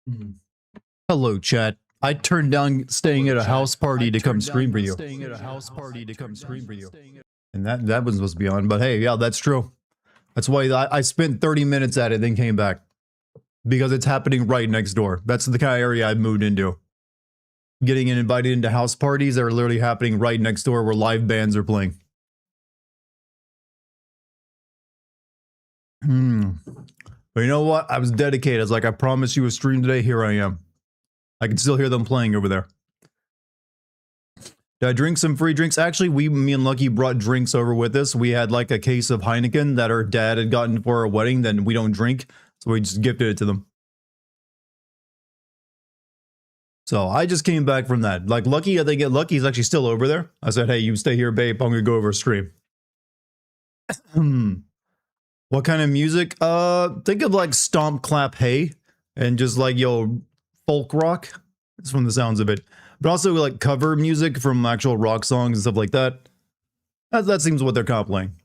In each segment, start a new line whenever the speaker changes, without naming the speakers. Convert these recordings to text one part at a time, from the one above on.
Mm. Hello, chat. I turned down staying at a house party to come stream for you. And that was supposed to be on, but hey, yeah, that's true. That's why I spent 30 minutes at it, then came back. Because it's happening right next door. That's the kind of area I moved into. Getting invited into house parties that are literally happening right next door where live bands are playing. But you know what? I was dedicated. I was like, I promised you a stream today. Here I am. I can still hear them playing over there. Did I drink some free drinks? Actually, me and Lucky brought drinks over with us. We had like a case of Heineken that our dad had gotten for our wedding. Then we don't drink, so we just gifted it to them. So I just came back from that. Like Lucky, I think Lucky's actually still over there. I said, hey, you stay here, babe. I'm gonna go over stream. What kind of music? Think of like Stomp Clap Hey and just like folk rock. It's from the sounds of it. But also like cover music from actual rock songs and stuff like that. That seems what they're kind of playing.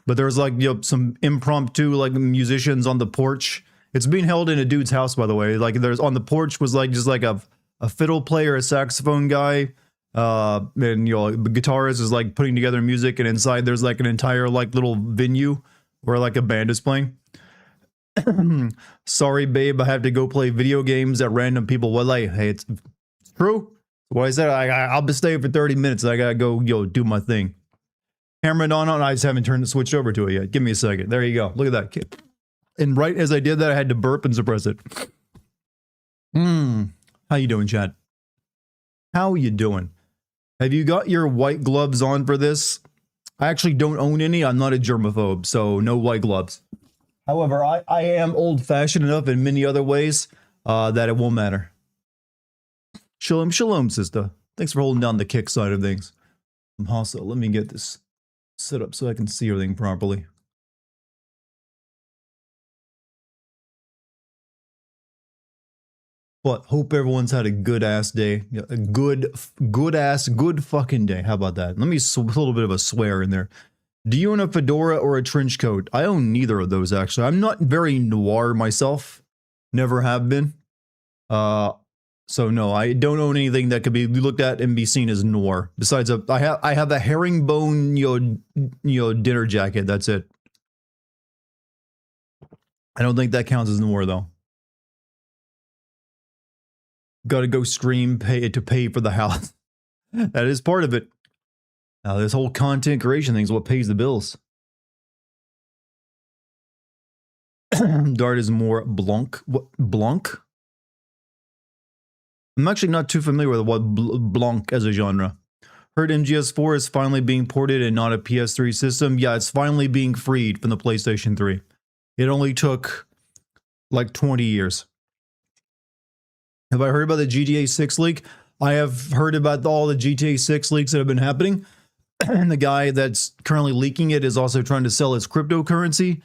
But there's like some impromptu like musicians on the porch. It's being held in a dude's house, by the way. Like there's on the porch was like just like a fiddle player, a saxophone guy, and the guitarist is like putting together music, and inside there's like an entire like little venue where like a band is playing. Sorry, babe, I have to go play video games at random people. Well, like, hey, it's true. What I said, I'll be staying for 30 minutes. I gotta go, do my thing. Camera on, I just haven't turned the switch over to it yet. Give me a second. There you go. Look at that kid. And right as I did that, I had to burp and suppress it. How you doing, chat? How you doing? Have you got your white gloves on for this? I actually don't own any. I'm not a germaphobe, so no white gloves. However, I am old-fashioned enough in many other ways that it won't matter. Shalom, shalom, sister. Thanks for holding down the kick side of things. Also, let me get this set up so I can see everything properly. But hope everyone's had a good-ass day. A good fucking day. How about that? Let me a little bit of a swear in there. Do you own a fedora or a trench coat? I own neither of those, actually. I'm not very noir myself. Never have been. So no, I don't own anything that could be looked at and be seen as noir. Besides, I have a herringbone, dinner jacket. That's it. I don't think that counts as noir, though. Gotta go stream, pay for the house. That is part of it. Now, this whole content creation thing is what pays the bills. Dart is more Blanc. What? Blanc? I'm actually not too familiar with what Blanc as a genre. Heard MGS4 is finally being ported and not a PS3 system. Yeah, it's finally being freed from the PlayStation 3. It only took like 20 years. Have I heard about the GTA 6 leak? I have heard about all the GTA 6 leaks that have been happening. And the guy that's currently leaking it is also trying to sell his cryptocurrency.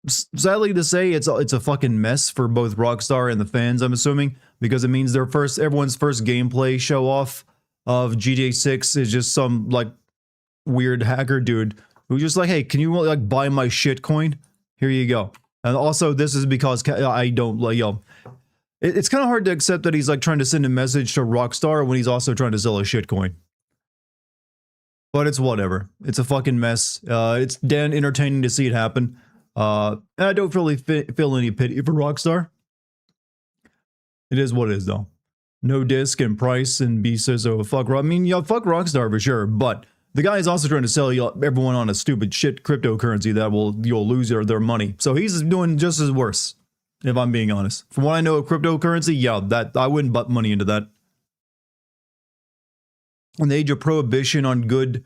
Sadly to say, it's a fucking mess for both Rockstar and the fans, I'm assuming, because it means everyone's first gameplay show off of GTA 6 is just some like weird hacker dude who's just like, hey, can you like buy my shitcoin? Here you go. And also, this is because I don't like it's kind of hard to accept that he's like trying to send a message to Rockstar when he's also trying to sell a shitcoin. But it's whatever. It's a fucking mess. It's damn entertaining to see it happen. And I don't really feel any pity for Rockstar. It is what it is, though. No disc and price and B says, oh, fuck. I mean, yeah, fuck Rockstar for sure. But the guy is also trying to sell everyone on a stupid shit cryptocurrency that you'll lose their money. So he's doing just as worse, if I'm being honest. From what I know of cryptocurrency, yeah, that I wouldn't put money into that. In the age of prohibition on good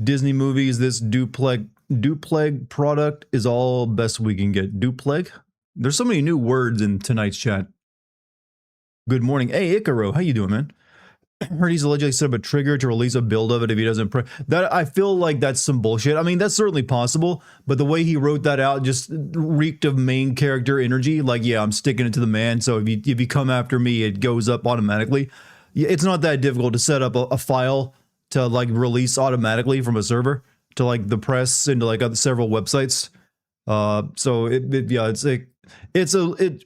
Disney movies, this Dupleg product is all best we can get. Dupleg? There's so many new words in tonight's chat. Good morning. Hey, Icaro, how you doing, man? Heard he's allegedly set up a trigger to release a build of it if he doesn't that I feel like that's some bullshit. I mean, that's certainly possible, but the way he wrote that out just reeked of main character energy. Like, yeah, I'm sticking it to the man, so if you come after me, it goes up automatically. It's not that difficult to set up a file to like release automatically from a server to like the press into like several websites. So yeah, it's like it's a it.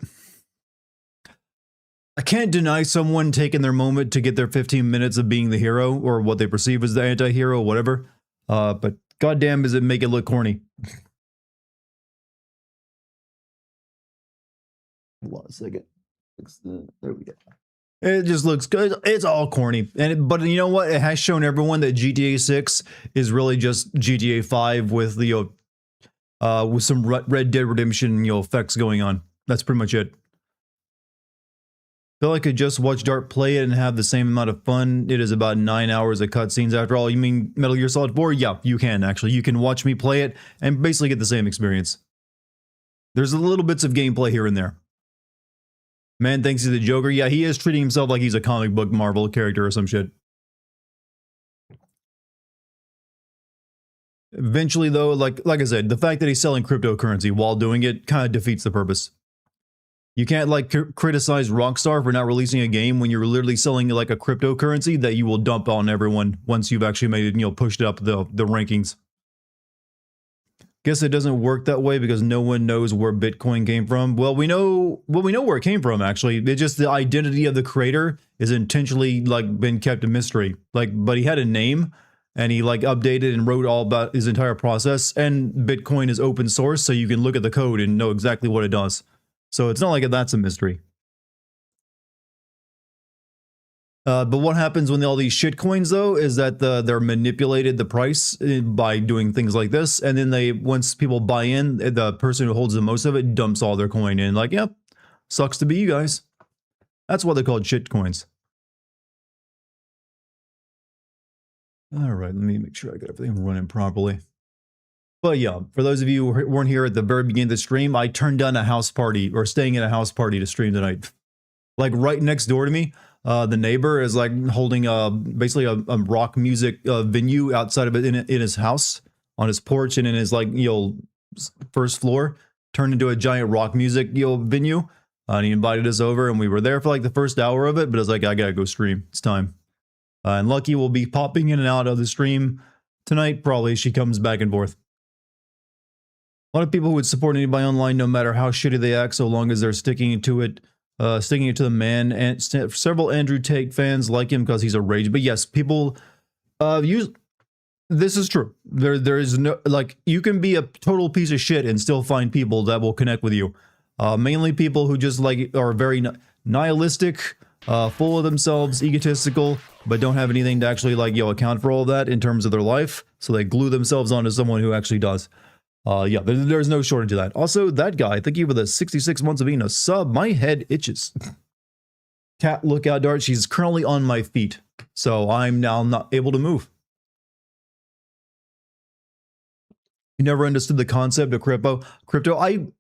I can't deny someone taking their moment to get their 15 minutes of being the hero or what they perceive as the anti-hero, whatever. But goddamn, does it make it look corny? Hold on a second. There we go. It just looks good. It's all corny, but you know what? It has shown everyone that GTA 6 is really just GTA 5 with the with some Red Dead Redemption effects going on. That's pretty much it. Feel like I could just watch Dart play it and have the same amount of fun. It is about 9 hours of cutscenes after all. You mean Metal Gear Solid 4? Yeah, you can actually. You can watch me play it and basically get the same experience. There's a little bits of gameplay here and there. Man thinks he's the Joker. Yeah, he is treating himself like he's a comic book Marvel character or some shit. Eventually, though, like I said, the fact that he's selling cryptocurrency while doing it kind of defeats the purpose. You can't like criticize Rockstar for not releasing a game when you're literally selling like a cryptocurrency that you will dump on everyone once you've actually made it, pushed it up the rankings. Guess it doesn't work that way because no one knows where Bitcoin came from. Well, we know where it came from actually. It's just the identity of the creator is intentionally like been kept a mystery. But he had a name and he like updated and wrote all about his entire process. And Bitcoin is open source, so you can look at the code and know exactly what it does. So it's not like that's a mystery. But what happens when all these shit coins though is that they're manipulated the price by doing things like this, and then once people buy in, the person who holds the most of it dumps all their coin in. Like, yep, sucks to be you guys. That's why they're called shit coins. All right, let me make sure I got everything running properly. But yeah, for those of you who weren't here at the very beginning of the stream, I turned down a house party, or staying at a house party to stream tonight. Like right next door to me, the neighbor is like holding basically a rock music venue outside of it in his house, on his porch, and in his like first floor, turned into a giant rock music venue. And he invited us over, and we were there for like the first hour of it. But I was like, I gotta go stream. It's time. And Lucky will be popping in and out of the stream tonight. Probably she comes back and forth. A lot of people who would support anybody online, no matter how shitty they act, so long as they're sticking to it to the man. And several Andrew Tate fans like him because he's a rage. But yes, people use. This is true. There is no like you can be a total piece of shit and still find people that will connect with you. Mainly people who just like are very nihilistic, full of themselves, egotistical, but don't have anything to actually like account for all that in terms of their life. So they glue themselves onto someone who actually does. Yeah, there's no shortage of that. Also, that guy, thank you for the 66 months of being a sub. My head itches. Cat, look out, Dart. She's currently on my feet, so I'm now not able to move. You never understood the concept of crypto.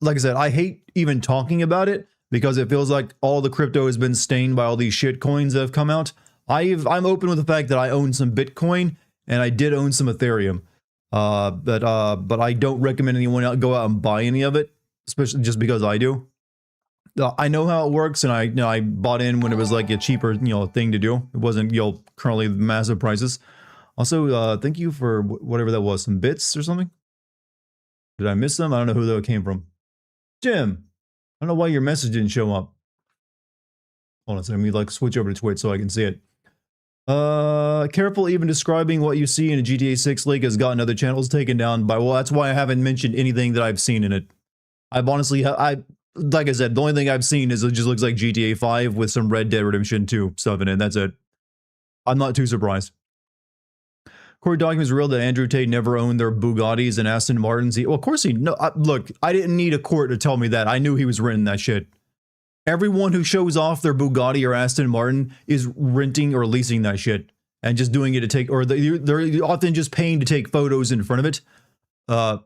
Like I said, I hate even talking about it because it feels like all the crypto has been stained by all these shit coins that have come out. I'm open with the fact that I own some Bitcoin and I did own some Ethereum. But I don't recommend anyone go out and buy any of it, especially just because I do. I know how it works, and I bought in when it was like a cheaper thing to do. It wasn't currently massive prices. Also, thank you for whatever that was, some bits or something. Did I miss them? I don't know who that came from. Jim, I don't know why your message didn't show up. Hold on a second, let me like switch over to Twitch so I can see it. Careful even describing what you see in a GTA 6 leak has gotten other channels taken down by, well, that's why I haven't mentioned anything that I've seen in it. I've honestly, like I said, the only thing I've seen is it just looks like GTA 5 with some Red Dead Redemption 2 stuff in it. That's it. I'm not too surprised. Court documents revealed that Andrew Tate never owned their Bugattis and Aston Martins. Well, of course look, I didn't need a court to tell me that. I knew he was renting that shit. Everyone who shows off their Bugatti or Aston Martin is renting or leasing that shit and just doing it to take, or they're often just paying to take photos in front of it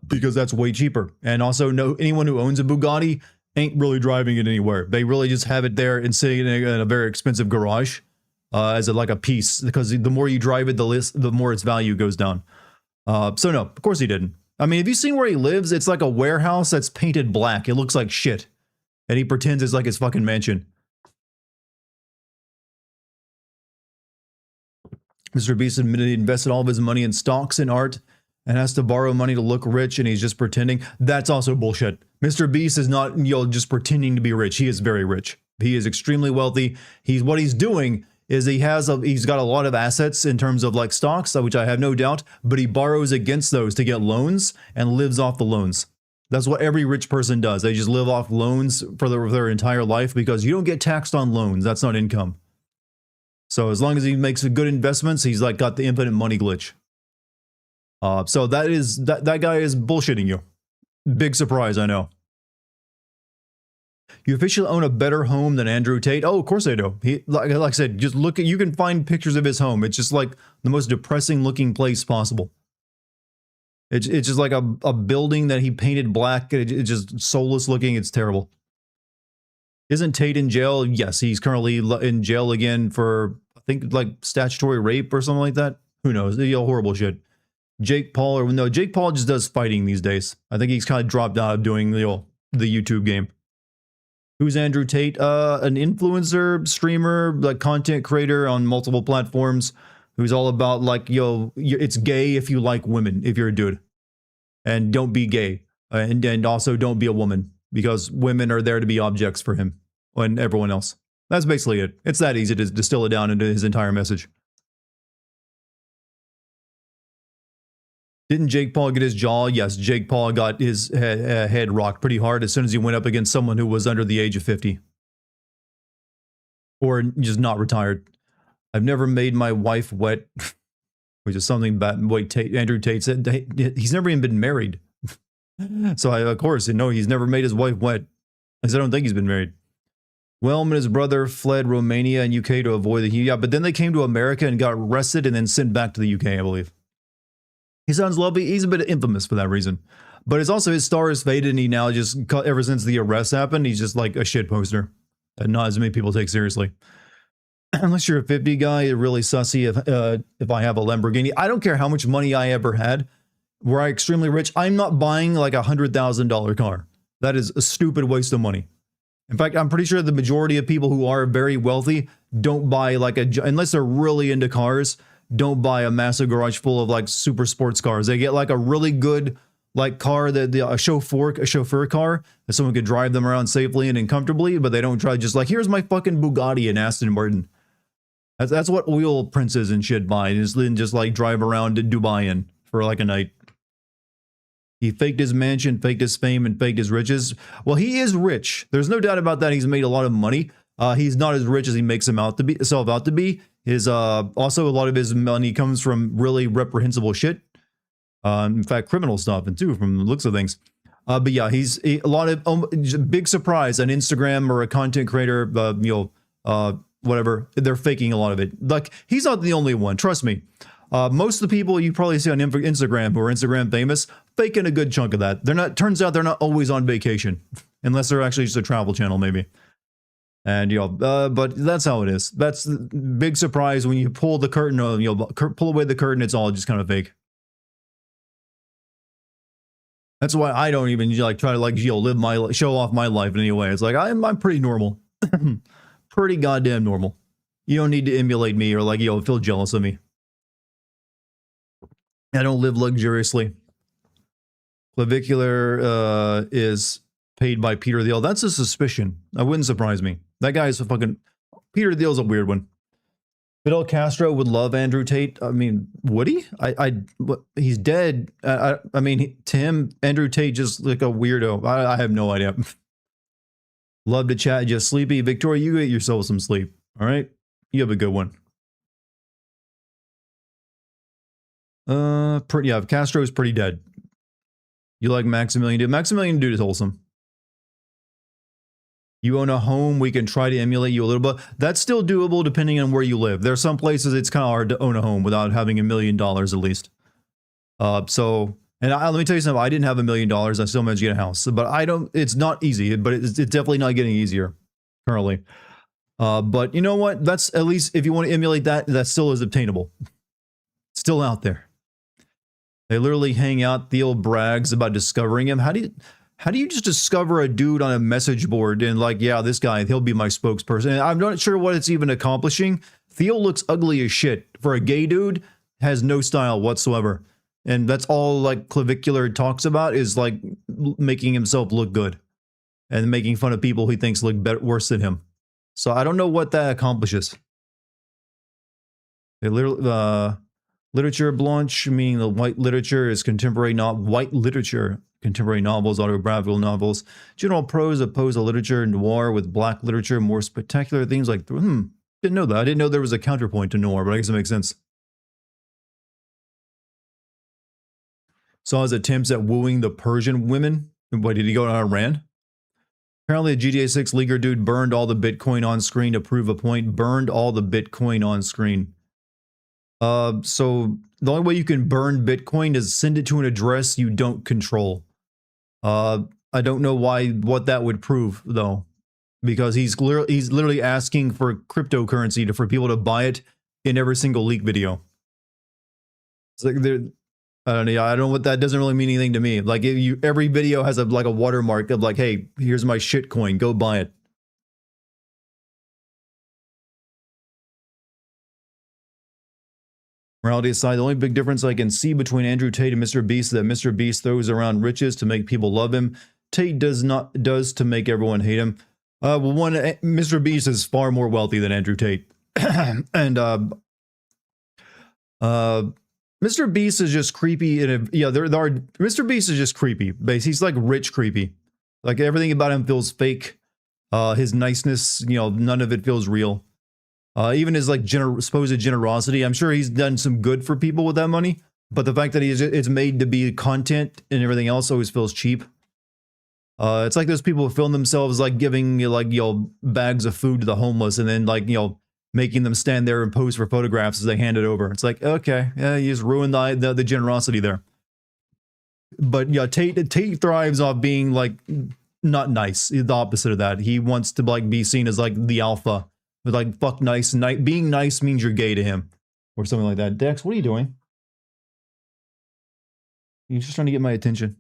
because that's way cheaper. And also, anyone who owns a Bugatti ain't really driving it anywhere. They really just have it there and sitting in a very expensive garage as like a piece, because the more you drive it, the more its value goes down. So no, of course he didn't. I mean, have you seen where he lives? It's like a warehouse that's painted black. It looks like shit. And he pretends it's like his fucking mansion. Mr. Beast admitted he invested all of his money in stocks and art and has to borrow money to look rich, and he's just pretending. That's also bullshit. Mr. Beast is not, just pretending to be rich. He is very rich. He is extremely wealthy. What he's doing is he's got a lot of assets in terms of like stocks, which I have no doubt, but he borrows against those to get loans and lives off the loans. That's what every rich person does. They just live off loans for their entire life because you don't get taxed on loans. That's not income. So as long as he makes good investments, he's like got the infinite money glitch. So that guy is bullshitting you. Big surprise, I know. You officially own a better home than Andrew Tate? Oh, of course I do. Like I said, just look at, you can find pictures of his home. It's just like the most depressing looking place possible. It's just like a building that he painted black. It's just soulless looking. It's terrible. Isn't Tate in jail? Yes, he's currently in jail again for, I think, like statutory rape or something like that. Who knows? Horrible shit. Jake Paul, or no, Jake Paul just does fighting these days. I think he's kind of dropped out of doing the YouTube game. Who's Andrew Tate? An influencer, streamer, like content creator on multiple platforms, who's all about like, it's gay if you like women, if you're a dude. And don't be gay. And also don't be a woman, because women are there to be objects for him and everyone else. That's basically it. It's that easy to distill it down into his entire message. Didn't Jake Paul get his jaw? Yes, Jake Paul got his head rocked pretty hard as soon as he went up against someone who was under the age of 50. Or just not retired. I've never made my wife wet, which is something bad. Wait, Andrew Tate said he's never even been married. So of course, he's never made his wife wet. I don't think he's been married. Whelm and his brother fled Romania and UK to avoid the heat. Yeah, but then they came to America and got arrested and then sent back to the UK, I believe. He sounds lovely. He's a bit infamous for that reason. But it's also his star is faded, and he now just, ever since the arrest happened, he's just like a shit poster that not as many people take seriously. Unless you're a 50 guy, it's really sussy if I have a Lamborghini. I don't care how much money I ever had. Were I extremely rich, I'm not buying like a $100,000 car. That is a stupid waste of money. In fact, I'm pretty sure the majority of people who are very wealthy don't buy like unless they're really into cars, don't buy a massive garage full of like super sports cars. They get like a really good like car, a chauffeur car that someone could drive them around safely and comfortably, but they don't try just like, here's my fucking Bugatti and Aston Martin. That's what oil princes and shit buy, and just like drive around to Dubai in for like a night. He faked his mansion, faked his fame, and faked his riches. Well, he is rich. There's no doubt about that. He's made a lot of money. He's not as rich as he makes himself out to be. Also a lot of his money comes from really reprehensible shit. In fact, criminal stuff, and too, from the looks of things. But yeah, he's a lot of big surprise. An Instagram or a content creator, whatever, they're faking a lot of it. Like, he's not the only one. Trust me. Most of the people you probably see on Instagram who are Instagram famous, faking a good chunk of that. Turns out they're not always on vacation, unless they're actually just a travel channel, maybe. And, but that's how it is. That's the big surprise when you pull the curtain, pull away the curtain, it's all just kind of fake. That's why I don't even try to show off my life in any way. It's like, I'm pretty normal. Pretty goddamn normal. You don't need to emulate me or feel jealous of me. I don't live luxuriously. Clavicular is paid by Peter Thiel. That's a suspicion. That wouldn't surprise me. That guy is a fucking... Peter Thiel's a weird one. Fidel Castro would love Andrew Tate. I mean, would he? He's dead. I mean, to him, Andrew Tate just like a weirdo. I have no idea. Love to chat. Just sleepy. Victoria, you get yourself some sleep. All right? You have a good one. Yeah, Castro's pretty dead. You like Maximilian Dude? Maximilian Dude is wholesome. You own a home, we can try to emulate you a little bit. That's still doable depending on where you live. There are some places it's kind of hard to own a home without having $1 million at least. Let me tell you something, I didn't have $1 million, I still managed to get a house. But it's not easy, but it's definitely not getting easier currently. But you know what? That's at least, if you want to emulate that, that still is obtainable. It's still out there. They literally hang out. Thiel brags about discovering him. How do you just discover a dude on a message board and like, yeah, this guy, he'll be my spokesperson? And I'm not sure what it's even accomplishing. Thiel looks ugly as shit. For a gay dude, has no style whatsoever. And that's all like Clavicular talks about, is like making himself look good and making fun of people he thinks look better, worse than him. So I don't know what that accomplishes. Literature blanche, meaning the white literature, is contemporary white literature, contemporary novels, autobiographical novels. General prose opposed to literature noir with black literature, more spectacular things like didn't know that. I didn't know there was a counterpoint to noir, but I guess it makes sense. Saw his attempts at wooing the Persian women. Why did he go on Iran? Apparently, a GTA 6 leaguer dude burned all the Bitcoin on screen to prove a point. Burned all the Bitcoin on screen. So the only way you can burn Bitcoin is send it to an address you don't control. I don't know what that would prove though, because he's literally asking for cryptocurrency for people to buy it in every single leak video. It's like I don't know what that doesn't really mean anything to me. Like every video has a watermark of like, hey, here's my shit coin, go buy it. Morality aside, the only big difference I can see between Andrew Tate and Mr. Beast is that Mr. Beast throws around riches to make people love him. Tate does to make everyone hate him. Mr. Beast is far more wealthy than Andrew Tate. And Mr. Beast is just creepy. Mr. Beast is just creepy. He's like rich creepy. Like everything about him feels fake. His niceness, none of it feels real. Even his like supposed generosity, I'm sure he's done some good for people with that money. But the fact that it's made to be content and everything else always feels cheap. It's like those people who film themselves like giving bags of food to the homeless and then making them stand there and pose for photographs as they hand it over. It's like, okay, yeah, you just ruined the generosity there. But yeah, Tate thrives off being like not nice. The opposite of that. He wants to be seen as like the alpha. But like, fuck nice. Being nice means you're gay to him. Or something like that. Dex, what are you doing? You're just trying to get my attention.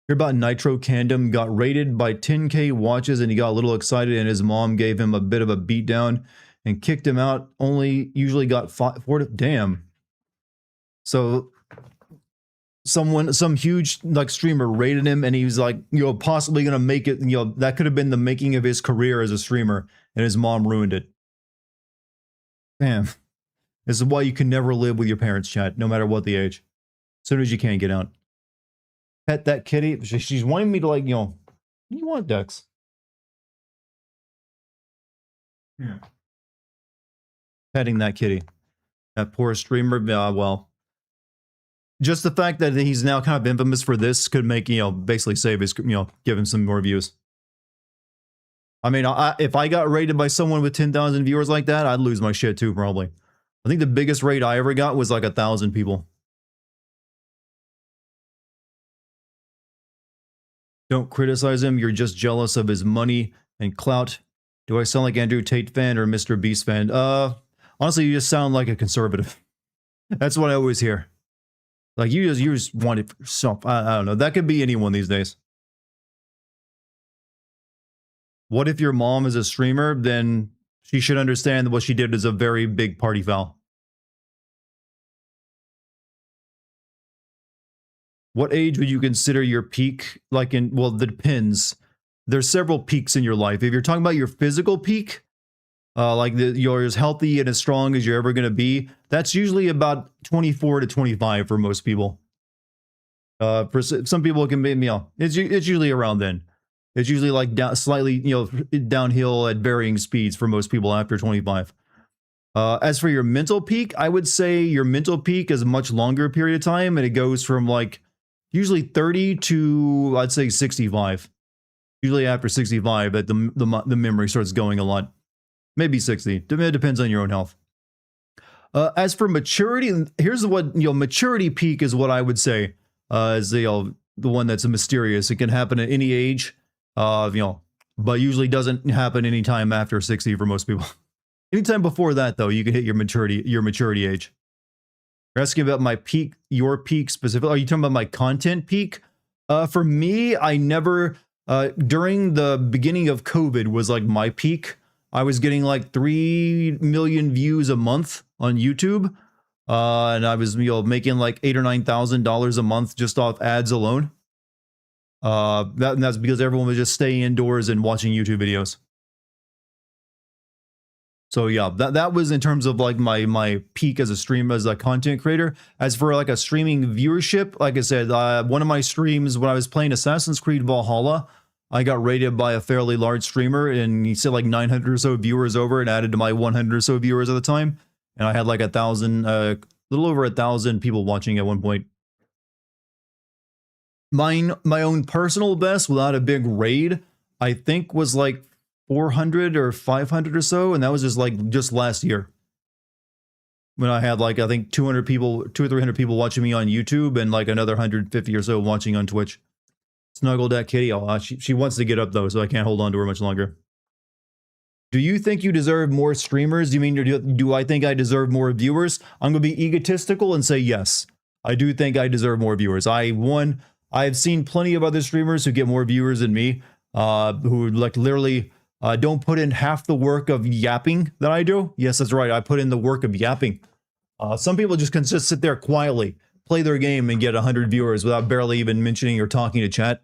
Hear about Nitro Candom got raided by 10K watches and he got a little excited and his mom gave him a bit of a beatdown and kicked him out. Usually got 4 damn. So some huge streamer raided him and he was like, possibly gonna make it, that could have been the making of his career as a streamer, and his mom ruined it. Damn. This is why you can never live with your parents, chat, no matter what the age. As soon as you can, get out. Pet that kitty. She's wanting me to what do you want, Dex? Yeah. Petting that kitty. That poor streamer, well. Just the fact that he's now kind of infamous for this could make, basically save his, give him some more views. I mean, if I got raided by someone with 10,000 viewers like that, I'd lose my shit too, probably. I think the biggest raid I ever got was like 1,000 people. Don't criticize him, you're just jealous of his money and clout. Do I sound like Andrew Tate fan or Mr. Beast fan? Honestly, you just sound like a conservative. That's what I always hear. Like, you just want it for yourself. I don't know. That could be anyone these days. What if your mom is a streamer? Then she should understand that what she did is a very big party foul. What age would you consider your peak? Well, that depends. There's several peaks in your life. If you're talking about your physical peak, you're as healthy and as strong as you're ever going to be, that's usually about 24 to 25 for most people. For some people it can be, it's usually around then. It's usually like slightly, downhill at varying speeds for most people after 25. As for your mental peak, I would say your mental peak is a much longer period of time, and it goes from usually 30 to, I'd say, 65. Usually after 65 that the memory starts going a lot. Maybe 60. It depends on your own health. As for maturity, here's what, maturity peak is what I would say is the one that's mysterious. It can happen at any age, but usually doesn't happen anytime after 60 for most people. Anytime before that, though, you can hit your maturity age. You're asking about my peak, your peak specifically. Are you talking about my content peak? For me, I never, during the beginning of COVID was like my peak. I was getting like 3 million views a month on YouTube. And I was, making like $8,000 or $9,000 a month just off ads alone. And that's because everyone was just staying indoors and watching YouTube videos. So yeah, that was in terms of like my peak as a streamer, as a content creator. As for like a streaming viewership, like I said, one of my streams when I was playing Assassin's Creed Valhalla, I got rated by a fairly large streamer, and he said like 900 or so viewers over, and added to my 100 or so viewers at the time, and I had like 1,000, little over 1,000 people watching at one point. My own personal best without a big raid, I think was like 400 or 500 or so, and that was just last year. When I had like, I think 200 people, 200 or 300 people watching me on YouTube, and like another 150 or so watching on Twitch. Snuggled that kitty. Oh, she wants to get up though, so I can't hold on to her much longer. Do you think you deserve more streamers? Do you mean, do I think I deserve more viewers? I'm going to be egotistical and say yes. I do think I deserve more viewers. I've seen plenty of other streamers who get more viewers than me, who like literally don't put in half the work of yapping that I do. Yes, that's right. I put in the work of yapping. Some people just can just sit there quietly, play their game, and get 100 viewers without barely even mentioning or talking to chat.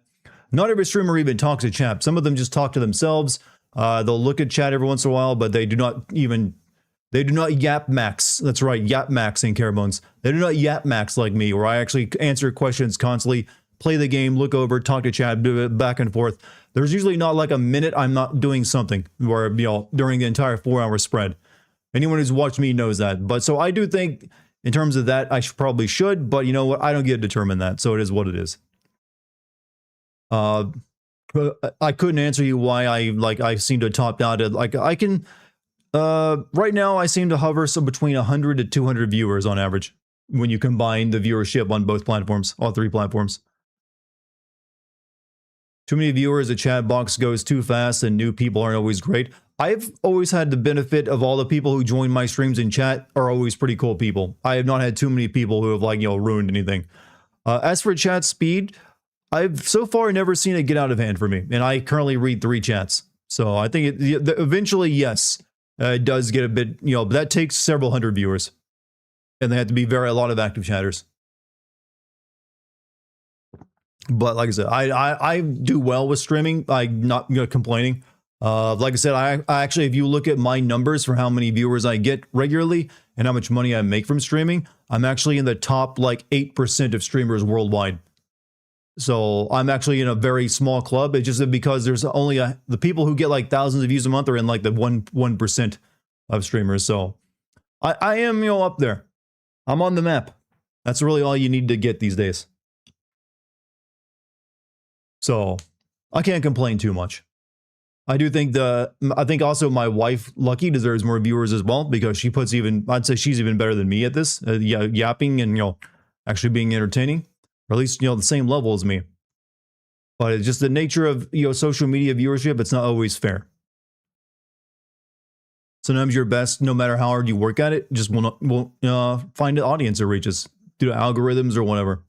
Not every streamer even talks to chat. Some of them just talk to themselves. They'll look at chat every once in a while, but they do not yap max. That's right, yap max in Carebones. They do not yap max like me, where I actually answer questions constantly, play the game, look over, talk to chat, do it back and forth. There's usually not like a minute I'm not doing something, where, during the entire 4-hour spread. Anyone who's watched me knows that. But so I do think, in terms of that, I probably should, but you know what? I don't get to determine that, so it is what it is. I couldn't answer you why I seem to top out at, like, I can, right now I seem to hover between 100 to 200 viewers on average, when you combine the viewership on both platforms, all 3 platforms. Too many viewers, the chat box goes too fast, and new people aren't always great. I've always had the benefit of all the people who join my streams in chat are always pretty cool people. I have not had too many people who have, like, ruined anything. As for chat speed, I've so far never seen it get out of hand for me, and I currently read 3 chats. So I think eventually, yes, it does get a bit, but that takes several hundred viewers, and they have to be a lot of active chatters. But like I said, I do well with streaming. I'm not complaining. Like I said, I actually, if you look at my numbers for how many viewers I get regularly and how much money I make from streaming, I'm actually in the top like 8% of streamers worldwide. So I'm actually in a very small club. It's just because there's only the people who get like thousands of views a month are in like the 1% of streamers. So I am, up there. I'm on the map. That's really all you need to get these days. So I can't complain too much. I do think I think also my wife, Lucky, deserves more viewers as well, because she puts I'd say she's even better than me at this, yapping and, actually being entertaining, or at least, the same level as me. But it's just the nature of, social media viewership. It's not always fair. Sometimes your best, no matter how hard you work at it, just won't find an audience it reaches due to algorithms or whatever.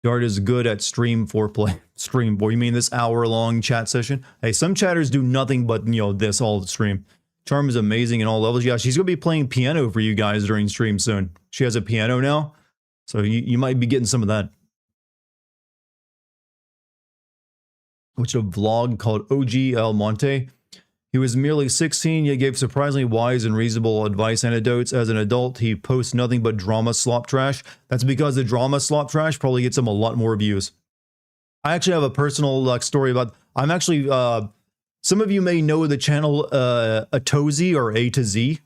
Dart is good at stream foreplay. Stream boy, you mean this hour-long chat session? Hey, some chatters do nothing but, this all the stream. Charm is amazing in all levels. Yeah, she's going to be playing piano for you guys during stream soon. She has a piano now, so you might be getting some of that. Which a vlog called OG El Monte. He was merely 16, yet gave surprisingly wise and reasonable advice anecdotes. As an adult, he posts nothing but drama slop trash. That's because the drama slop trash probably gets him a lot more views. I actually have a personal story about... I'm actually... some of you may know the channel Atozy or A to Z.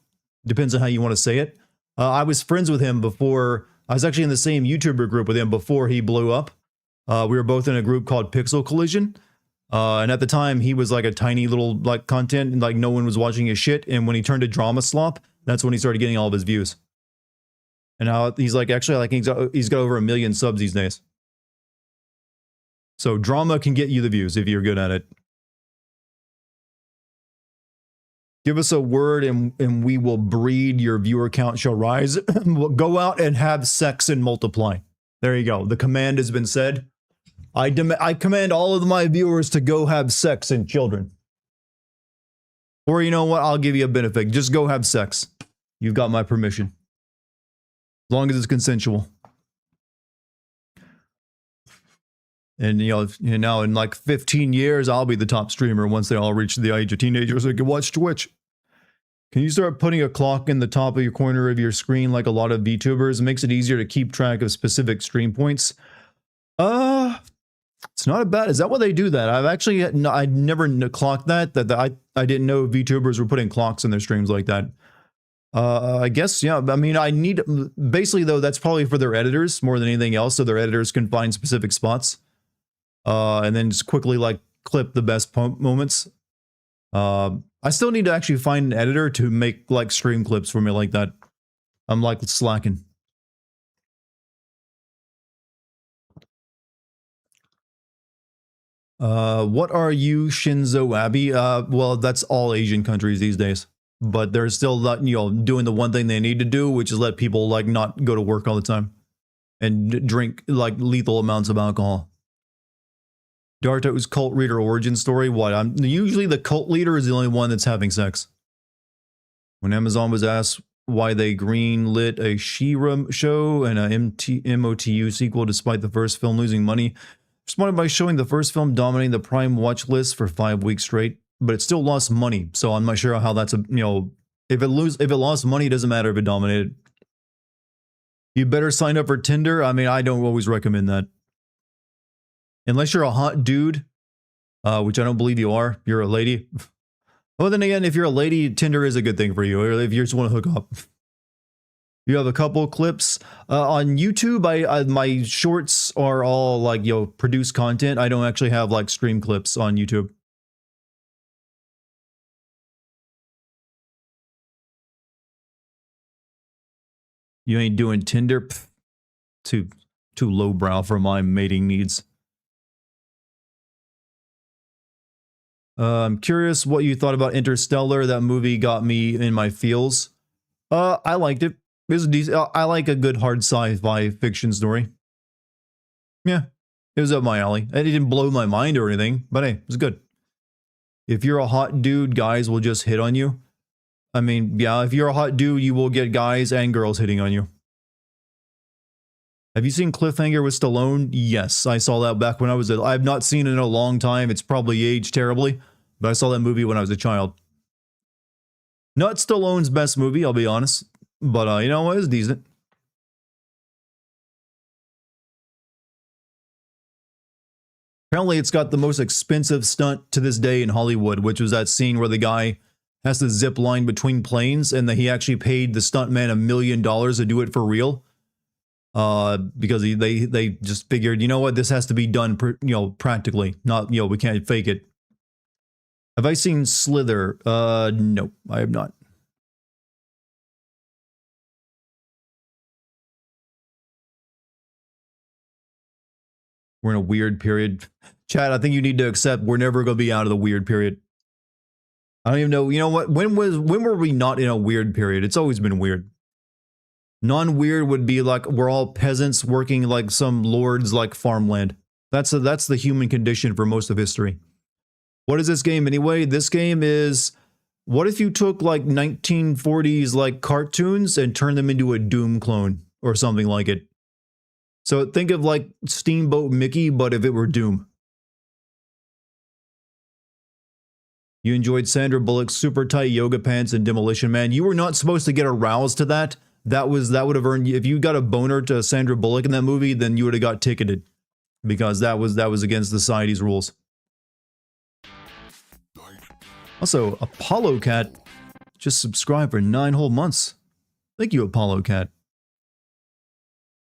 Depends on how you want to say it. I was friends with him before... I was actually in the same YouTuber group with him before he blew up. We were both in a group called Pixel Collision. And at the time, he was like a tiny little content, and like no one was watching his shit. And when he turned to drama slop, that's when he started getting all of his views. And now he's like, actually, like he's got over 1 million subs these days. So drama can get you the views if you're good at it. Give us a word and we will breed. Your viewer count shall rise. Go out and have sex and multiply. There you go. The command has been said. I command all of my viewers to go have sex and children. Or you know what? I'll give you a benefit. Just go have sex. You've got my permission. As long as it's consensual. And, now in like 15 years, I'll be the top streamer once they all reach the age of teenagers so they can watch Twitch. Can you start putting a clock in the top of your corner of your screen like a lot of VTubers? It makes it easier to keep track of specific stream points. It's not a bad. Is that why they do that? I never clocked that. I didn't know VTubers were putting clocks in their streams like that. I guess, yeah. I mean, basically though, that's probably for their editors more than anything else, so their editors can find specific spots. And then just quickly like clip the best moments. I still need to actually find an editor to make like stream clips for me like that. I'm like slacking. What are you, Shinzo Abe? Well, that's all Asian countries these days. But they're still not, doing the one thing they need to do, which is let people like not go to work all the time and drink like lethal amounts of alcohol. Darto's cult leader origin story. What? Usually the cult leader is the only one that's having sex. When Amazon was asked why they greenlit a She-Ra show and a MOTU sequel despite the first film losing money, responded by showing the first film dominating the Prime watch list for 5 weeks straight, but it still lost money. So I'm not sure how that's if it lost money, it doesn't matter if it dominated. You better sign up for Tinder. I mean, I don't always recommend that. Unless you're a hot dude, which I don't believe you are. You're a lady. Well, then again, if you're a lady, Tinder is a good thing for you. Or if you just want to hook up. You have a couple clips on YouTube. My shorts are all like produced content. I don't actually have like stream clips on YouTube. You ain't doing Tinder? Pff, too lowbrow for my mating needs. I'm curious what you thought about Interstellar. That movie got me in my feels. I liked it. It was decent. I like a good hard sci-fi fiction story. Yeah, it was up my alley. It didn't blow my mind or anything, but hey, it was good. If you're a hot dude, guys will just hit on you. I mean, yeah, if you're a hot dude, you will get guys and girls hitting on you. Have you seen Cliffhanger with Stallone? Yes, I saw that back when I was I have not seen it in a long time. It's probably aged terribly, but I saw that movie when I was a child. Not Stallone's best movie, I'll be honest, but you know what, it's decent. Apparently, it's got the most expensive stunt to this day in Hollywood, which was that scene where the guy has to zip line between planes, and that he actually paid the stuntman $1 million to do it for real. Because they just figured, you know what, this has to be done, practically, not, we can't fake it. Have I seen Slither? No, I have not. We're in a weird period. Chad, I think you need to accept we're never going to be out of the weird period. I don't even know, you know what, when were we not in a weird period? It's always been weird. Non-weird would be like we're all peasants working like some lord's like farmland. That's the human condition for most of history. What is this game anyway? This game is, what if you took like 1940s like cartoons and turned them into a Doom clone or something like it? So think of like Steamboat Mickey, but if it were Doom. You enjoyed Sandra Bullock's super tight yoga pants and Demolition Man. You were not supposed to get aroused to that. That would have earned you, if you got a boner to Sandra Bullock in that movie, then you would have got ticketed, because that was against society's rules. Also, Apollo Cat just subscribed for 9 whole months. Thank you, Apollo Cat.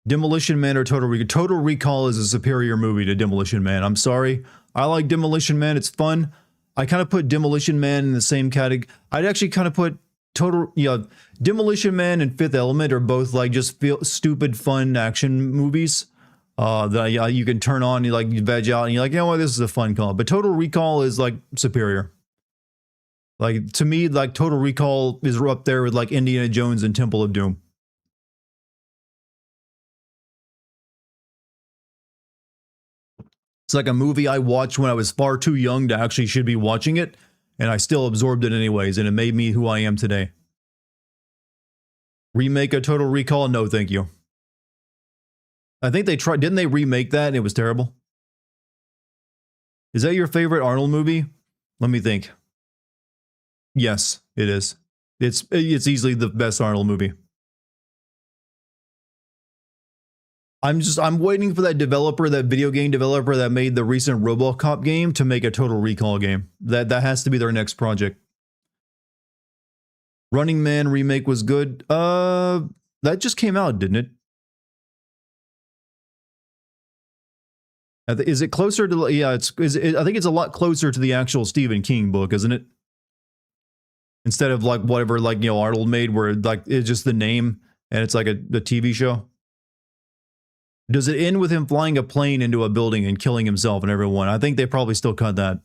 Demolition Man or Total Recall? Total Recall is a superior movie to Demolition Man. I'm sorry. I like Demolition Man. It's fun. I kind of put Demolition Man in the same category. I'd actually kind of put Demolition Man and Fifth Element are both like just stupid fun action movies that you can turn on, you veg out, and you're like, you know what, this is a fun call. But Total Recall is like superior. Like, to me, like Total Recall is up there with like Indiana Jones and Temple of Doom. It's like a movie I watched when I was far too young to actually should be watching it, and I still absorbed it anyways, and it made me who I am today. Remake a Total Recall? No, thank you. I think they tried. Didn't they remake that and it was terrible? Is that your favorite Arnold movie? Let me think. Yes, it is. It's easily the best Arnold movie. I'm waiting for that developer, that video game developer that made the recent RoboCop game to make a Total Recall game. That has to be their next project. Running Man remake was good. That just came out, didn't it? Is it closer to? Yeah, I think it's a lot closer to the actual Stephen King book, isn't it? Instead of like whatever Arnold made, where like it's just the name and it's like a TV show. Does it end with him flying a plane into a building and killing himself and everyone? I think they probably still cut that.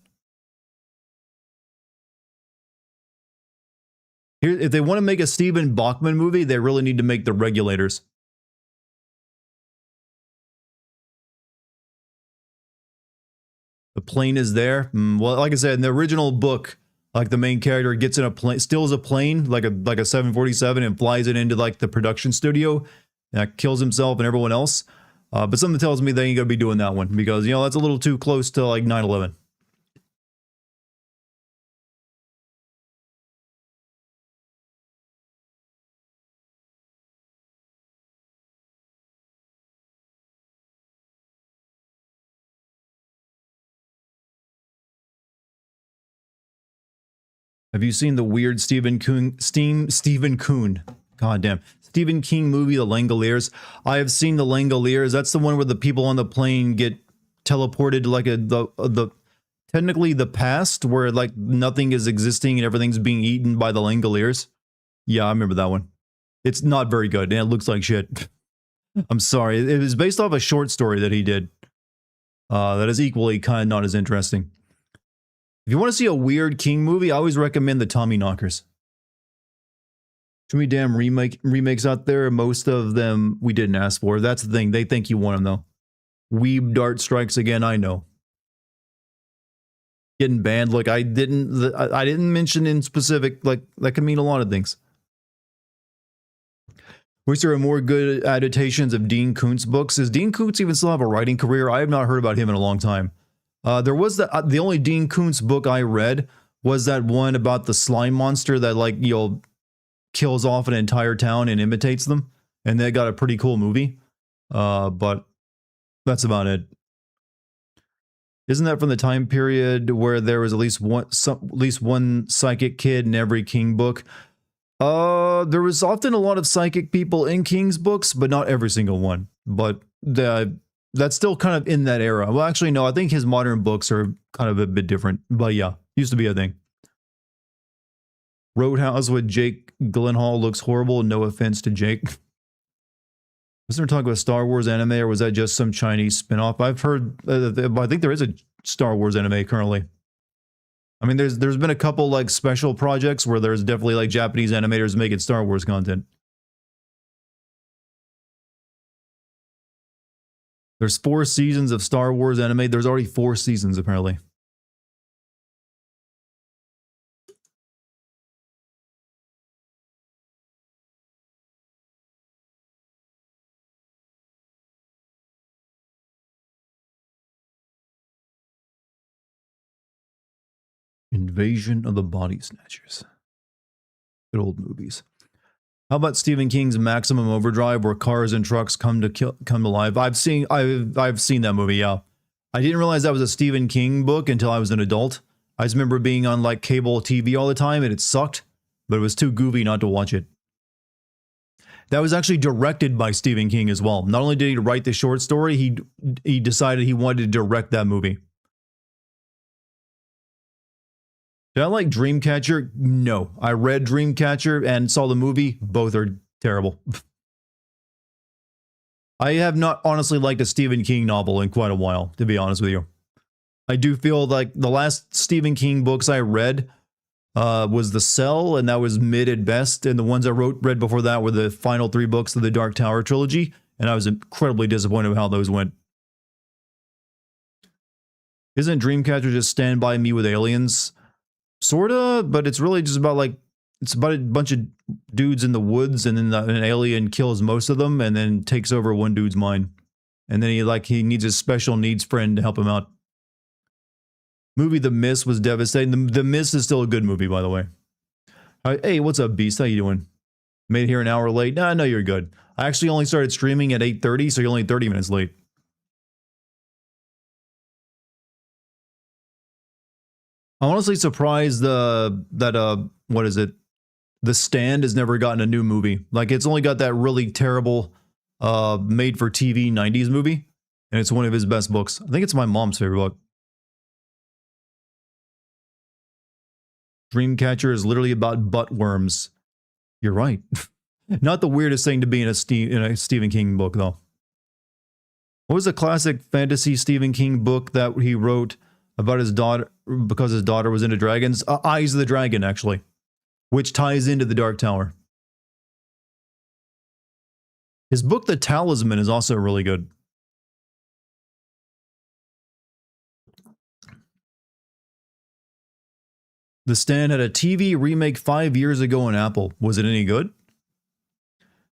Here, if they want to make a Steven Bachman movie, they really need to make The Regulators. The plane is there. Well, like I said, in the original book, like the main character gets in a plane, steals a plane, like a 747, and flies it into like the production studio, and kills himself and everyone else. But something tells me they ain't gonna be doing that one because that's a little too close to like 9/11. Have you seen the weird Stephen King, goddamn, Stephen King movie, The Langoliers? I have seen The Langoliers. That's the one where the people on the plane get teleported to like technically the past, where like nothing is existing and everything's being eaten by the Langoliers. Yeah, I remember that one. It's not very good, and it looks like shit. I'm sorry. It was based off a short story that he did. That is equally kind of not as interesting. If you want to see a weird King movie, I always recommend the Tommyknockers. Too many damn remakes out there. Most of them we didn't ask for. That's the thing. They think you want them though. Weeb Dart strikes again. I know. Getting banned. Look, I didn't mention in specific. Like that can mean a lot of things. Wish there were more good adaptations of Dean Koontz books. Does Dean Koontz even still have a writing career? I have not heard about him in a long time. There was the only Dean Koontz book I read was that one about the slime monster that like kills off an entire town and imitates them, and they got a pretty cool movie. But that's about it. Isn't that from the time period where there was at least one psychic kid in every King book? There was often a lot of psychic people in King's books, but not every single one. But that's still kind of in that era. Well, actually, no, I think his modern books are kind of a bit different. But yeah, used to be a thing. Roadhouse with Jake Gyllenhaal looks horrible. No offense to Jake. Was there talk about Star Wars anime, or was that just some Chinese spinoff? I've heard, I think there is a Star Wars anime currently. I mean, there's been a couple like special projects where there's definitely like Japanese animators making Star Wars content. There's 4 seasons of Star Wars anime. There's already 4 seasons, apparently. Invasion of the Body Snatchers. Good old movies. How about Stephen King's Maximum Overdrive, where cars and trucks come to life? I've seen that movie. Yeah, I didn't realize that was a Stephen King book until I was an adult. I just remember being on like cable TV all the time, and it sucked, but it was too goofy not to watch it. That was actually directed by Stephen King as well. Not only did he write the short story, he decided he wanted to direct that movie. Did I like Dreamcatcher? No. I read Dreamcatcher and saw the movie. Both are terrible. I have not honestly liked a Stephen King novel in quite a while, to be honest with you. I do feel like the last Stephen King books I read was The Cell, and that was mid at best. And the ones I read before that were the final 3 books of the Dark Tower trilogy, and I was incredibly disappointed with how those went. Isn't Dreamcatcher just Stand By Me with aliens? Sorta, but it's really just about like It's about a bunch of dudes in the woods, and then an alien kills most of them, and then takes over one dude's mind. And then he needs a special needs friend to help him out. Movie The Mist was devastating. The Mist is still a good movie, by the way. Hey, what's up, Beast? How you doing? Made it here an hour late. Nah, no, you're good. I actually only started streaming at 8:30, so you're only 30 minutes late. I'm honestly surprised that what is it? The Stand has never gotten a new movie. Like, it's only got that really terrible made for TV 90s movie, and it's one of his best books. I think it's my mom's favorite book. Dreamcatcher is literally about butt worms. You're right. Not the weirdest thing to be in a Stephen King book, though. What was the classic fantasy Stephen King book that he wrote about his daughter, because his daughter was into dragons? Eyes of the Dragon, actually, which ties into The Dark Tower. His book, The Talisman, is also really good. The Stand had a TV remake 5 years ago on Apple. Was it any good?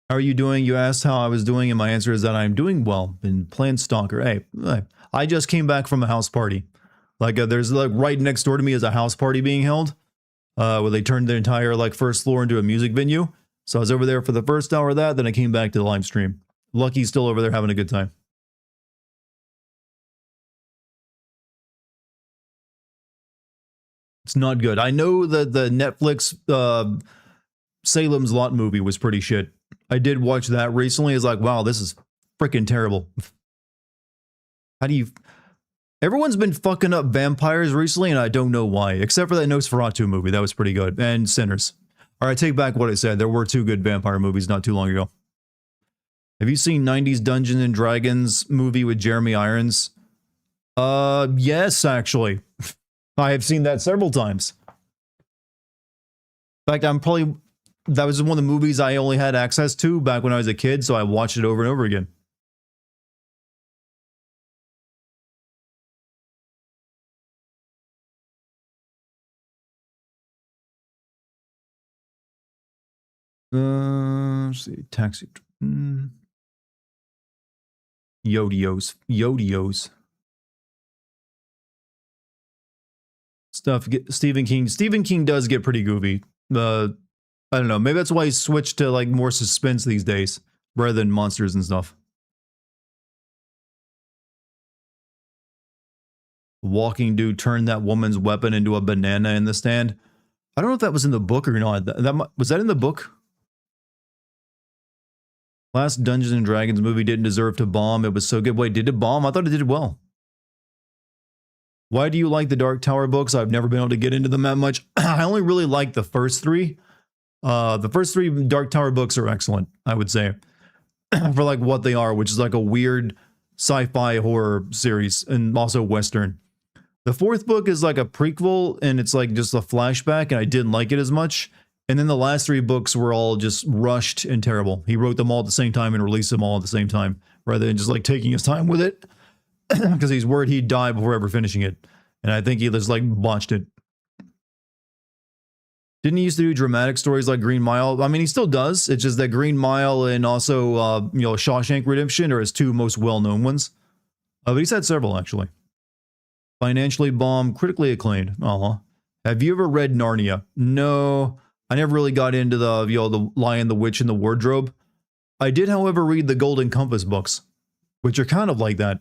How are you doing? You asked how I was doing, and my answer is that I'm doing well. Been playing Stalker. Hey, I just came back from a house party. Like, there's like right next door to me is a house party being held, where they turned the entire like first floor into a music venue. So I was over there for the first hour of that. Then I came back to the live stream. Lucky's still over there having a good time. It's not good. I know that the Netflix Salem's Lot movie was pretty shit. I did watch that recently. It's like, wow, this is freaking terrible. How do you... Everyone's been fucking up vampires recently, and I don't know why. Except for that Nosferatu movie. That was pretty good. And Sinners. All right, take back what I said. There were 2 good vampire movies not too long ago. Have you seen 90s Dungeons and Dragons movie with Jeremy Irons? Yes, actually. I have seen that several times. In fact, that was one of the movies I only had access to back when I was a kid, so I watched it over and over again. Let's see, taxi. Yodios. Stuff. Stephen King does get pretty goofy. I don't know. Maybe that's why he switched to like more suspense these days rather than monsters and stuff. Walking dude turned that woman's weapon into a banana in the Stand. I don't know if that was in the book or not. Was that in the book? Last Dungeons and Dragons movie didn't deserve to bomb. It was so good. Wait, did it bomb? I thought it did well. Why do you like the Dark Tower books? I've never been able to get into them that much. I only really like the first 3. The first 3 Dark Tower books are excellent, I would say. For like what they are, which is like a weird sci-fi horror series and also Western. The 4th book is like a prequel, and it's like just a flashback, and I didn't like it as much. And then the last 3 books were all just rushed and terrible. He wrote them all at the same time and released them all at the same time, rather than just like taking his time with it. Because he's worried he'd die before ever finishing it. And I think he just like botched it. Didn't he used to do dramatic stories like Green Mile? I mean, he still does. It's just that Green Mile and also, Shawshank Redemption are his 2 most well-known ones. But he's had several, actually. Financially bombed, critically acclaimed. Have you ever read Narnia? No, I never really got into the, the Lion, the Witch, and the Wardrobe. I did, however, read the Golden Compass books, which are kind of like that.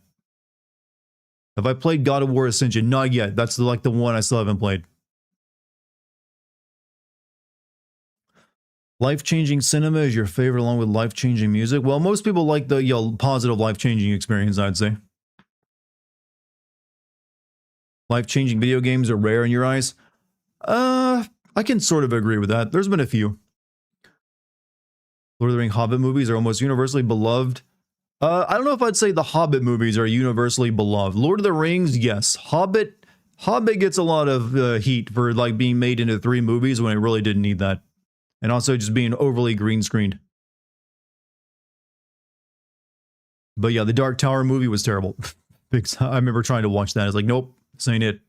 Have I played God of War Ascension? Not yet. That's like the one I still haven't played. Life-changing cinema is your favorite along with life-changing music? Well, most people like the positive life-changing experience, I'd say. Life-changing video games are rare in your eyes? I can sort of agree with that. There's been a few. Lord of the Rings Hobbit movies are almost universally beloved. I don't know if I'd say the Hobbit movies are universally beloved. Lord of the Rings, yes. Hobbit gets a lot of heat for like being made into 3 movies when it really didn't need that. And also just being overly green screened. But yeah, the Dark Tower movie was terrible. I remember trying to watch that. I was like, nope, this ain't it.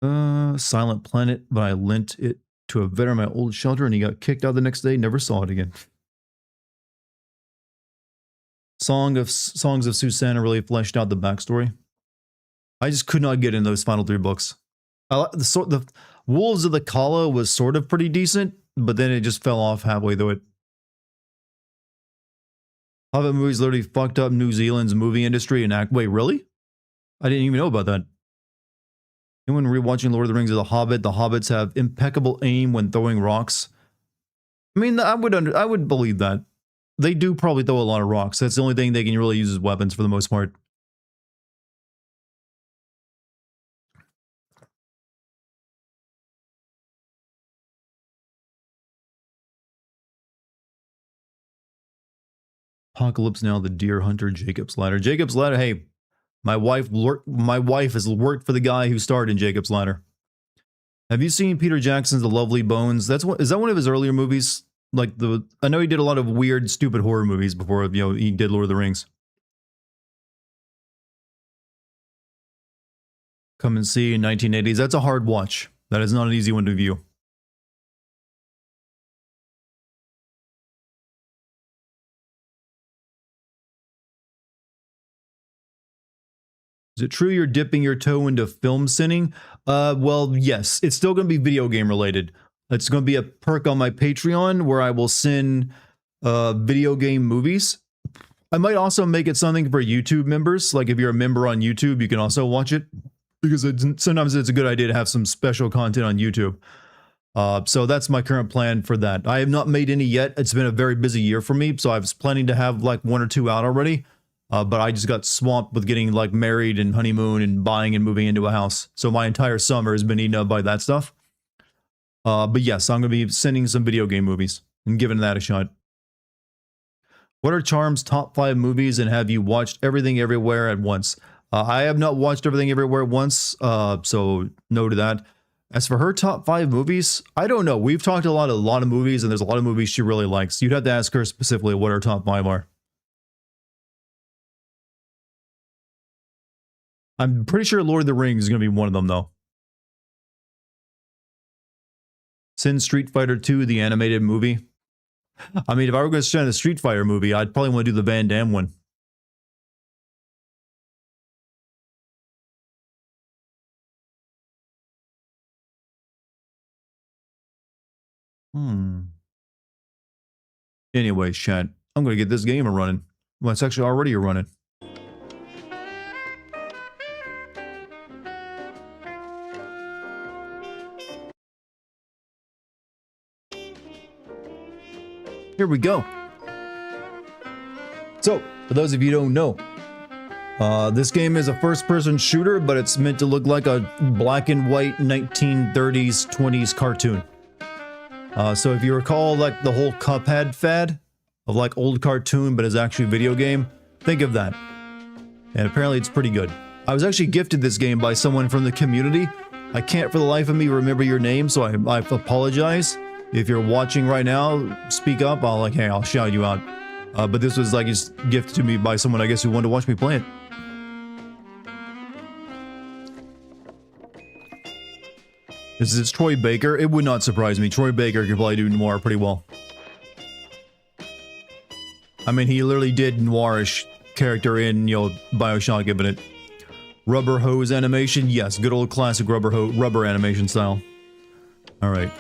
Silent Planet, but I lent it to a veteran in my old shelter and he got kicked out the next day. Never saw it again. Songs of Susanna really fleshed out the backstory. I just could not get in those final 3 books. The Wolves of the Kala was sort of pretty decent, but then it just fell off halfway through it. Hobbit movies literally fucked up New Zealand's movie industry and wait, really? I didn't even know about that. Anyone rewatching Lord of the Rings of the Hobbit, the Hobbits have impeccable aim when throwing rocks. I mean, I would believe that. They do probably throw a lot of rocks. That's the only thing they can really use as weapons for the most part. Apocalypse Now, The Deer Hunter, Jacob's Ladder. Jacob's Ladder, hey, my wife has worked for the guy who starred in Jacob's Ladder. Have you seen Peter Jackson's The Lovely Bones? Is that one of his earlier movies? Like I know he did a lot of weird, stupid horror movies before, he did Lord of the Rings. Come and See in 1980s. That's a hard watch. That is not an easy one to view. Is it true you're dipping your toe into film sinning? Well, yes. It's still going to be video game related. It's going to be a perk on my Patreon where I will send video game movies. I might also make it something for YouTube members. Like if you're a member on YouTube, you can also watch it. Because sometimes it's a good idea to have some special content on YouTube. So that's my current plan for that. I have not made any yet. It's been a very busy year for me. So I was planning to have like 1 or 2 out already. But I just got swamped with getting like married and honeymoon and buying and moving into a house. So my entire summer has been eaten up by that stuff. But yes, I'm going to be sending some video game movies and giving that a shot. What are Charm's top 5 movies and have you watched Everything Everywhere at once? I have not watched Everything Everywhere once, so no to that. As for her top 5 movies, I don't know. We've talked a lot of movies and there's a lot of movies she really likes. You'd have to ask her specifically what her top 5 are. I'm pretty sure Lord of the Rings is going to be one of them, though. Send Street Fighter 2, the animated movie. I mean, if I were going to send a Street Fighter movie, I'd probably want to do the Van Damme one. Anyways, chat, I'm going to get this game running. Well, it's actually already running. Here we go. So, for those of you who don't know, this game is a first-person shooter, but it's meant to look like a black and white 1930s, 20s cartoon. So if you recall, like, the whole Cuphead fad of, like, old cartoon, but is actually video game, think of that. And apparently it's pretty good. I was actually gifted this game by someone from the community. I can't for the life of me remember your name, so I apologize. If you're watching right now, speak up. I'll shout you out. But this was like a gift to me by someone, I guess, who wanted to watch me play it. This is Troy Baker. It would not surprise me. Troy Baker could probably do noir pretty well. I mean, he literally did noirish character in, BioShock, given it. Rubber hose animation? Yes, good old classic rubber animation style. Alright.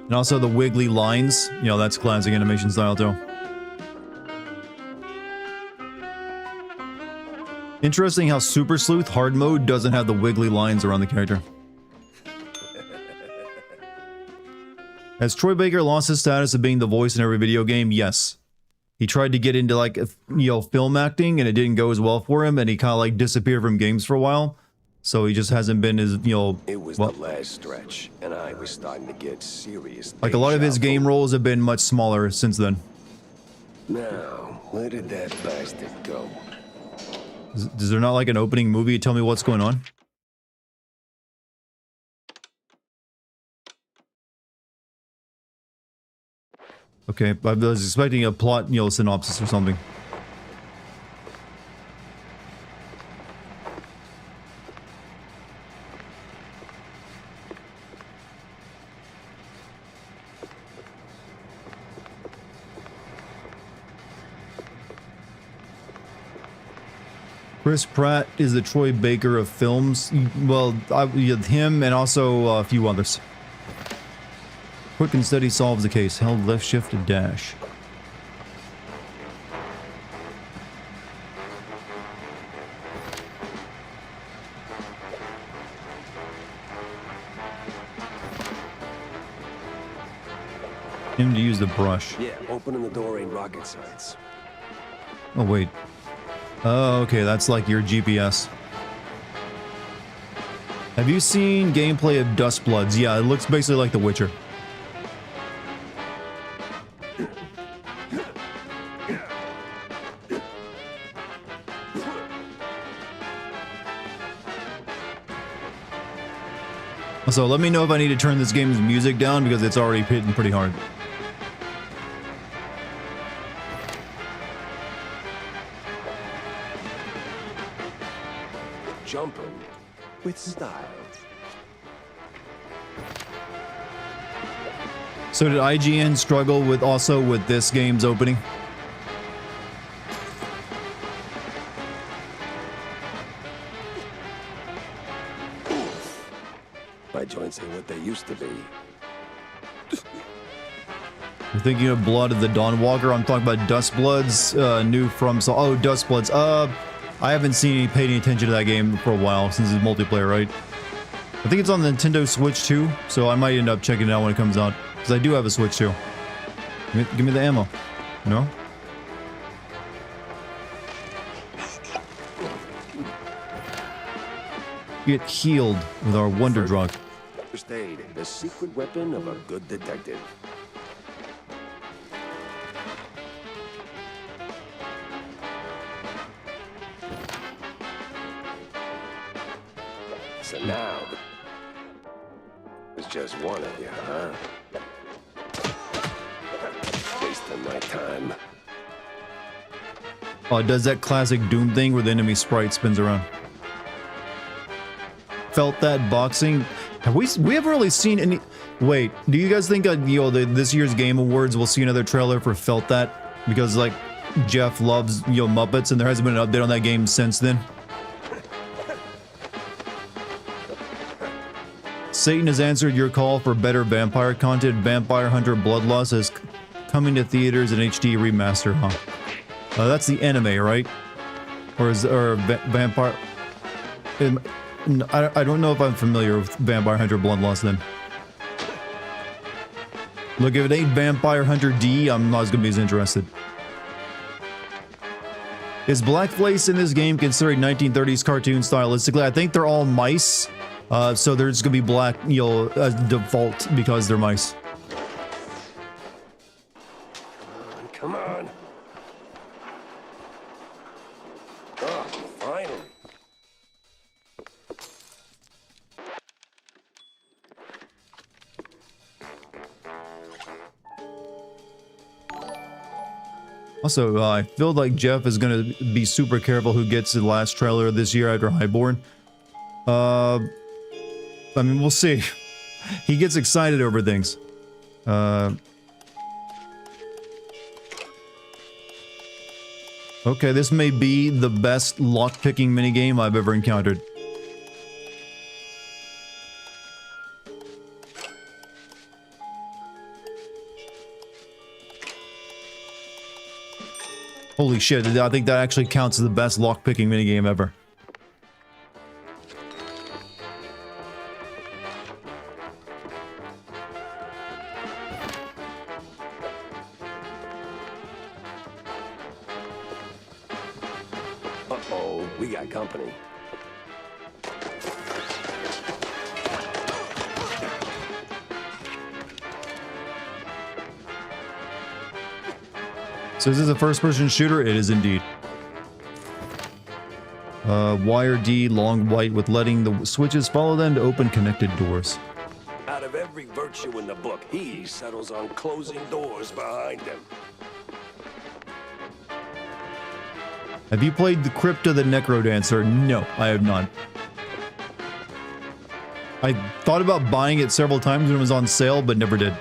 And also the wiggly lines. That's classic animation style too. Interesting how Super Sleuth hard mode doesn't have the wiggly lines around the character. Has Troy Baker lost his status of being the voice in every video game? Yes. He tried to get into like, film acting and it didn't go as well for him and he kind of like disappeared from games for a while. So he just hasn't been as,
It was the last stretch, and I was starting to get serious.
Like a lot of his game roles have been much smaller since then.
Now, where did that bastard go?
Is there not like an opening movie? Tell me what's going on. Okay, I was expecting a plot, synopsis or something. Chris Pratt is the Troy Baker of films. Well, him and also a few others. Quick and steady solves the case. Held left shift to dash. Him to use the brush.
Yeah, opening the door ain't rocket science.
Oh, wait. Oh, okay, that's like your GPS. Have you seen gameplay of Dust Bloods? Yeah, it looks basically like The Witcher. So let me know if I need to turn this game's music down because it's already hitting pretty hard.
Jumping with style.
So did IGN struggle with this game's opening?
My joints ain't what they used to be.
You're thinking of Blood of the Dawnwalker? I'm talking about Dust Bloods, new from... Oh, Dust Bloods. I haven't paid any attention to that game for a while since it's multiplayer, right? I think it's on the Nintendo Switch too, so I might end up checking it out when it comes out. Because I do have a Switch too. Give me the ammo. No? Get healed with our Wonder Drug.
First aid, the secret weapon of a good detective. So now, there's just one of you, huh? Wasting my time.
Oh, it does that classic Doom thing where the enemy sprite spins around. Felt that boxing. Have we haven't really seen any... Wait, do you guys think this year's Game Awards we'll see another trailer for Felt That? Because, like, Jeff loves, Muppets, and there hasn't been an update on that game since then. Satan has answered your call for better vampire content. Vampire Hunter Bloodlust is coming to theaters in HD remaster, huh? That's the anime, right? Or Vampire... I don't know if I'm familiar with Vampire Hunter Bloodlust then. Look, if it ain't Vampire Hunter D, I'm not gonna be as interested. Is blackface in this game considered 1930s cartoon stylistically? I think they're all mice. So there's gonna be black, as default because they're mice.
Come on. Oh, finally.
Also, I feel like Jeff is gonna be super careful who gets the last trailer this year after Highborn. I mean, we'll see. He gets excited over things. Okay, this may be the best lock-picking minigame I've ever encountered. Holy shit, I think that actually counts as the best lock-picking minigame ever.
Uh-oh, we got company.
So is this a first-person shooter? It is indeed. Wire D, long white with letting the switches follow them to open connected doors.
Out of every virtue in the book, he settles on closing doors behind him.
Have you played the Crypt of the Necrodancer? No, I have not. I thought about buying it several times when it was on sale, but never did.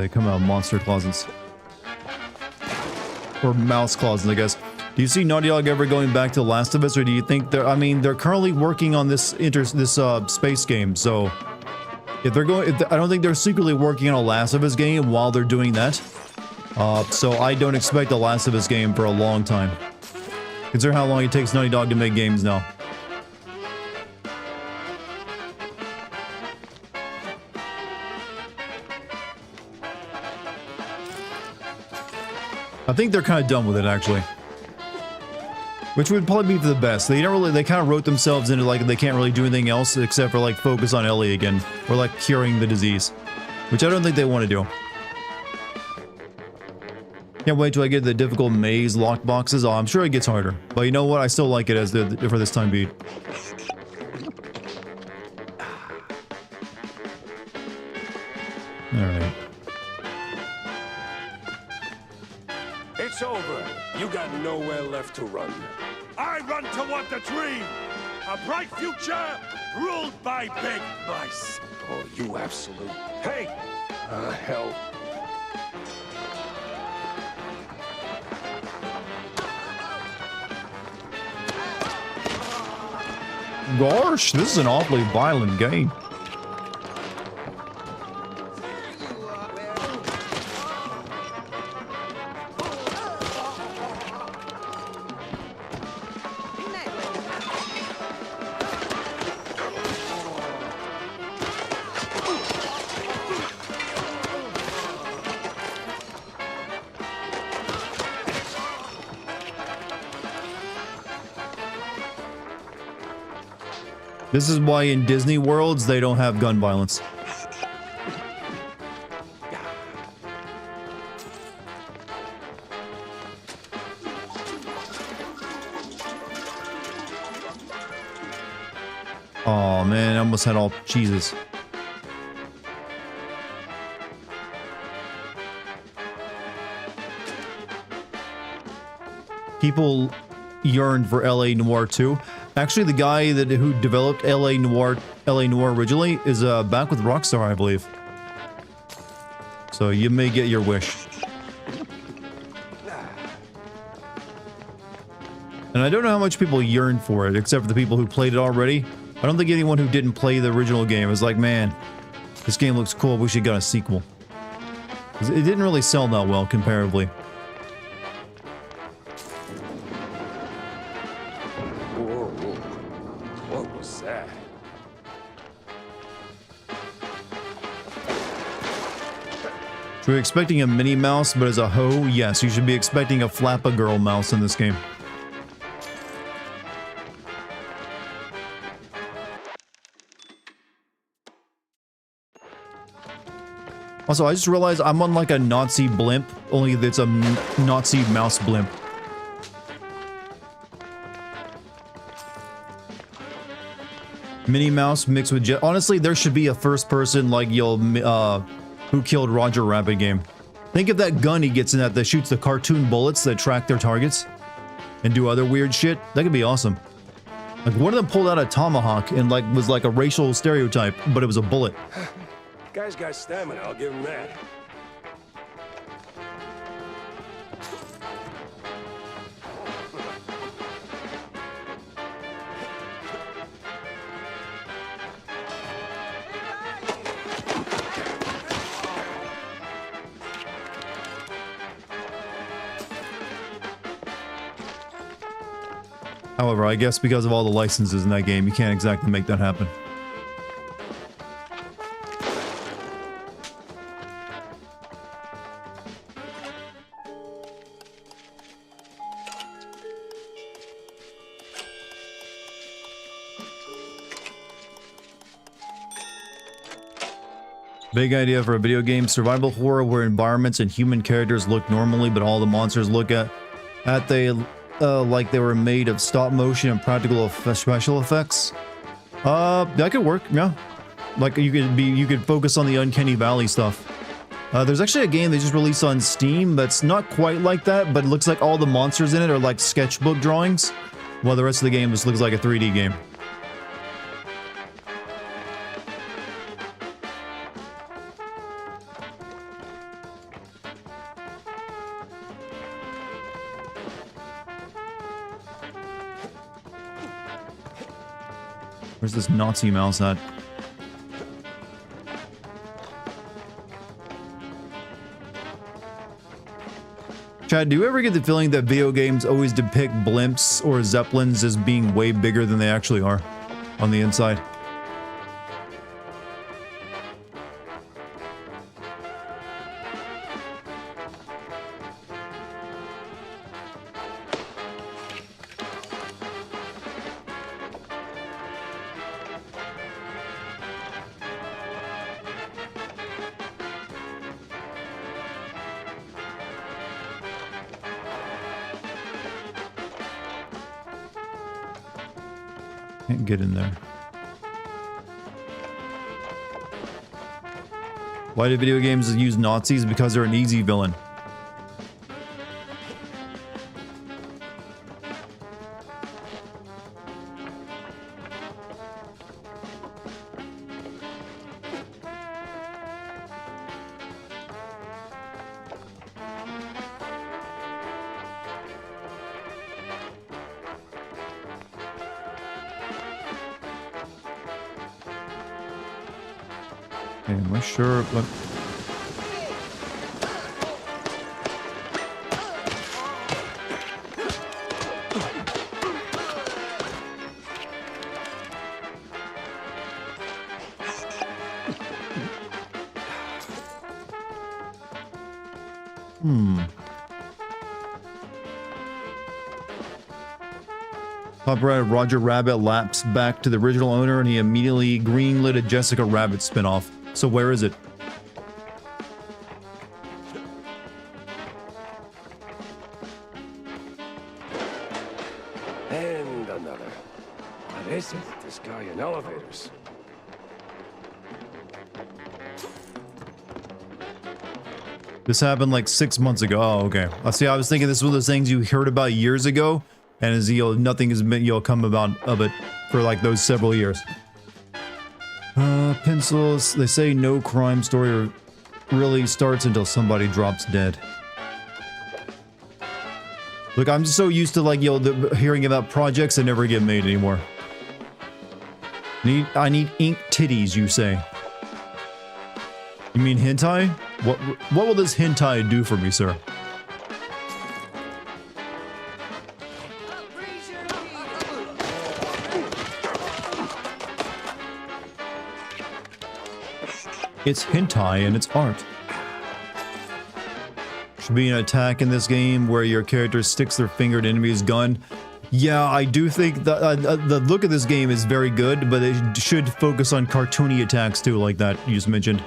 they come out of monster closets. Or mouse closets, I guess. Do you see Naughty Dog ever going back to Last of Us, or do you think they're... I mean, they're currently working on this space game, so... If they're going... I don't think they're secretly working on a Last of Us game while they're doing that. So I don't expect a Last of Us game for a long time. Consider how long it takes Naughty Dog to make games now. I think they're kind of done with it, actually. Which would probably be for the best. They don't really, they kind of wrote themselves into like they can't really do anything else except for like focus on Ellie again. Or like curing the disease. Which I don't think they want to do. Can't wait till I get the difficult maze locked boxes. Oh, I'm sure it gets harder. But you know what? I still like it as for this time being. Alright.
It's over. You got nowhere left to run. I run toward the dream. A bright future ruled by big mice. Oh, you absolute... Hey! Hell.
Gosh, this is an awfully violent game. This is why in Disney worlds they don't have gun violence. Oh man, I almost had all cheeses. People yearn for LA Noire 2. Actually, the guy who developed LA Noire originally is back with Rockstar, I believe. So you may get your wish. And I don't know how much people yearn for it, except for the people who played it already. I don't think anyone who didn't play the original game is like, man, this game looks cool, we should get a sequel. 'Cause it didn't really sell that well, comparatively.
What was that?
So you're expecting a Minnie Mouse, but as a hoe, yes, you should be expecting a Flap-A-Girl mouse in this game. Also, I just realized I'm on like a Nazi blimp, only it's a Nazi mouse blimp. Minnie Mouse mixed with honestly, there should be a first-person like Who Killed Roger Rabbit game. Think of that gun he gets in that shoots the cartoon bullets that track their targets and do other weird shit. That could be awesome. Like one of them pulled out a tomahawk and like was like a racial stereotype, but it was a bullet.
Guy's got stamina, I'll give him that.
However, I guess because of all the licenses in that game, you can't exactly make that happen. Big idea for a video game, survival horror where environments and human characters look normally, but all the monsters look like they were made of stop motion and practical special effects. That could work, yeah. Like you could focus on the Uncanny Valley stuff. There's actually a game they just released on Steam that's not quite like that, but it looks like all the monsters in it are like sketchbook drawings, while the rest of the game just looks like a 3D game. Where's this Nazi mouse at? Chad, do you ever get the feeling that video games always depict blimps or zeppelins as being way bigger than they actually are on the inside? Can't get in there. Why do video games use Nazis? Because they're an easy villain. Okay, am I sure? Copyright Roger Rabbit lapsed back to the original owner and he immediately greenlit a Jessica Rabbit spinoff. So where is it?
And another. What is it? This guy in elevators.
This happened like 6 months ago. Oh, okay. I see. I was thinking this was one of those things you heard about years ago, and as nothing has been come about of it for like those several years. Pencils. They say no crime story really starts until somebody drops dead. Look, I'm just so used to like hearing about projects that never get made anymore. I need ink titties, you say? You mean hentai? What will this hentai do for me, sir? It's hentai and it's art. Should be an attack in this game where your character sticks their finger at enemy's gun. Yeah, I do think that the look of this game is very good, but it should focus on cartoony attacks too, like that you just mentioned.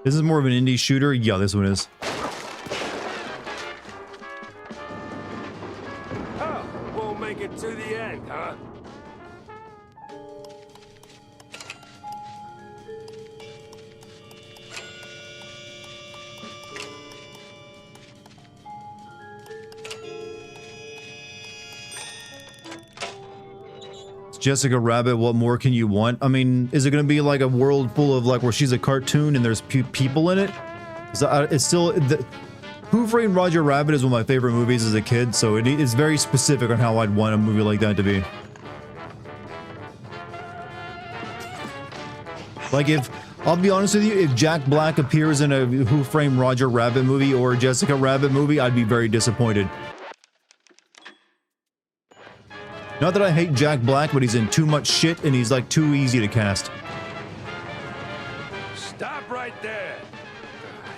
This is more of an indie shooter? Yeah, this one is.
Oh, won't make it to the end, huh?
Jessica Rabbit, what more can you want? I mean, is it going to be like a world full of like where she's a cartoon and there's people in it? It's still Who Framed Roger Rabbit is one of my favorite movies as a kid, so it's very specific on how I'd want a movie like that to be. Like I'll be honest with you, if Jack Black appears in a Who Framed Roger Rabbit movie or a Jessica Rabbit movie, I'd be very disappointed. Not that I hate Jack Black, but he's in too much shit and he's like too easy to cast.
Stop right there.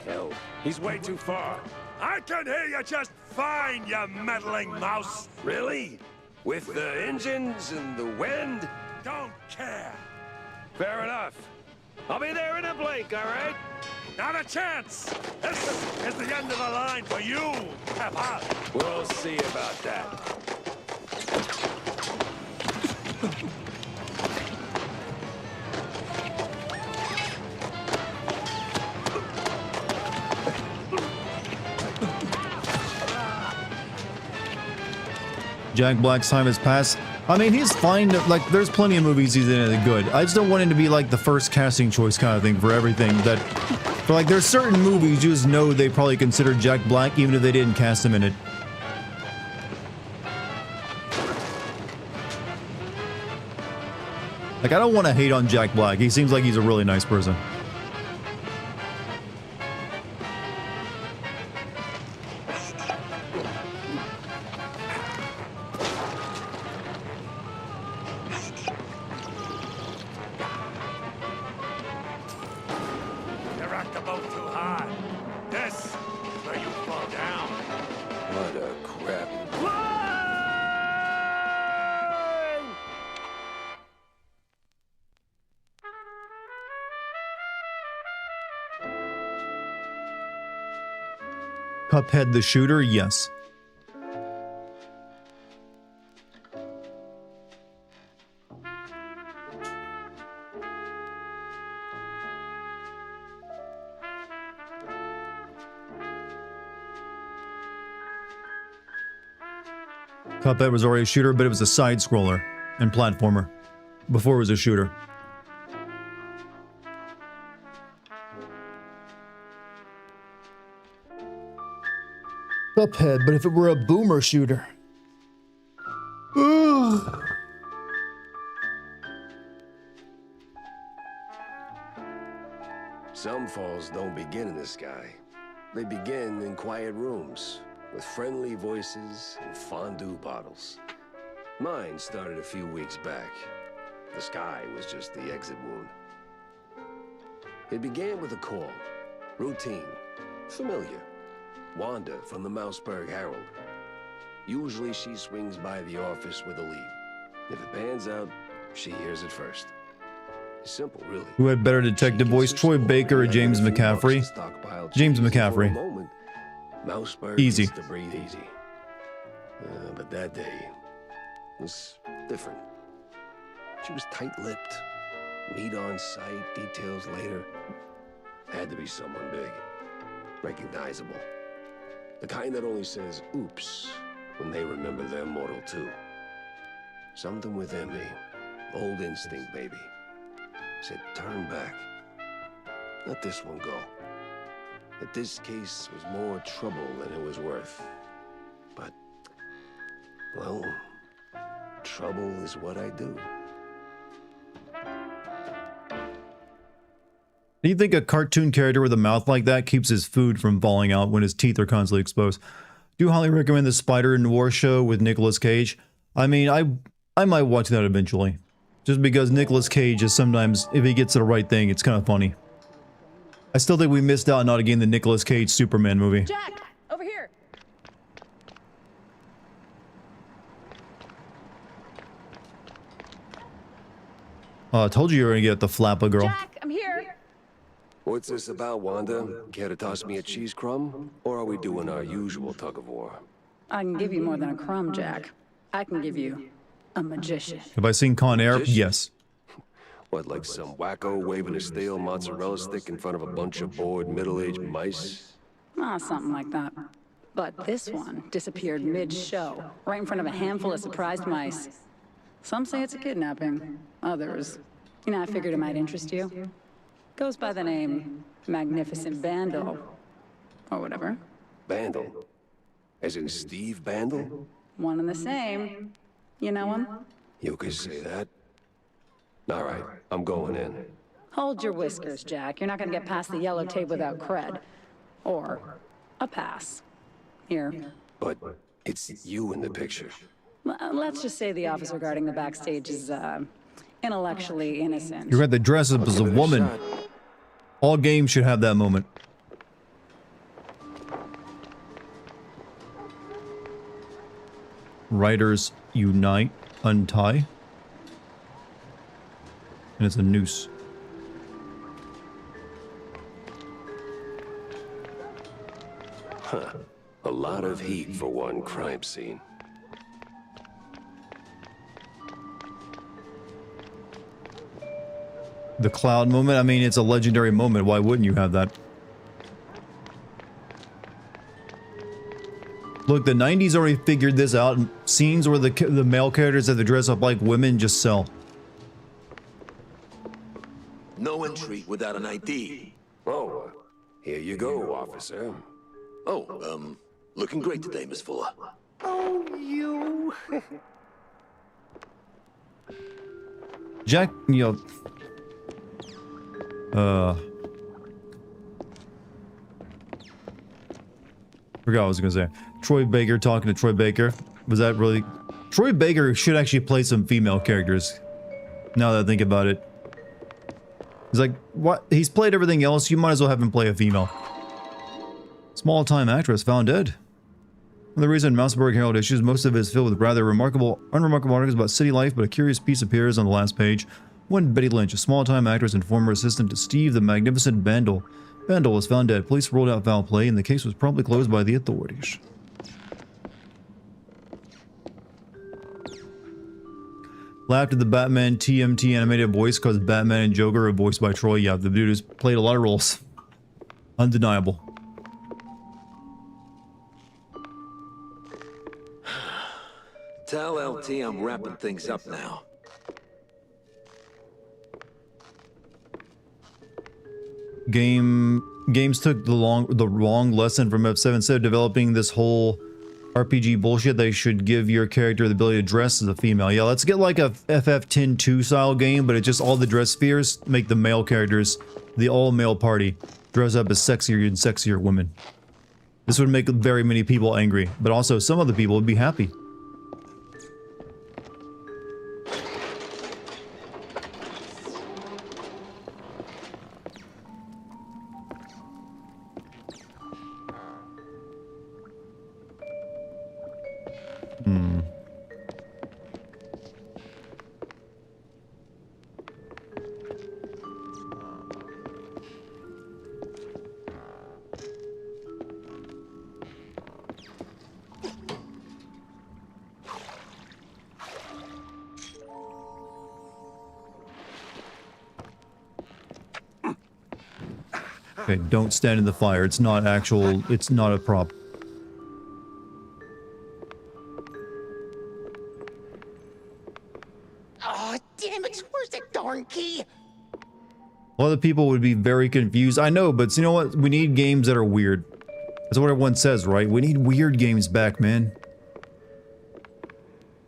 Hell, he's way too far. I can hear you just fine, you meddling mouse. Really? With the engines and the wind? Don't care. Fair enough. I'll be there in a blink, all right? Not a chance. This is the end of the line for you, Peppa. We'll see about that.
Jack Black's time has passed. I mean, he's fine. Like, there's plenty of movies he's in that are good. I just don't want him to be like the first casting choice kind of thing for everything. But like, there's certain movies you just know they probably consider Jack Black even if they didn't cast him in it. Like, I don't want to hate on Jack Black. He seems like he's a really nice person.
You rocked the boat too hard. This is where you fall down. What a crap.
Cuphead the shooter? Yes. Cuphead was already a shooter, but it was a side-scroller and platformer before it was a shooter. Cuphead, but if it were a boomer shooter.
Some falls don't begin in the sky. They begin in quiet rooms with friendly voices and fondue bottles. Mine started a few weeks back. The sky was just the exit wound. It began with a call. Routine. Familiar. Wanda from the Mouseburg Herald. Usually she swings by the office with a lead. If it pans out, she hears it first. It's simple, really.
Who had better detective voice, Troy Baker or James McCaffrey? James McCaffrey. Easy.
To breathe easy. But that day was different. She was tight-lipped. Meat on sight, details later. Had to be someone big. Recognizable. The kind that only says, oops, when they remember their mortal too. Something within me, old instinct maybe, said turn back. Let this one go. That this case was more trouble than it was worth. But, well, trouble is what I do.
Do you think a cartoon character with a mouth like that keeps his food from falling out when his teeth are constantly exposed? Do highly recommend the Spider Noir show with Nicolas Cage. I mean, I might watch that eventually. Just because Nicolas Cage is sometimes, if he gets to the right thing, it's kind of funny. I still think we missed out not getting the Nicolas Cage Superman movie.
Jack, over here.
I told you were gonna get the Flappa girl.
Jack, I'm here.
What's this about, Wanda? Care to toss me a cheese crumb? Or are we doing our usual tug-of-war?
I can give you more than a crumb, Jack. I can give you a magician.
Have I seen Con Air?
Magician?
Yes.
What, like some wacko waving a stale mozzarella stick in front of a bunch of bored middle-aged mice?
Ah, something like that. But this one disappeared mid-show, right in front of a handful of surprised mice. Some say it's a kidnapping. Others, I figured it might interest you. Goes by the name Magnificent Vandal. Or whatever.
Bandle? As in Steve Bandle?
One and the same. You know him?
You could say that. All right, I'm going in.
Hold your whiskers, Jack. You're not gonna get past the yellow tape without cred. Or a pass. Here.
But it's you in the picture.
Let's just say the officer guarding the backstage is, intellectually innocent.
You had to dress up as a
Give it a
woman.
shot.
All games should have that moment. Writers unite, untie. And it's a noose.
Huh. A lot of heat for one crime scene.
The cloud moment, I mean, it's a legendary moment. Why wouldn't you have that? Look, the 90s already figured this out. Scenes where the male characters have to dress up like women just sell.
No entry without an ID.
Oh, here you go, officer.
Oh, looking great today, Miss Fuller.
Oh, you.
Jack, you know... Forgot what I was gonna say. Troy Baker talking to Troy Baker. Was that really... Troy Baker should actually play some female characters. Now that I think about it. He's like, what? He's played everything else, you might as well have him play a female. Small-time actress found dead. The reason Mouseburg Herald issues, most of it is filled with rather unremarkable articles about city life, but a curious piece appears on the last page. One Betty Lynch, a small-time actress and former assistant to Steve the Magnificent Bandel. Bandel was found dead. Police ruled out foul play, and the case was promptly closed by the authorities. Laughed at the Batman TMT animated voice because Batman and Joker are voiced by Troy. Yeah, the dude has played a lot of roles. Undeniable.
Tell LT I'm wrapping things up now.
Games took the wrong lesson from F7. Instead of developing this whole RPG bullshit, they should give your character the ability to dress as a female. Yeah, let's get like a FF10-2 style game, but it's just all the dress spheres make the male characters, the all-male party, dress up as sexier and sexier women. This would make very many people angry, but also some other people would be happy. Okay, don't stand in the fire. It's not actual, it's not a prop.
Oh, damn it! Where's that darn key?
A lot of people would be very confused. I know, but you know what? We need games that are weird. That's what everyone says, right? We need weird games back, man.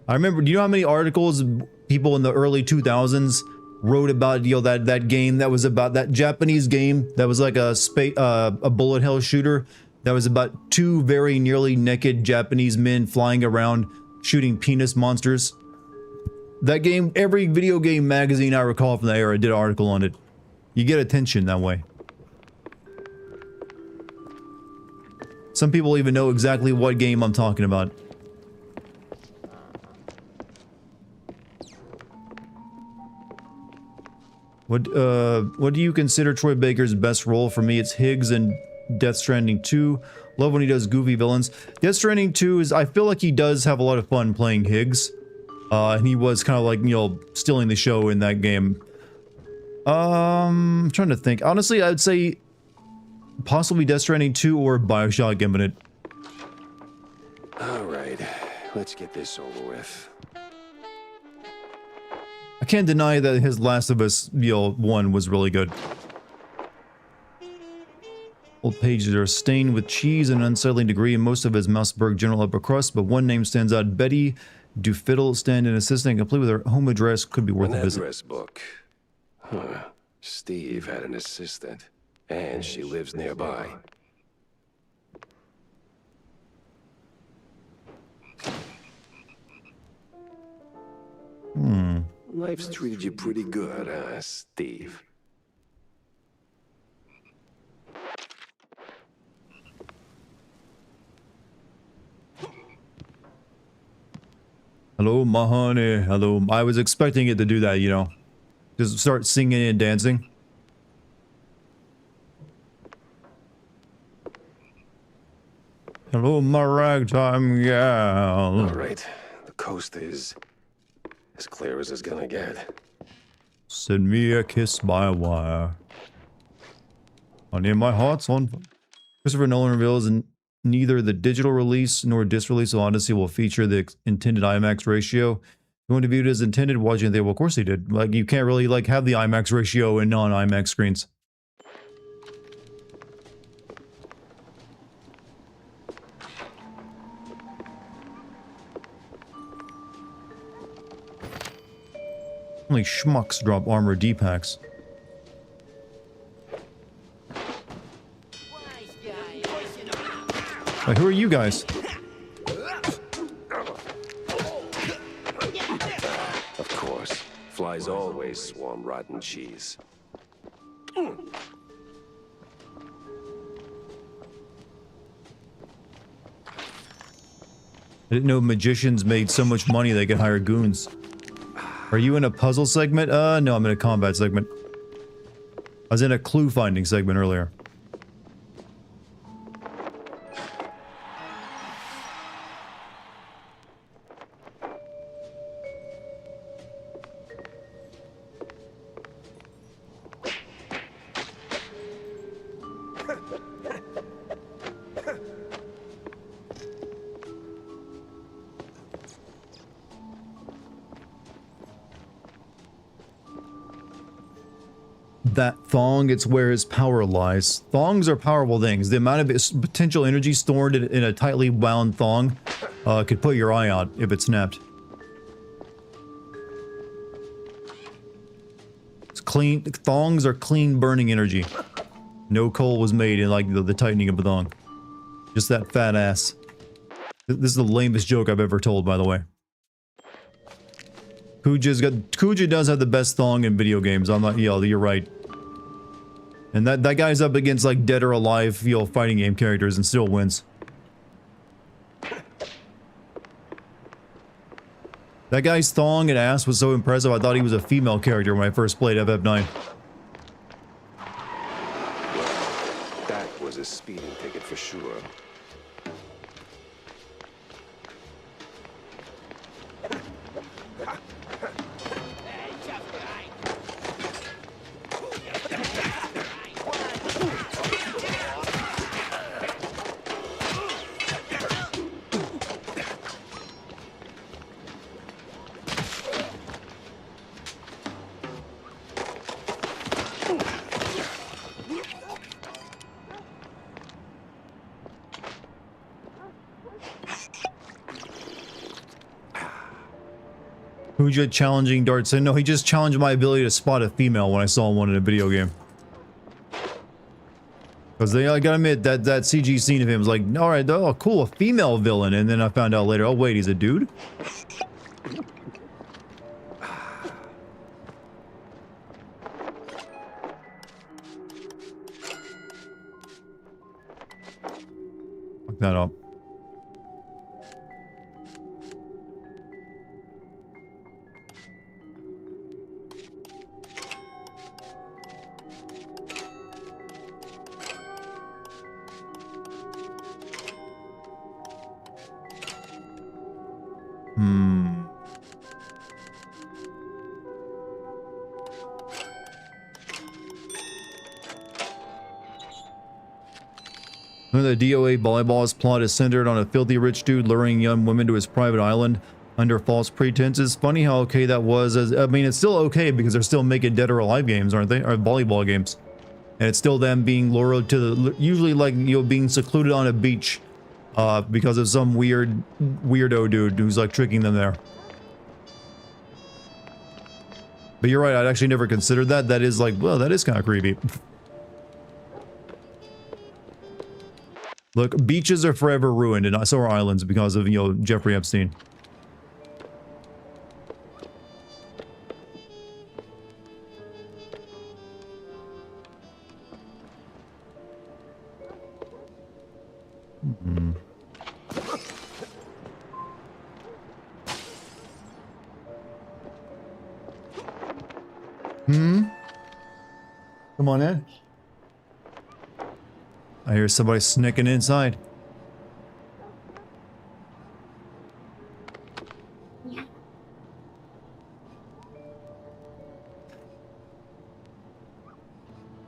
I remember, do you know how many articles people in the early 2000s wrote about, you know, that game that was about that Japanese game that was like a bullet hell shooter that was about two very nearly naked Japanese men flying around shooting penis monsters? That game, every video game magazine I recall from that era did an article on it. You get attention that way. Some people even know exactly what game I'm talking about. What do you consider Troy Baker's best role? For me, it's Higgs in Death Stranding 2. Love when he does goofy villains. Death Stranding 2 is, I feel like he does have a lot of fun playing Higgs. And he was kind of like, you know, stealing the show in that game. I'm trying to think. Honestly, I'd say possibly Death Stranding 2 or BioShock Infinite.
All right, let's get this over with.
I can't deny that his Last of Us, you know, 1 was really good. Old pages are stained with cheese in an unsettling degree, and most of his Mouseburg general upper crust, but one name stands out. Betty Dufiddle, stand-in assistant, complete with her home address, could be worth
An
a visit.
address book. Huh. Steve had an assistant, and she lives nearby. Life's treated you pretty good, Steve?
Hello, my honey. Hello. I was expecting it to do that, you know. Just start singing and dancing. Hello, my ragtime gal.
All right, the coast is as clear as it's gonna get.
Send me a kiss by wire. Honey, my heart's on fire. Christopher Nolan reveals neither the digital release nor disc release of Odyssey will feature the intended IMAX ratio. You want to view it as intended, watching it, well, of course they did. Like, you can't really, like, have the IMAX ratio in non-IMAX screens. Only schmucks drop armor D-packs. Wait, who are you guys?
Of course. Flies always swarm rotten cheese.
I didn't know magicians made so much money they could hire goons. Are you in a puzzle segment? No, I'm in a combat segment. I was in a clue finding segment earlier. That thong, it's where his power lies. Thongs are powerful things. The amount of potential energy stored in a tightly wound thong could put your eye out if it snapped. It's clean. Thongs are clean burning energy. No coal was made in like the tightening of a thong. Just that fat ass. This is the lamest joke I've ever told, by the way. Kuja does have the best thong in video games. I'm not, yeah, you're right. And that guy's up against like dead or alive, you know, fighting game characters and still wins. That guy's thong and ass was so impressive, I thought he was a female character when I first played FF9.
That was a speeding ticket for sure.
Kuja challenging Dartigan. No, he just challenged my ability to spot a female when I saw one in a video game. Because I gotta admit, that CG scene of him was like, alright, oh cool, a female villain. And then I found out later, oh wait, he's a dude? Fuck that up. The DOA volleyball's plot is centered on a filthy rich dude luring young women to his private island under false pretenses. Funny how okay that was. I mean, it's still okay because they're still making Dead or Alive games, aren't they? Or volleyball games. And it's still them being lured to the, usually like, you know, being secluded on a beach because of some weirdo dude who's like tricking them there. But you're right, I'd actually never considered that. That is like, well, that is kind of creepy. Look, beaches are forever ruined, and so are islands because of, you know, Jeffrey Epstein. Come on in. I hear somebody sneaking inside.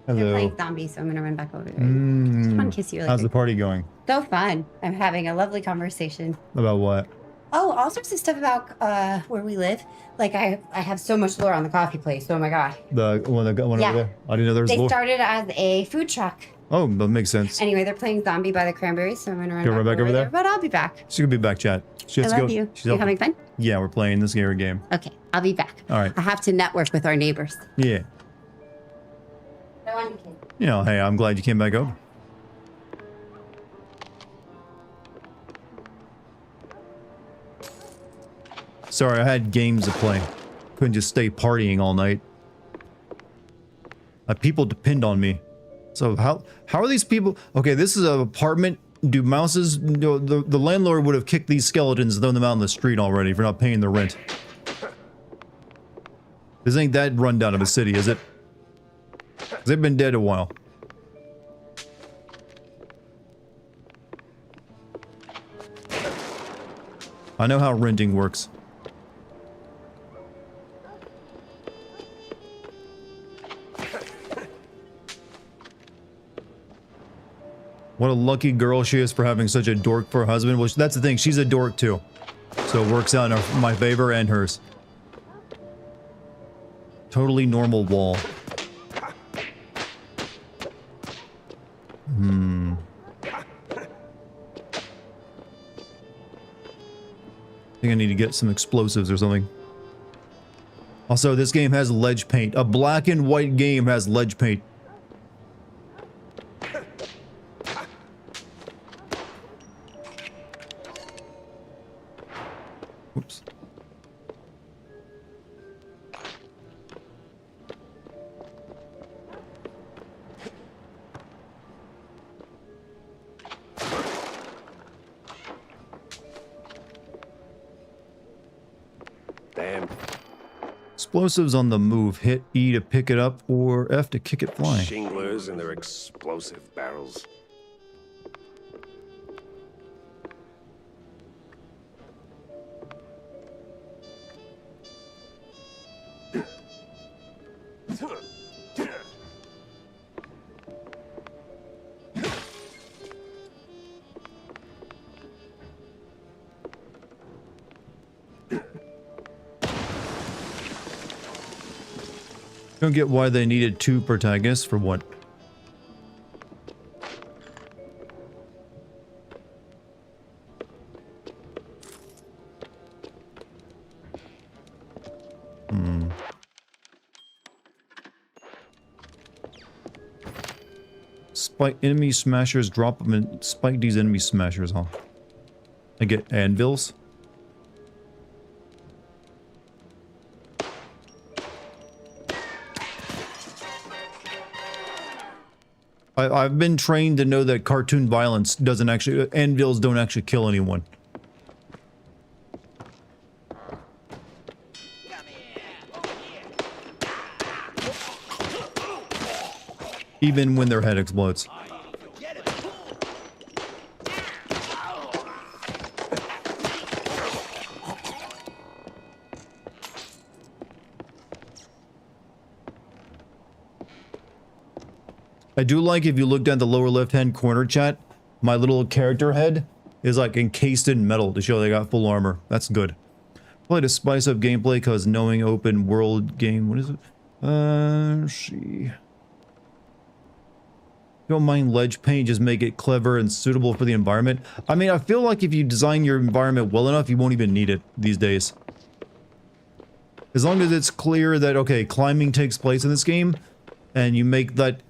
They're
Hello.
playing zombies, so I'm gonna run back over there. Just want to kiss you really
How's the
quick.
party going?
So fun. I'm having a lovely conversation.
About what?
Oh, all sorts of stuff about where we live. Like I have so much lore on the coffee place. Oh my god.
The one
Yeah.
over there? I didn't know there was
They
more.
started as a food truck.
Oh, that makes sense.
Anyway, they're playing Zombie by the Cranberries, so I'm gonna run
Go
back over there. But I'll be back.
She could be back, chat. She
I
has to
love
go.
you.
She's
You
helping.
having fun?
Yeah, we're playing this game.
Okay, I'll be back.
All right.
I have to network with our neighbors.
Yeah.
I want to kiss.
You know, hey, I'm glad you came back over. Sorry, I had games to play. Couldn't just stay partying all night. People depend on me. So how are these people? Okay, this is an apartment. Do mouses? No, the landlord would have kicked these skeletons and thrown them out in the street already for not paying the rent. This ain't that rundown of a city, is it? 'Cause they've been dead a while. I know how renting works. What a lucky girl she is for having such a dork for a husband. Well, that's the thing. She's a dork too. So it works out in my favor and hers. Totally normal wall. I think I need to get some explosives or something. Also, this game has ledge paint. A black and white game has ledge paint. Oops.
Damn
Explosives on the move. Hit E to pick it up or F to kick it flying.
shinglers and their explosive barrels.
Don't get why they needed two protagonists for what. Spike enemy smashers, drop them and spike these enemy smashers, huh? I get anvils. I've been trained to know that cartoon violence doesn't actually, anvils don't actually kill anyone. Even when their head explodes. I do like if you look down the lower left-hand corner, chat, my little character head is like encased in metal to show they got full armor. That's good. Play to spice up gameplay because knowing open world game, what is it? See. Don't mind ledge paint, just make it clever and suitable for the environment. I mean, I feel like if you design your environment well enough, you won't even need it these days. As long as it's clear that, okay, climbing takes place in this game, and you make that...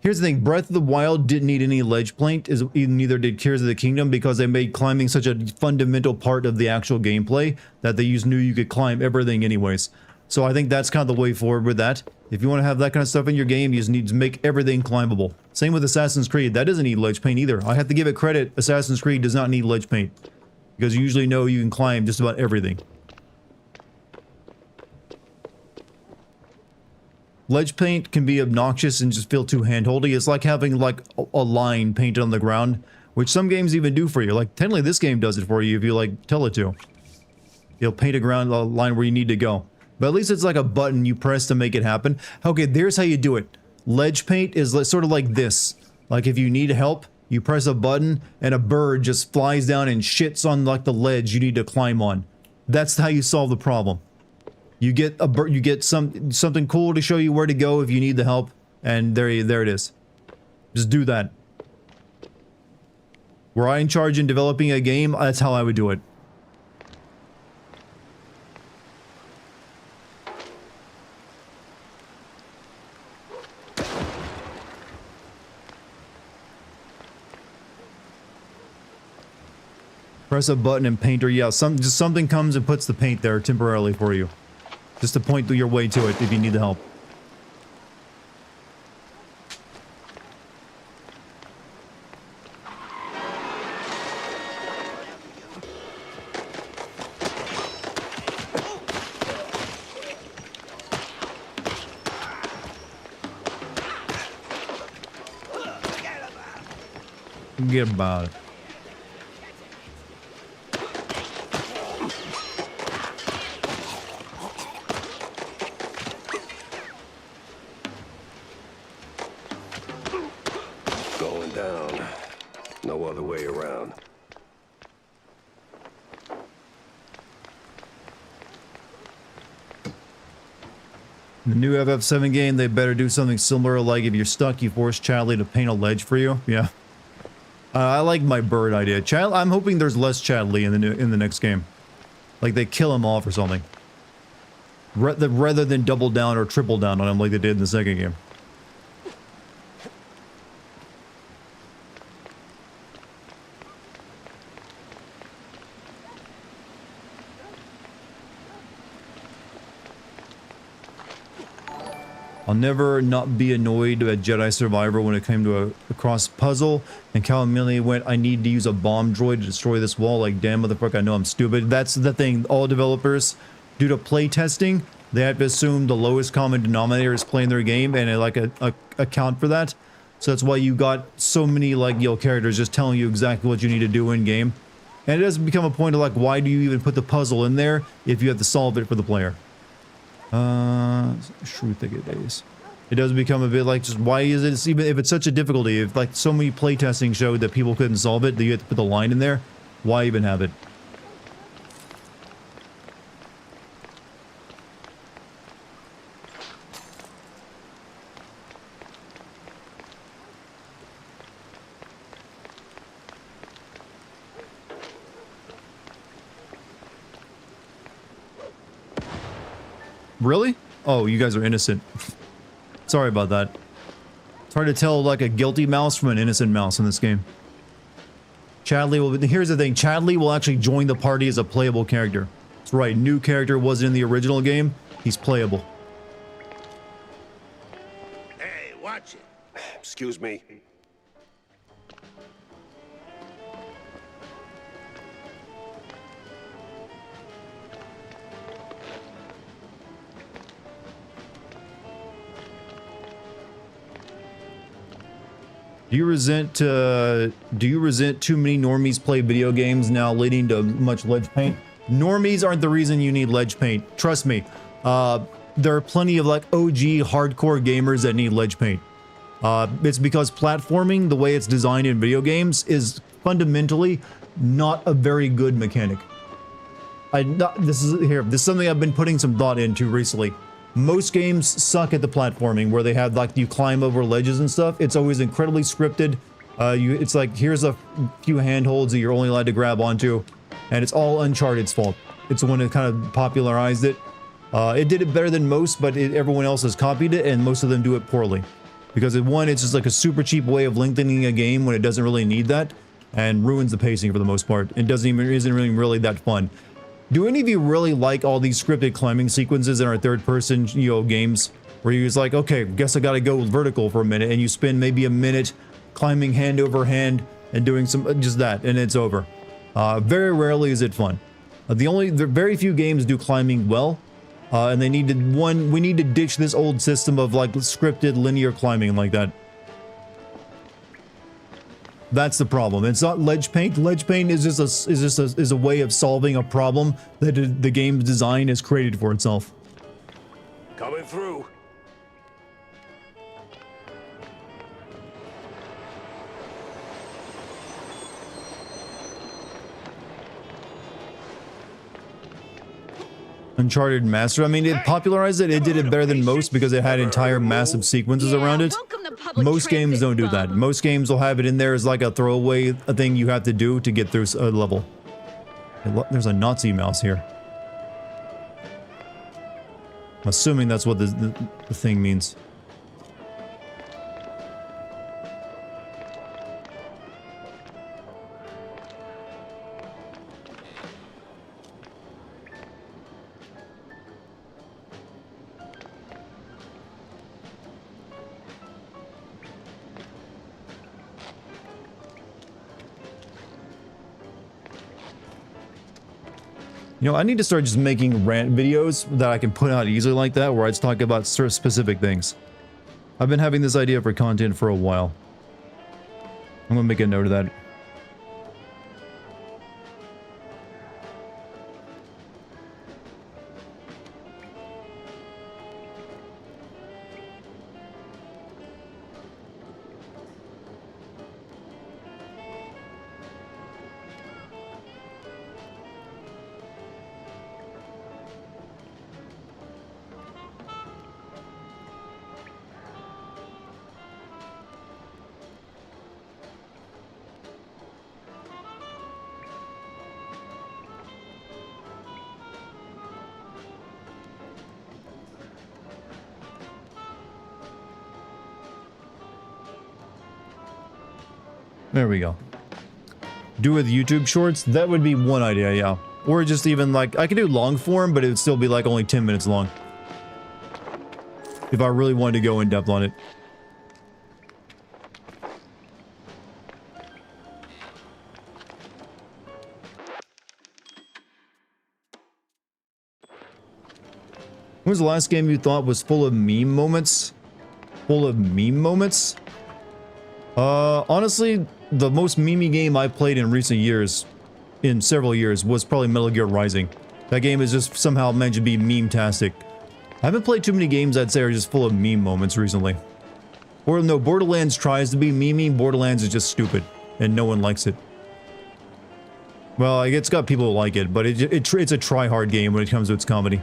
Here's the thing, Breath of the Wild didn't need any ledge paint, neither did Tears of the Kingdom, because they made climbing such a fundamental part of the actual gameplay that they knew you could climb everything anyways. So I think that's kind of the way forward with that. If you want to have that kind of stuff in your game, you just need to make everything climbable. Same with Assassin's Creed, that doesn't need ledge paint either. I have to give it credit, Assassin's Creed does not need ledge paint. Because you usually know you can climb just about everything. Ledge paint can be obnoxious and just feel too handholdy. It's like having like a line painted on the ground, which some games even do for you. Like technically this game does it for you if you like tell it to. It'll paint a line where you need to go. But at least it's like a button you press to make it happen. Okay, there's how you do it. Ledge paint is sort of like this. Like if you need help, you press a button and a bird just flies down and shits on like the ledge you need to climb on. That's how you solve the problem. You get a bird, you get something cool to show you where to go if you need the help, and there it is. Just do that. Were I in charge in developing a game, that's how I would do it. Press a button and paint, or yeah, just something comes and puts the paint there temporarily for you. Just to point your way to it if you need the help. Forget about it.
Going down. No other way around.
The new FF7 game, they better do something similar, like if you're stuck, you force Chadley to paint a ledge for you. Yeah. I like my bird idea. I'm hoping there's less Chadley in the next game. Like they kill him off or something. Rather than double down or triple down on him like they did in the second game. I'll never not be annoyed at Jedi Survivor when it came to a cross puzzle, and Cal immediately went, I need to use a bomb droid to destroy this wall. Like, damn motherfucker, I know I'm stupid. That's the thing, all developers, due to play testing, they have to assume the lowest common denominator is playing their game, and like account for that. So that's why you got so many like characters just telling you exactly what you need to do in game. And it does become a point of like, why do you even put the puzzle in there if you have to solve it for the player? Shrew Thicket days. It does become a bit like, just why is it, even if it's such a difficulty, if like so many playtesting showed that people couldn't solve it, that you have to put the line in there, why even have it? Really? Oh, you guys are innocent. Sorry about that. It's hard to tell like a guilty mouse from an innocent mouse in this game. Chadley will, here's the thing, Chadley will actually join the party as a playable character. That's right, new character wasn't in the original game, he's playable.
Hey, watch it. Excuse me.
Do you resent too many normies play video games now leading to much ledge paint? Normies aren't the reason you need ledge paint. Trust me. There are plenty of like OG hardcore gamers that need ledge paint. It's because platforming, the way it's designed in video games, is fundamentally not a very good mechanic. This is something I've been putting some thought into recently. Most games suck at the platforming, where they have like you climb over ledges and stuff. It's always incredibly scripted. It's like, here's a few handholds that you're only allowed to grab onto, and it's all Uncharted's fault. It's the one that kind of popularized it. It did it better than most, but everyone else has copied it, and most of them do it poorly. Because it's just like a super cheap way of lengthening a game when it doesn't really need that, and ruins the pacing for the most part. It isn't really that fun. Do any of you really like all these scripted climbing sequences in our third-person, games, where you're just like, okay, guess I gotta go vertical for a minute, and you spend maybe a minute climbing hand over hand and doing just that, and it's over. Very rarely is it fun. Very few games do climbing well, and we need to ditch this old system of like scripted linear climbing like that. That's the problem. It's not ledge paint. Ledge paint is just a way of solving a problem that the game's design has created for itself.
Coming through.
Uncharted Master. I mean, it popularized it. It did it better than most because it had entire massive sequences around it. Most games don't do that. Most games will have it in there as like a throwaway thing you have to do to get through a level. There's a Nazi mouse here. I'm assuming that's what the thing means. You know, I need to start just making rant videos that I can put out easily like that, where I just talk about specific things. I've been having this idea for content for a while. I'm gonna make a note of that. There we go. Do with YouTube shorts? That would be one idea, yeah. Or just even like, I could do long form, but it would still be like only 10 minutes long. If I really wanted to go in depth on it. When was the last game you thought was full of meme moments? Full of meme moments? Honestly, the most memey game I played in recent years, in several years, was probably Metal Gear Rising. That game is just somehow meant to be meme-tastic. I haven't played too many games I'd say are just full of meme moments recently. Or no, Borderlands tries to be memey, Borderlands is just stupid, and no one likes it. Well, it's got people who like it, but it's a try-hard game when it comes to its comedy.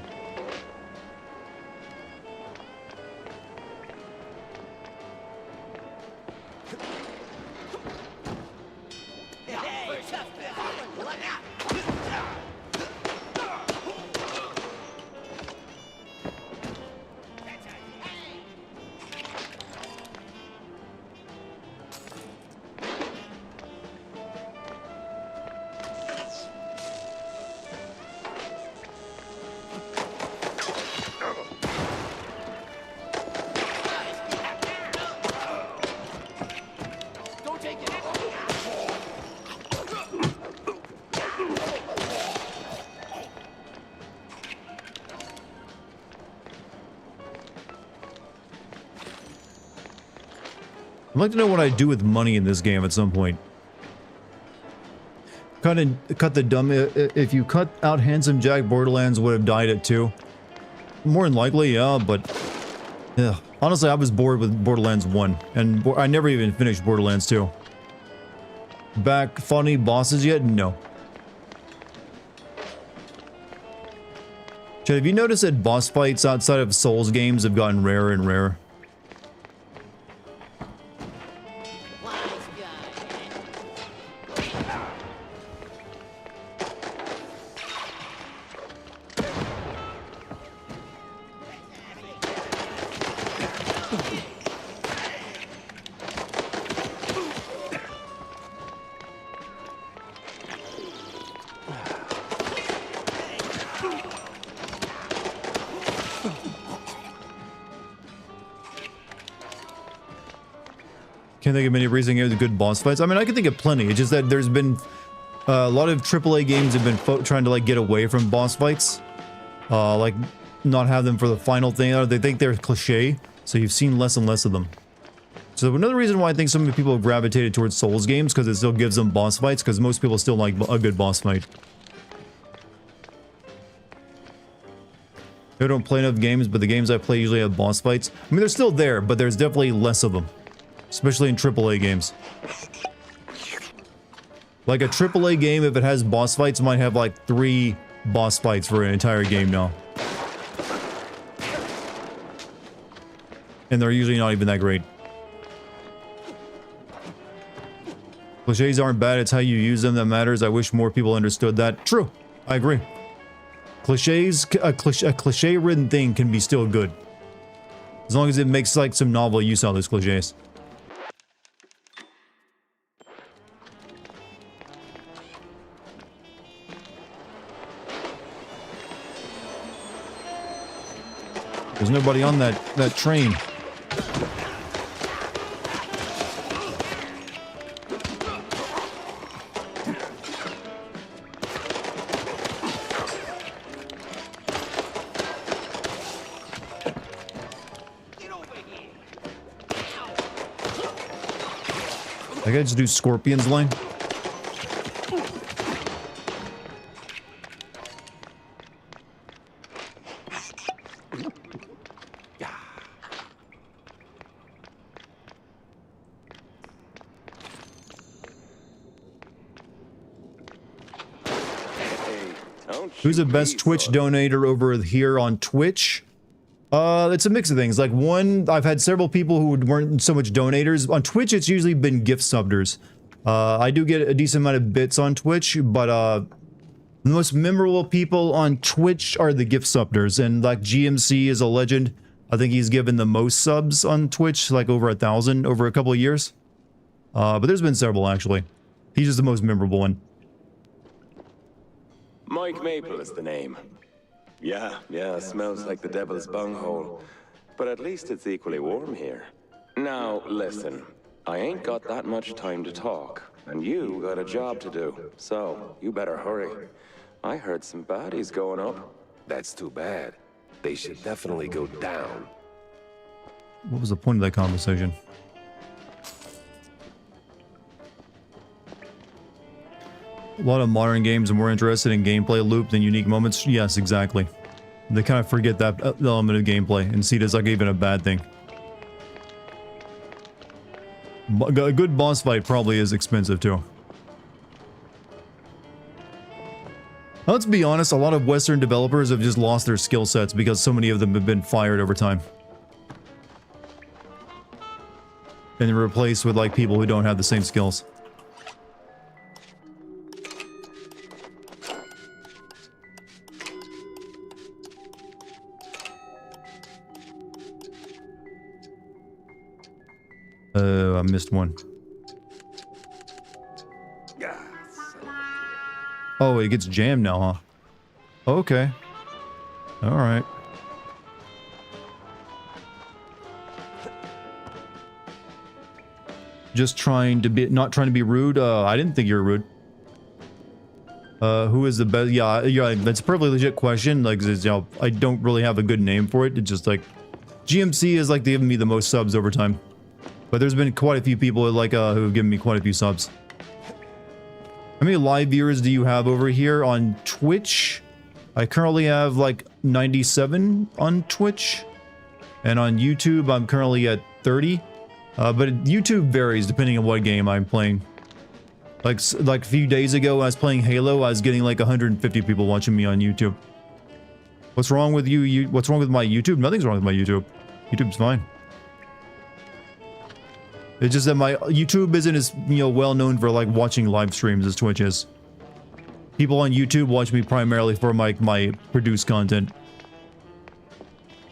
I'd like to know what I do with money in this game at some point. Cut the dumb. If you cut out Handsome Jack, Borderlands would have died at 2. More than likely, yeah, but yeah. Honestly, I was bored with Borderlands 1, and I never even finished Borderlands 2. Back funny bosses yet? No. Chad, have you noticed that boss fights outside of Souls games have gotten rarer and rarer? Can't think of any reason to get good boss fights. I mean, I can think of plenty. It's just that there's been a lot of AAA games have been trying to like get away from boss fights, like not have them for the final thing. Or they think they're cliche, so you've seen less and less of them. So another reason why I think some people have gravitated towards Souls games because it still gives them boss fights. Because most people still like a good boss fight. I don't play enough games, but the games I play usually have boss fights. I mean, they're still there, but there's definitely less of them. Especially in AAA games. Like a AAA game, if it has boss fights, might have like 3 boss fights for an entire game now. And they're usually not even that great. Cliches aren't bad, it's how you use them that matters. I wish more people understood that. True, I agree. Cliches, a cliche-ridden thing can be still good. As long as it makes like some novel use of those cliches. There's nobody on that train. I gotta just do Scorpion's line. Who's the best Twitch donator over here on Twitch? It's a mix of things. Like one, I've had several people who weren't so much donators. On Twitch, it's usually been gift subders. I do get a decent amount of bits on Twitch, but the most memorable people on Twitch are the gift subders. And like GMC is a legend. I think he's given the most subs on Twitch, like over 1,000 over a couple of years. But there's been several actually. He's just the most memorable one.
Mike Maple is the name. Yeah, smells like the devil's bunghole. But at least it's equally warm here. Now, listen. I ain't got that much time to talk, and you got a job to do. So, you better hurry. I heard some baddies going up.
That's too bad. They should definitely go down.
What was the point of that conversation? A lot of modern games are more interested in gameplay loop than unique moments. Yes, exactly. They kind of forget that element of gameplay and see it as like even a bad thing. A good boss fight probably is expensive too. Let's be honest, a lot of Western developers have just lost their skill sets because so many of them have been fired over time. And replaced with like people who don't have the same skills. I missed one. Oh, it gets jammed now, huh? Okay. Alright. Just trying to be, not trying to be rude. I didn't think you were rude. Who is the best? Yeah, that's a perfectly legit question. Like, you know, I don't really have a good name for it. It's just like, GMC is like giving me the most subs over time. But there's been quite a few people like who have given me quite a few subs. How many live viewers do you have over here on Twitch? I currently have like 97 on Twitch. And on YouTube, I'm currently at 30. But YouTube varies depending on what game I'm playing. Like a few days ago, when I was playing Halo, I was getting like 150 people watching me on YouTube. What's wrong with you? What's wrong with my YouTube? Nothing's wrong with my YouTube. YouTube's fine. It's just that my YouTube isn't as, you know, well known for like watching live streams as Twitch is. People on YouTube watch me primarily for my produced content.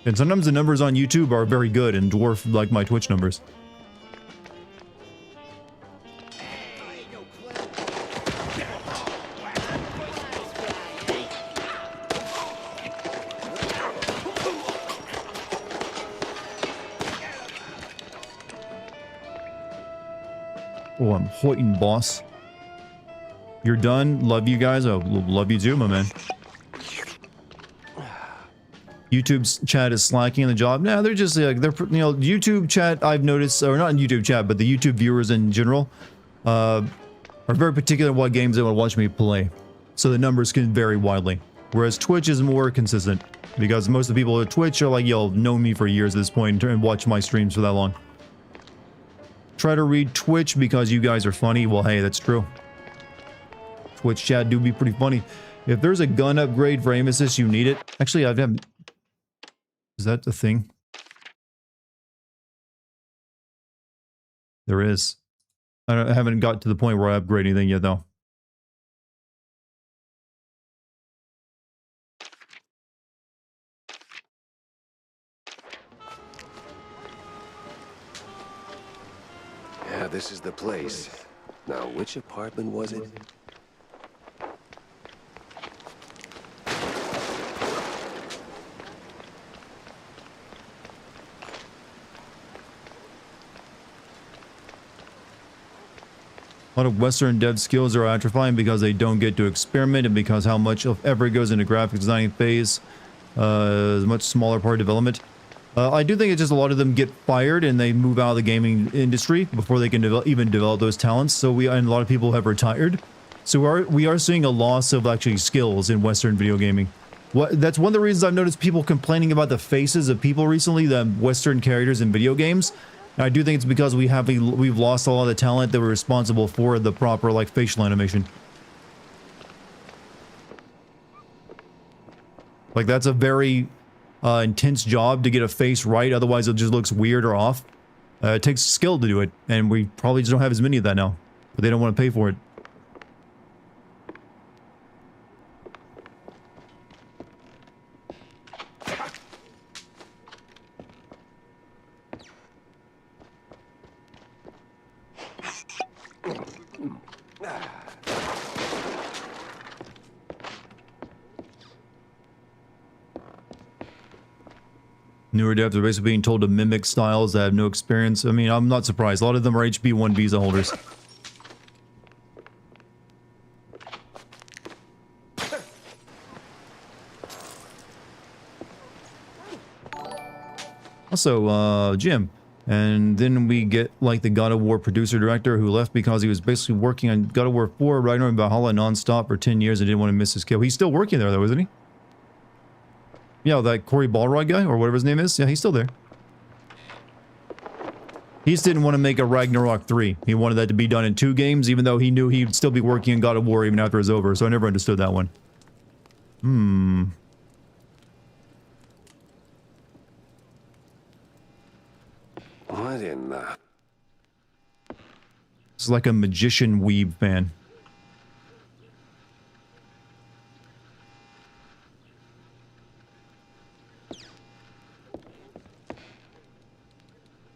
And sometimes the numbers on YouTube are very good and dwarf like my Twitch numbers. Oh, I'm hoiting, boss. You're done. Love you guys. I love you too, my man. YouTube's chat is slacking in the job. Nah, they're just like, they're, you know, YouTube chat, I've noticed, or not in YouTube chat, but the YouTube viewers in general, are very particular what games they want to watch me play. So the numbers can vary widely. Whereas Twitch is more consistent, because most of the people at Twitch are like, yo, know me for years at this point and watch my streams for that long. Try to read Twitch because you guys are funny. Well, hey, that's true. Twitch chat do be pretty funny. If there's a gun upgrade for aim assist, you need it. Actually, I've had... Is that the thing? There is. I haven't got to the point where I upgrade anything yet, though.
Yeah, this is the place. Now, which apartment was it?
A lot of Western dev skills are atrophying because they don't get to experiment, and because how much of ever goes into graphics designing phase is much smaller part of development. I do think it's just a lot of them get fired and they move out of the gaming industry before they can even develop those talents. So and a lot of people have retired. So we are seeing a loss of actually skills in Western video gaming. That's one of the reasons I've noticed people complaining about the faces of people recently, the Western characters in video games. And I do think it's because we've lost a lot of the talent that were responsible for the proper like facial animation. Like that's a very intense job to get a face right, otherwise it just looks weird or off. It takes skill to do it, and we probably just don't have as many of that now, but they don't want to pay for it. Newer devs are basically being told to mimic styles that have no experience. I mean, I'm not surprised. A lot of them are HB1 visa holders. Also, Jim. And then we get, like, the God of War producer-director who left because he was basically working on God of War 4, Ragnarok, and Valhalla non-stop for 10 years and didn't want to miss his kill. He's still working there, though, isn't he? Yeah, that Corey Balrog guy, or whatever his name is. Yeah, he's still there. He just didn't want to make a Ragnarok 3. He wanted that to be done in 2 games, even though he knew he'd still be working in God of War even after it was over, so I never understood that one.
What in the...
It's like a magician weeb fan.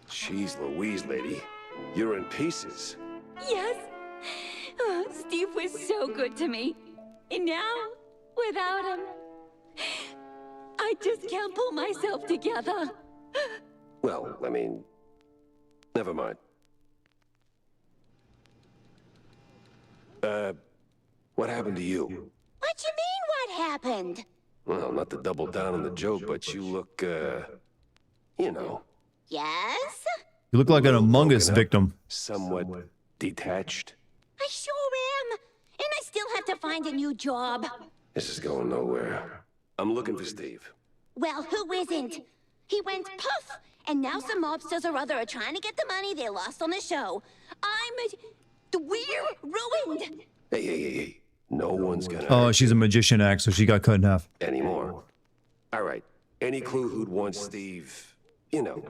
Jeez Louise, lady. You're in pieces.
Yes. Oh, Steve was so good to me. And now, without him, I just can't pull myself together.
Well, I mean... Never mind. What happened to you?
What you mean, what happened?
Well, not to double down on the joke, but you look, you know...
Yes?
You look like an Among Us
broken up,
victim.
Somewhat detached.
I sure am. And I still have to find a new job.
This is going nowhere. I'm looking for Steve.
Well, who isn't? He went poof, and now some mobsters or other are trying to get the money they lost on the show. We're ruined.
Hey. No one's gonna...
Oh, she's a magician act, so she got cut in half.
Anymore. All right. Any clue who'd want Steve, you know,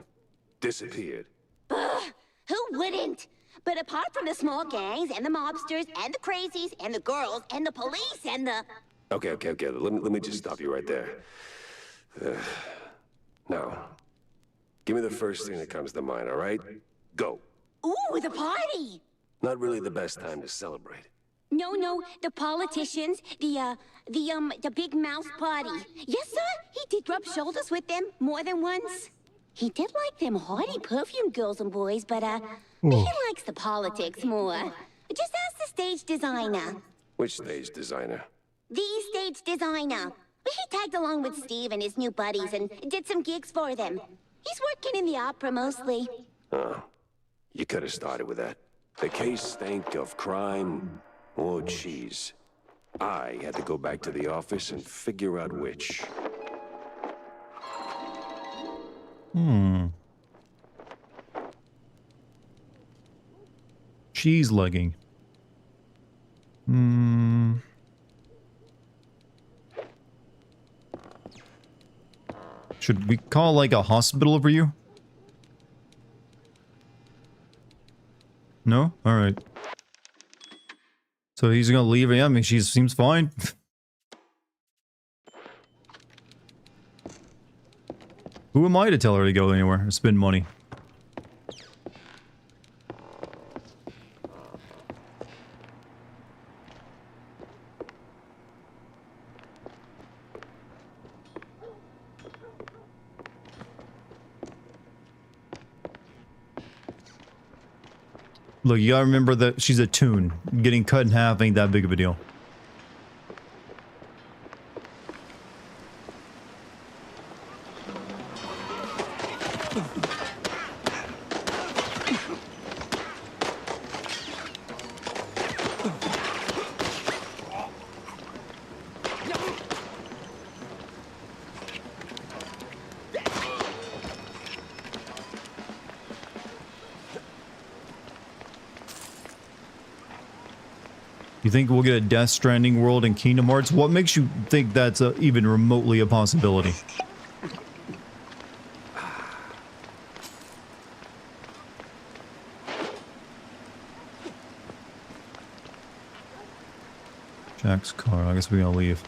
disappeared?
Who wouldn't? But apart from the small gangs and the mobsters and the crazies and the girls and the police and the...
Okay. Let me just stop you right there. Now, give me the first thing that comes to mind, all right? Go.
Ooh, the party!
Not really the best time to celebrate.
No, the politicians, the big mouth party. Yes, sir, he did rub shoulders with them more than once. He did like them haughty perfume girls and boys, but, he likes the politics more. Just ask the stage designer.
Which stage designer?
The stage designer. He tagged along with Steve and his new buddies and did some gigs for them. He's working in the opera mostly.
Oh, you could have started with that. The case stank of crime. Oh, jeez. I had to go back to the office and figure out which.
Cheese legging. Should we call like a hospital over you? No? Alright. So he's gonna leave. Yeah, I mean, she seems fine. Who am I to tell her to go anywhere or spend money? Look, you gotta remember that she's a toon. Getting cut in half ain't that big of a deal. You think we'll get a Death Stranding world in Kingdom Hearts? What makes you think that's even remotely a possibility? Jack's car. I guess we're gonna leave.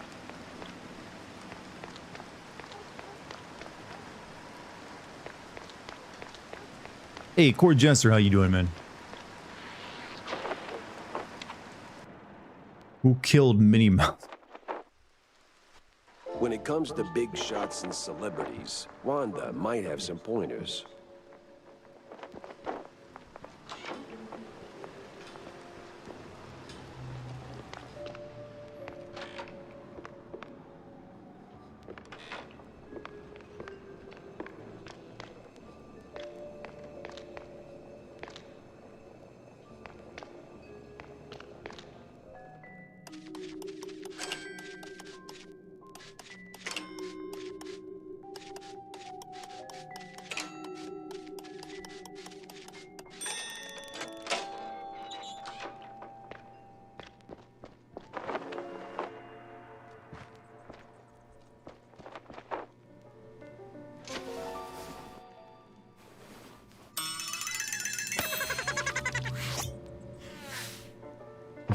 Hey, Cord Jester, how you doing, man? Who killed Minnie Mouse?
When it comes to big shots and celebrities, Wanda might have some pointers.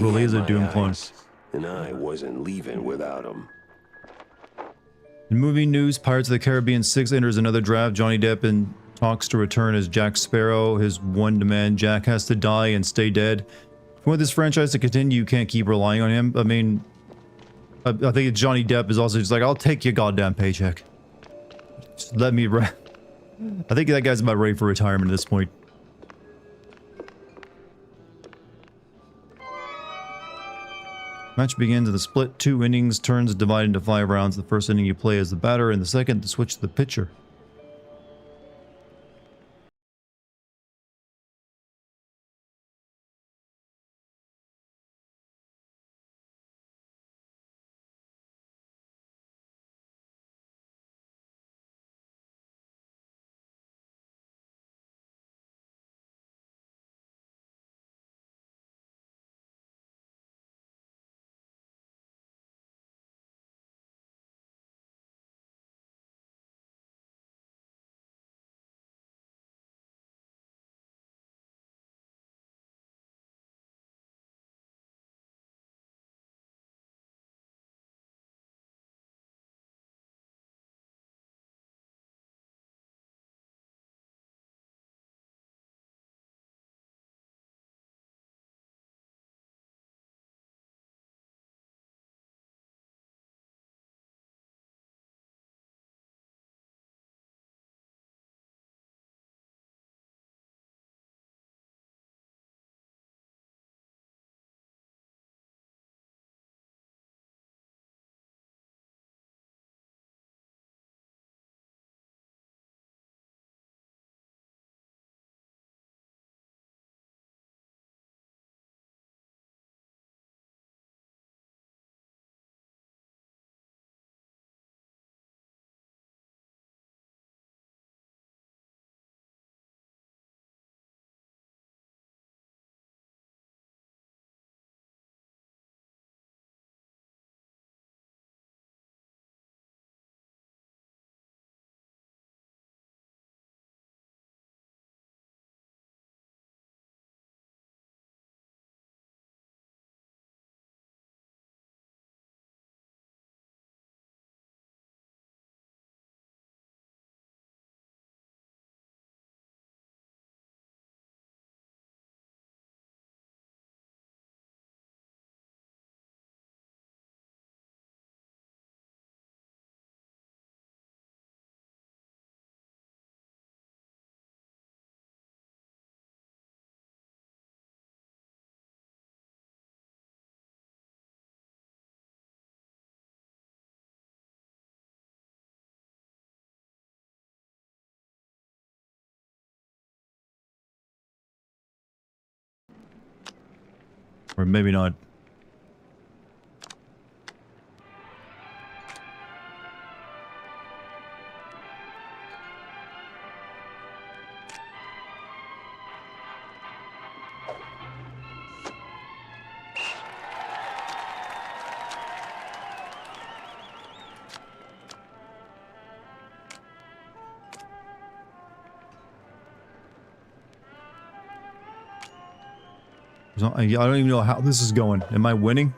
Well, he is a Doom
My
clone.
eyes, and I wasn't leaving without him.
In movie news, Pirates of the Caribbean 6 enters another draft. Johnny Depp in talks to return as Jack Sparrow. His one demand, Jack has to die and stay dead. If you want this franchise to continue, you can't keep relying on him. I mean, I think Johnny Depp is also just like, I'll take your goddamn paycheck. Just let me I think that guy's about ready for retirement at this point. Match begins in the split. 2 innings, turns divided into 5 rounds. The first inning you play as the batter, and the second to switch to the pitcher. Or maybe not. I don't even know how this is going. Am I winning?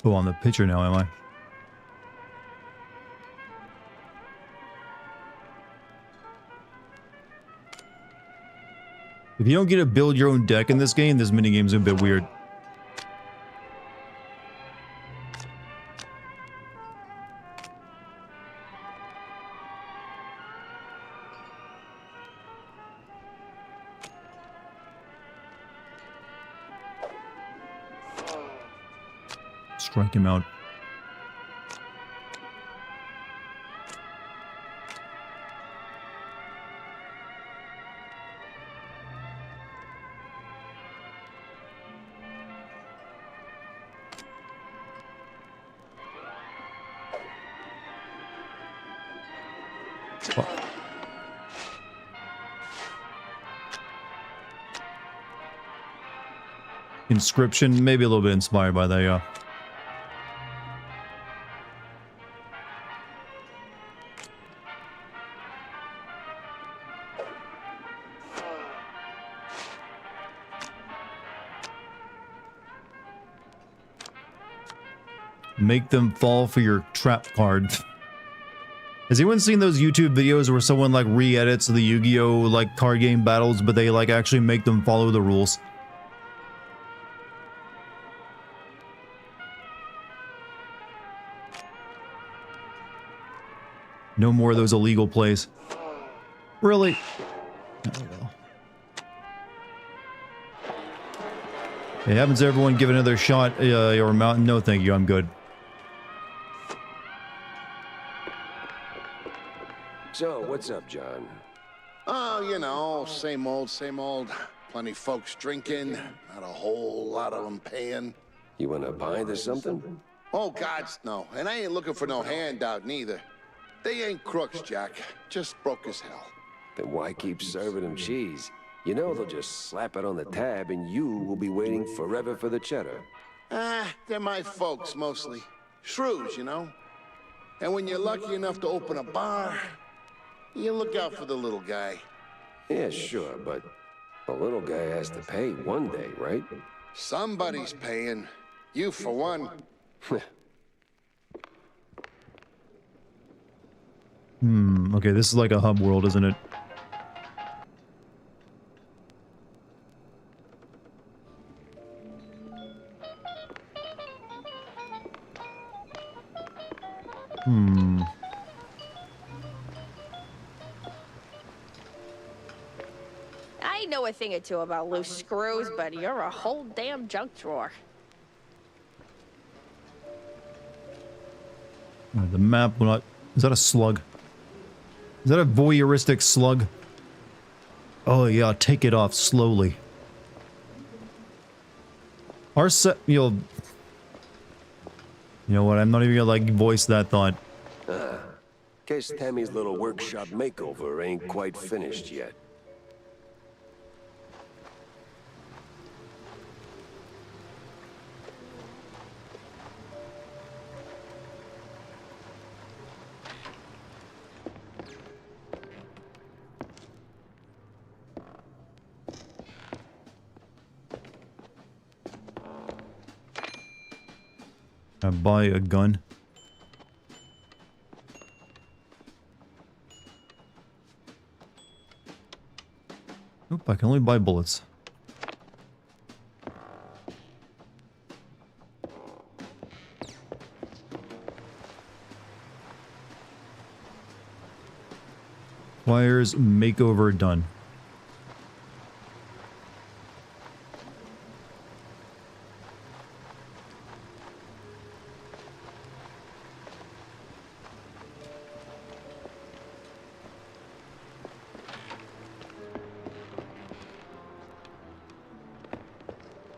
Oh, I'm the pitcher now, am I? If you don't get to build your own deck in this game, this minigame's a bit weird. Strike him out. Inscription, maybe a little bit inspired by that, yeah. Make them fall for your trap card. Has anyone seen those YouTube videos where someone like re-edits the Yu-Gi-Oh like card game battles, but they like actually make them follow the rules? No more of those illegal plays. Really? Oh, well. Hey, happens everyone give another shot or mountain? No, thank you. I'm good.
So, what's up, John?
Oh, you know, same old, same old. Plenty folks drinking, not a whole lot of them paying.
You wanna bind or something?
Oh, gods, no. And I ain't looking for no handout, neither. They ain't crooks, Jack. Just broke as hell.
Then why keep serving them cheese? You know they'll just slap it on the tab and you will be waiting forever for the cheddar.
Ah, they're my folks, mostly. Shrews, you know? And when you're lucky enough to open a bar, you look out for the little guy.
Yeah, sure, but the little guy has to pay one day, right?
Somebody's paying. You, for one.
Okay, this is like a hub world, isn't it?
I know a thing or two about loose screws, but you're a whole damn junk drawer.
The map will not... Is that a slug? Is that a voyeuristic slug? Oh yeah, take it off slowly. Our set... You know what, I'm not even gonna like voice that thought.
Guess Tammy's little workshop makeover ain't quite finished yet.
I buy a gun. Nope, I can only buy bullets. Wires makeover done.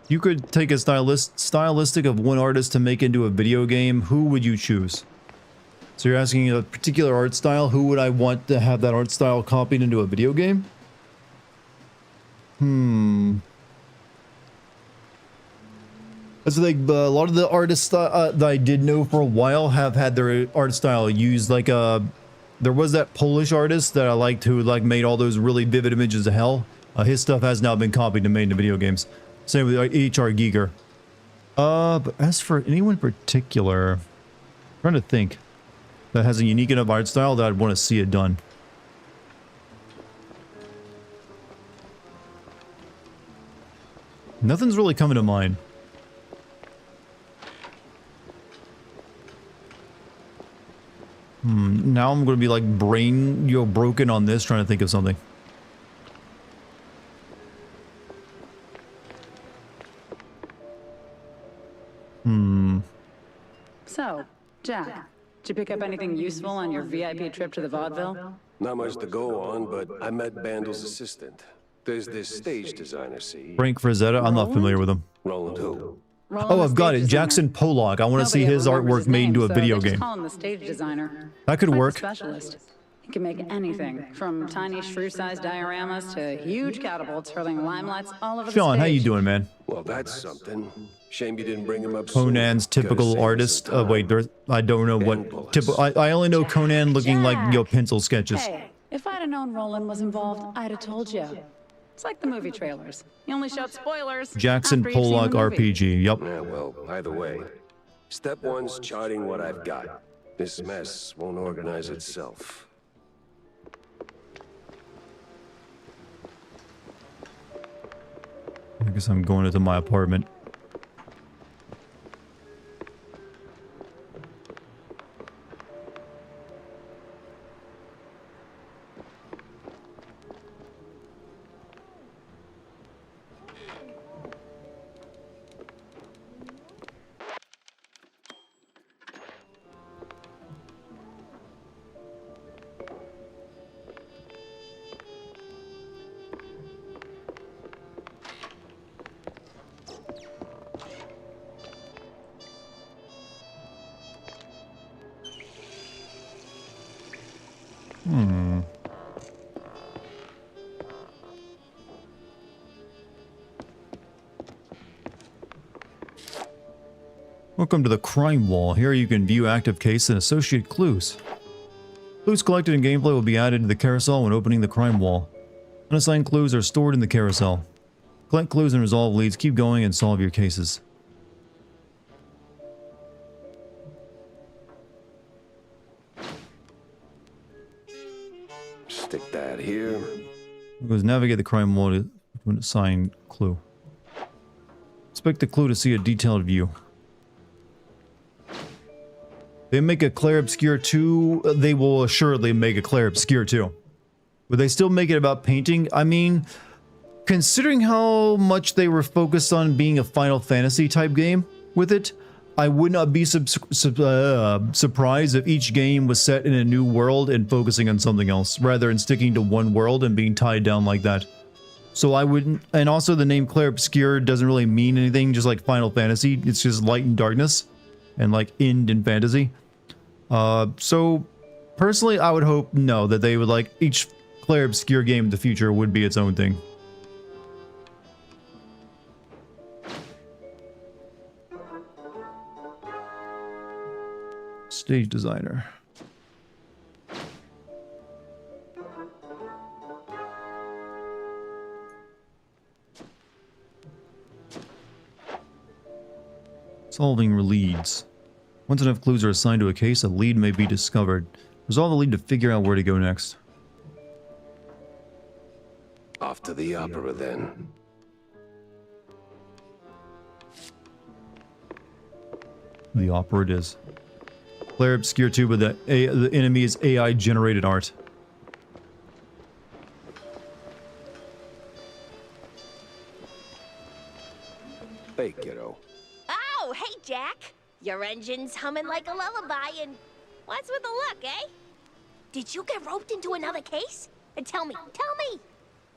You could take a stylistic of one artist to make into a video game. Who would you choose? So you're asking a particular art style. Who would I want to have that art style copied into a video game? That's like a lot of the artists that I did know for a while have had their art style used. Like there was that Polish artist that I liked who like made all those really vivid images of hell. His stuff has now been copied and made into video games. Same with H.R. Giger. But as for anyone in particular, I'm trying to think that has a unique enough art style that I'd want to see it done. Nothing's really coming to mind. Now I'm going to be like broken on this, trying to think of something.
So, Jack, did you pick up anything useful on your VIP trip to the vaudeville?
Not much to go on, but I met Bandel's assistant. There's this stage designer, see?
Frank Frazetta? I'm not familiar with him.
Roland who?
Oh, I've got it. Jackson Pollock. I want to see his artwork made into a video game.
Call him the stage designer.
That could work.
Specialist. He can make anything, from tiny shrew-sized dioramas to huge catapults hurling limelights all over the stage.
Sean, how you doing, man?
Well, that's something. Shame you didn't bring him up
Conan's typical artist. Wait, I don't know what typical. I only know Conan looking like pencil sketches.
Hey, if I'd have known Roland was involved, I'd have told you. It's like the movie trailers. You only showed spoilers.
Jackson
after you've seen
Pollock
the movie.
RPG. Yep.
Yeah, well, either way. Step one's charting what I've got. This mess won't organize itself.
I guess I'm going into my apartment. Welcome to the Crime Wall. Here you can view active case and associate clues. Clues collected in gameplay will be added to the carousel when opening the Crime Wall. Unassigned clues are stored in the carousel. Collect clues and resolve leads. Keep going and solve your cases.
Stick that here.
Goes navigate the crime wall to an assigned clue. Inspect the clue to see a detailed view. They make a Clair Obscur 2. They will assuredly make a Clair Obscur 2. Would they still make it about painting? I mean, considering how much they were focused on being a Final Fantasy type game with it, I would not be surprised if each game was set in a new world and focusing on something else, rather than sticking to one world and being tied down like that. So I wouldn't, and also the name Clair Obscur doesn't really mean anything, just like Final Fantasy. It's just light and darkness, and like end in fantasy. So personally, I would hope no, that they would like each Clair Obscur game in the future would be its own thing. Stage designer. Solving leads. Once enough clues are assigned to a case, a lead may be discovered. Resolve the lead to figure out where to go next.
Off to the opera, then.
The opera it is. Clair Obscur 2, but the enemy is AI-generated art.
Hey, kiddo.
Oh, hey, Jack. Your engine's humming like a lullaby, and what's with the look, eh? Did you get roped into another case? And tell me.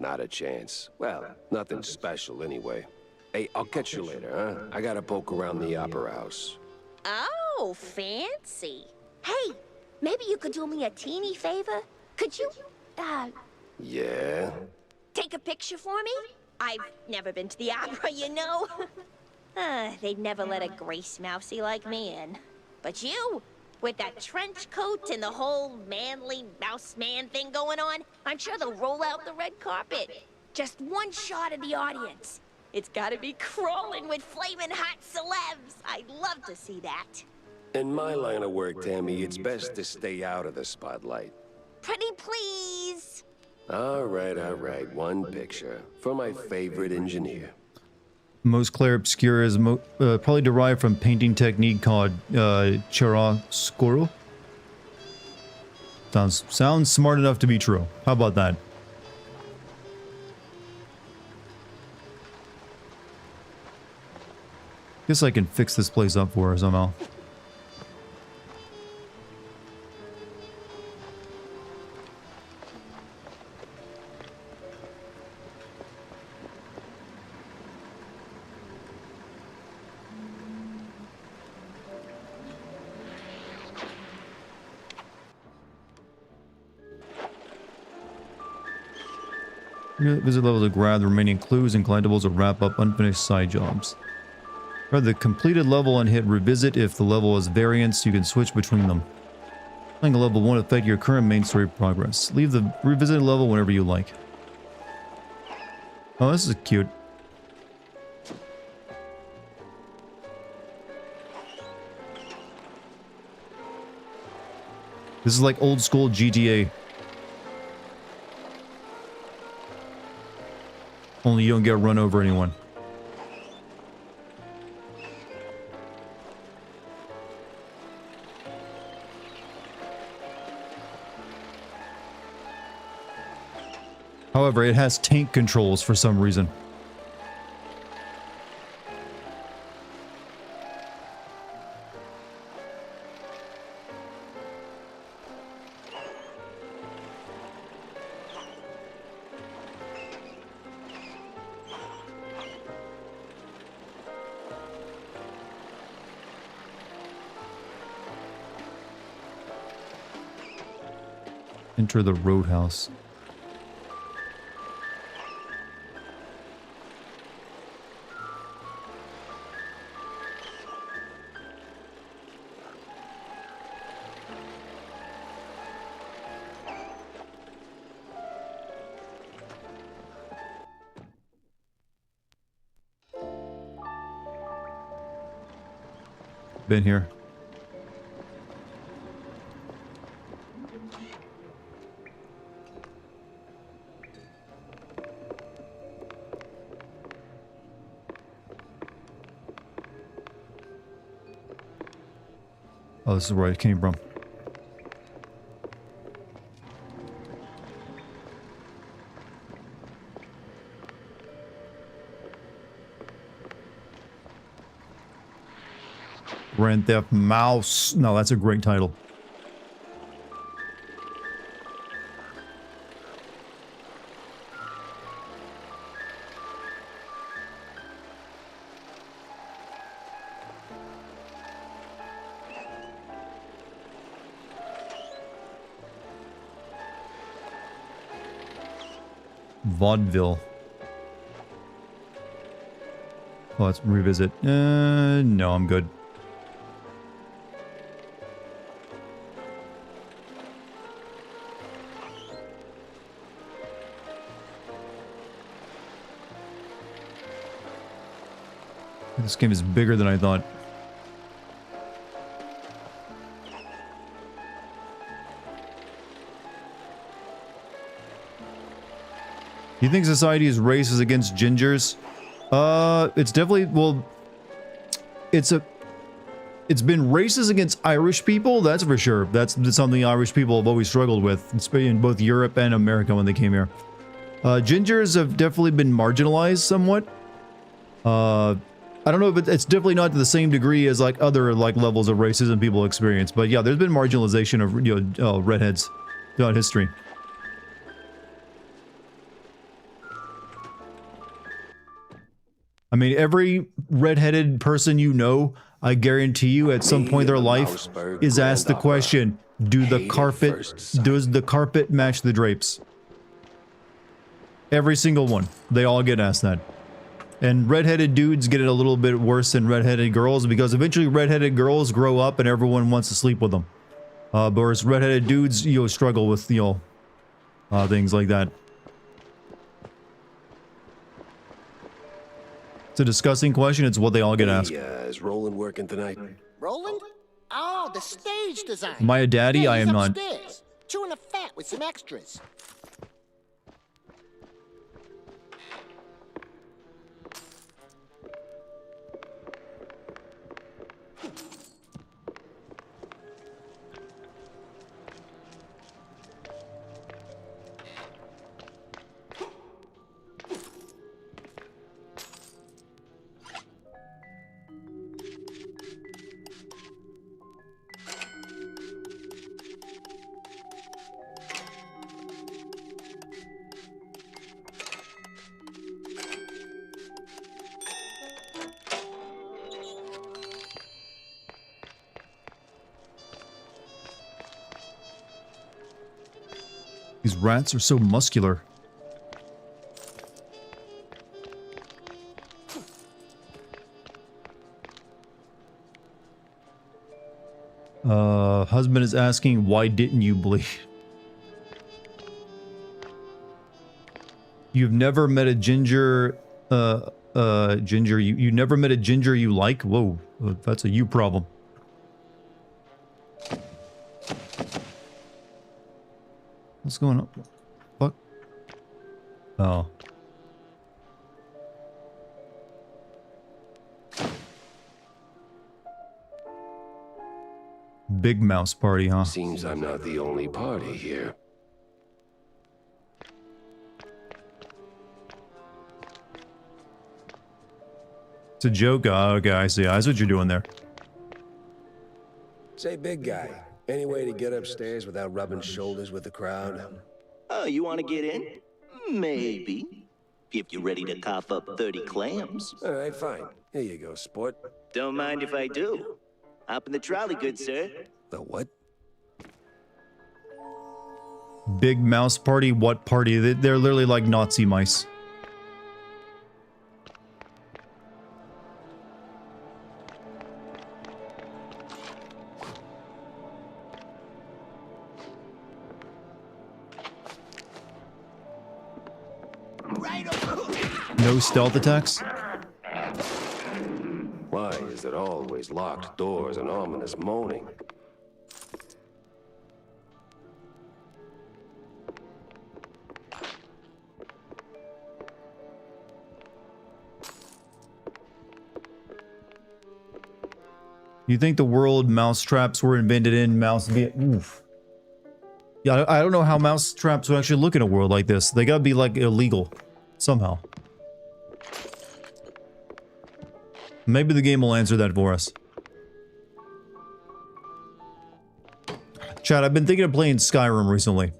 Not a chance. Well, nothing special anyway. Hey, I'll catch you later, huh? I gotta poke around the opera house.
Oh, fancy. Hey, maybe you could do me a teeny favor? Could you,
Yeah?
take a picture for me? I've never been to the opera, you know. They'd never let a grace mousey like me in. But you, with that trench coat and the whole manly mouse man thing going on, I'm sure they'll roll out the red carpet. Just one shot of the audience. It's gotta be crawling with flaming hot celebs. I'd love to see that.
In my line of work, Tammy, it's best to stay out of the spotlight.
Pretty please.
All right, one picture. For my favorite engineer.
Most clair obscure is probably derived from painting technique called chiaroscuro. Sounds smart enough to be true. How about that? Guess I can fix this place up for her somehow. Visit level to grab the remaining clues and collectibles or wrap up unfinished side jobs. Grab the completed level and hit revisit. If the level has variants, you can switch between them. Playing a level won't affect your current main story progress. Leave the revisited level whenever you like. Oh, this is cute. This is like old school GTA. Only you don't get run over anyone. However, it has tank controls for some reason. Enter the roadhouse. Been here. Oh, this is where I came from. Grand Theft Mouse. No, that's a great title. Vaudeville. Oh, let's revisit. No, I'm good. This game is bigger than I thought. You think society is racist against gingers? It's definitely, well, it's been racist against Irish people, that's for sure. That's something Irish people have always struggled with, in both Europe and America when they came here. Gingers have definitely been marginalized somewhat. I don't know, but it's definitely not to the same degree as like other like levels of racism people experience. But yeah, there's been marginalization of redheads throughout history. I mean, every redheaded person you know, I guarantee you, at some point in their life, is asked the question: does the carpet match the drapes? Every single one. They all get asked that. And redheaded dudes get it a little bit worse than redheaded girls, because eventually redheaded girls grow up and everyone wants to sleep with them. Whereas redheaded dudes, struggle with, things like that. It's a disgusting question. It's what they all get asked.
Is Roland working tonight?
Roland? Oh, the stage design.
Am I a daddy?
Yeah,
I am not.
Upstairs, chewing a fat with some extras.
These rats are so muscular. Husband is asking, why didn't you bleed? You've never met a ginger, you never met a ginger you like? Whoa, that's a you problem. What's going on? Fuck. Oh. Big mouse party, huh?
Seems I'm not the only party here.
It's a joke. Oh, okay, I see. That's what you're doing there.
Say, big guy, any way to get upstairs without rubbing shoulders with the crowd?
Oh, you want to get in? Maybe. If you're ready to cough up 30 clams.
All right, fine. Here you go, sport.
Don't mind if I do. Hop in the trolley, good sir.
The what?
Big mouse party? What party? They're literally like Nazi mice. No stealth attacks?
Why is it always locked doors and ominous moaning?
You think the world mouse traps were invented in mouse Oof. Yeah, I don't know how mouse traps would actually look in a world like this. They gotta be like illegal somehow. Maybe the game will answer that for us. Chad, I've been thinking of playing Skyrim recently.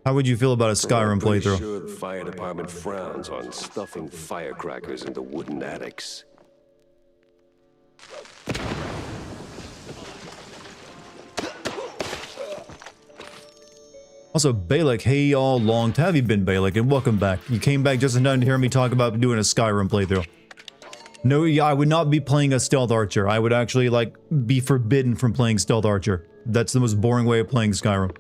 How would you feel about a Skyrim playthrough?
I'm sure the fire department frowns on stuffing firecrackers into wooden attics.
Also, Balak, hey y'all, long time have you been, Balak, and welcome back. You came back just in time to hear me talk about doing a Skyrim playthrough. No, yeah, I would not be playing a stealth archer. I would actually, like, be forbidden from playing stealth archer. That's the most boring way of playing Skyrim.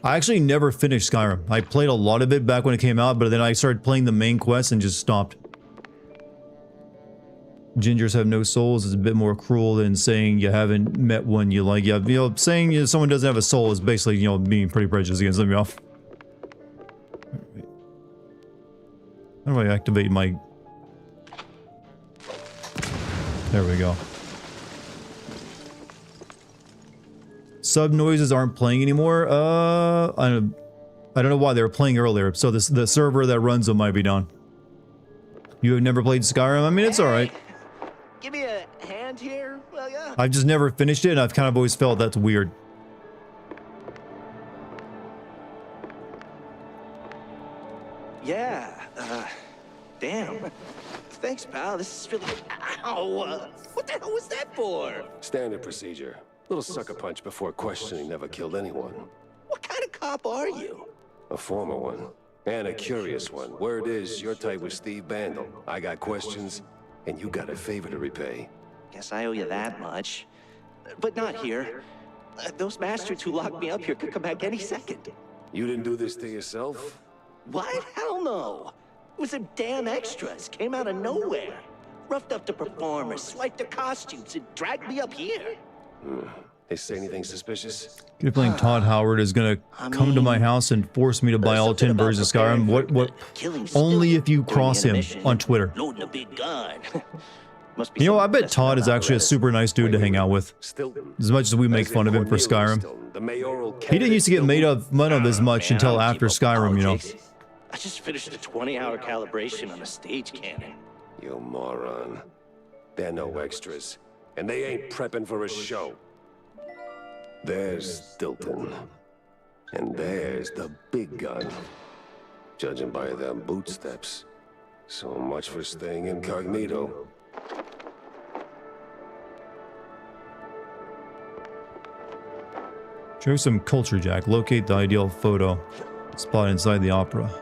I actually never finished Skyrim. I played a lot of it back when it came out, but then I started playing the main quest and just stopped. Gingers have no souls is a bit more cruel than saying you haven't met one you like. Yeah, you know, saying someone doesn't have a soul is basically, you know, being pretty prejudiced against them, y'all. How do I activate my... There we go. Sub noises aren't playing anymore. I don't know why they were playing earlier. So the server that runs them might be down. You have never played Skyrim? I mean, it's alright.
Give me a hand here, will ya?
I've just never finished it, and I've kind of always felt that's weird.
Yeah, damn. Thanks, pal. This is really... Ow! What the hell was that for?
Standard procedure. Little sucker punch before questioning never killed anyone.
What kind of cop are you?
A former one. And a curious one. Word is, you're tight with Steve Bandel. I got questions, and you got a favor to repay.
Guess I owe you that much. But not here. Those bastards who locked me up here could come back any second.
You didn't do this to yourself?
What? Hell no. It was them damn extras. Came out of nowhere. Roughed up the performers, swiped their costumes, and dragged me up here.
They say anything suspicious?
You're playing Todd Howard is gonna come to my house and force me to buy all 10 versions of Skyrim. What? Only if you cross him on Twitter.
Loading a big gun.
You know, I bet Todd is actually a super nice dude to hang out with. As much as we make fun of him for Skyrim. He didn't used to get made of fun of as much until after Skyrim, you know.
I just finished a 20-hour calibration on a stage cannon.
You moron. They're no extras. And they ain't prepping for a show. There's Stilton. And there's the big gun. Judging by them boot steps. So much for staying incognito.
Show some culture, Jack. Locate the ideal photo spot inside the opera.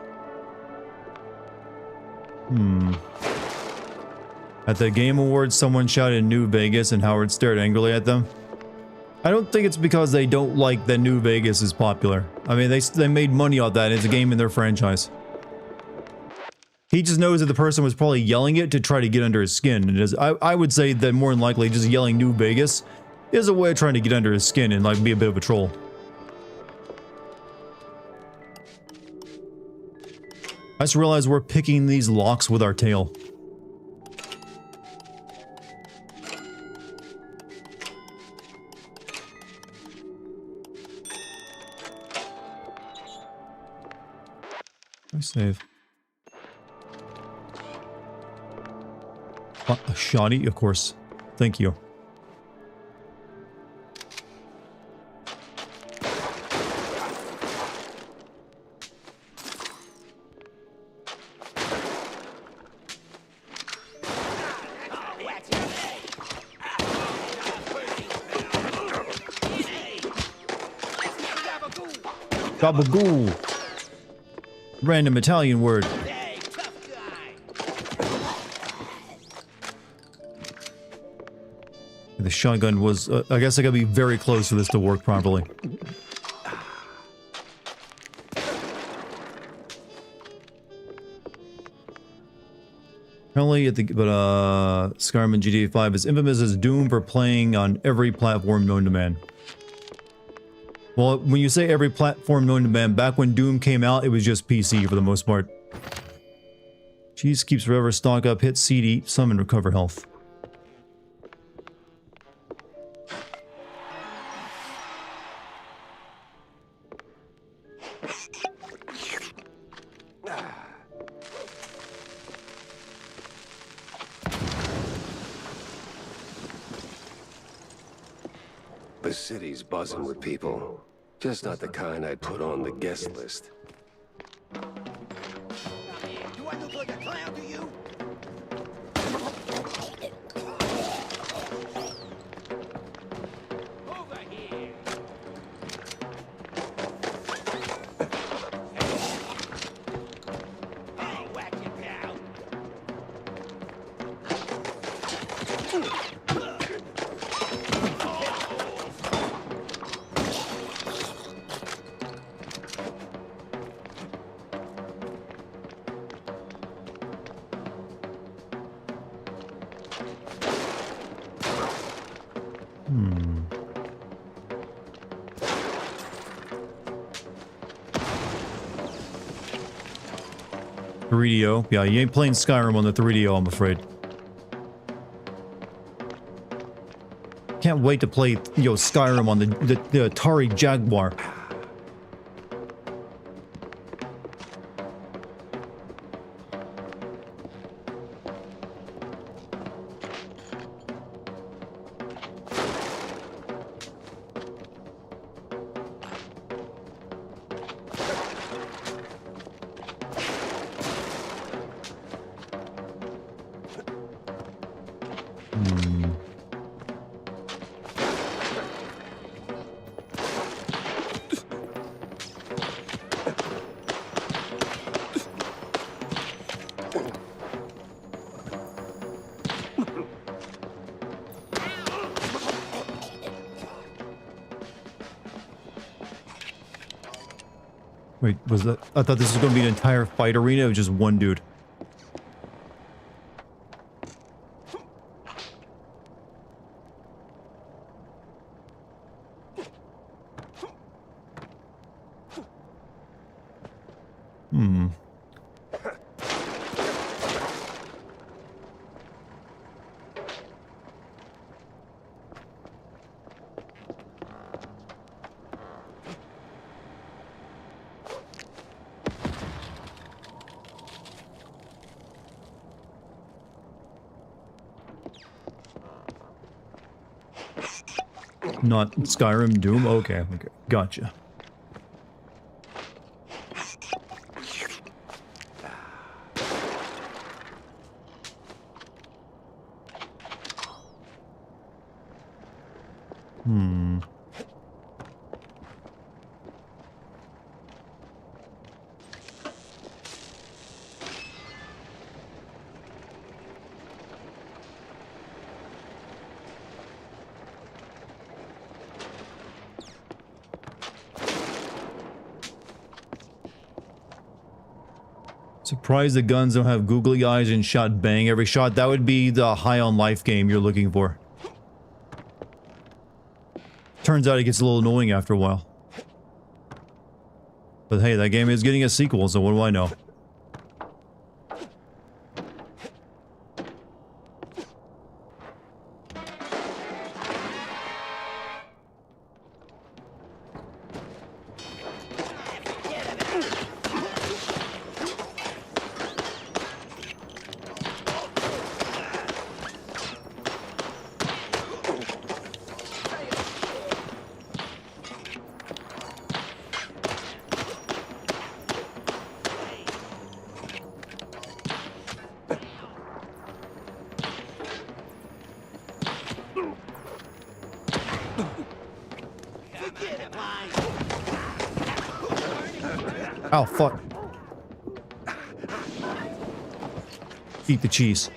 At the Game Awards, someone shouted New Vegas and Howard stared angrily at them. I don't think it's because they don't like that New Vegas is popular. I mean, they made money off that. It's a game in their franchise. He just knows that the person was probably yelling it to try to get under his skin. And I would say that more than likely just yelling New Vegas is a way of trying to get under his skin and like be a bit of a troll. I just realized we're picking these locks with our tail. Save. A shoddy, of course. Thank you. Gabagool. Random Italian word. The shotgun was... I guess I gotta be very close for this to work properly. Apparently, Skyrim and GTA 5 is infamous as Doom for playing on every platform known to man. Well, when you say every platform known to man, back when Doom came out, it was just PC for the most part. Cheese keeps forever, stock up, hit CD, summon, recover health.
The city's buzzing with people. Just not the kind I'd put on the guest list.
Do I look like a clown to you? Over here. Hey, whack it, pal.
.3DO. Yeah, you ain't playing Skyrim on the 3DO, I'm afraid. Can't wait to play, Skyrim on the Atari Jaguar. Wait, was that? I thought this was going to be an entire fight arena of just one dude. Not Skyrim, Doom? Okay, okay. Gotcha. Surprised the guns don't have googly eyes and shot bang every shot. That would be the high on life game you're looking for. Turns out it gets a little annoying after a while. But hey, that game is getting a sequel, so what do I know? Oh, fuck. Eat the cheese.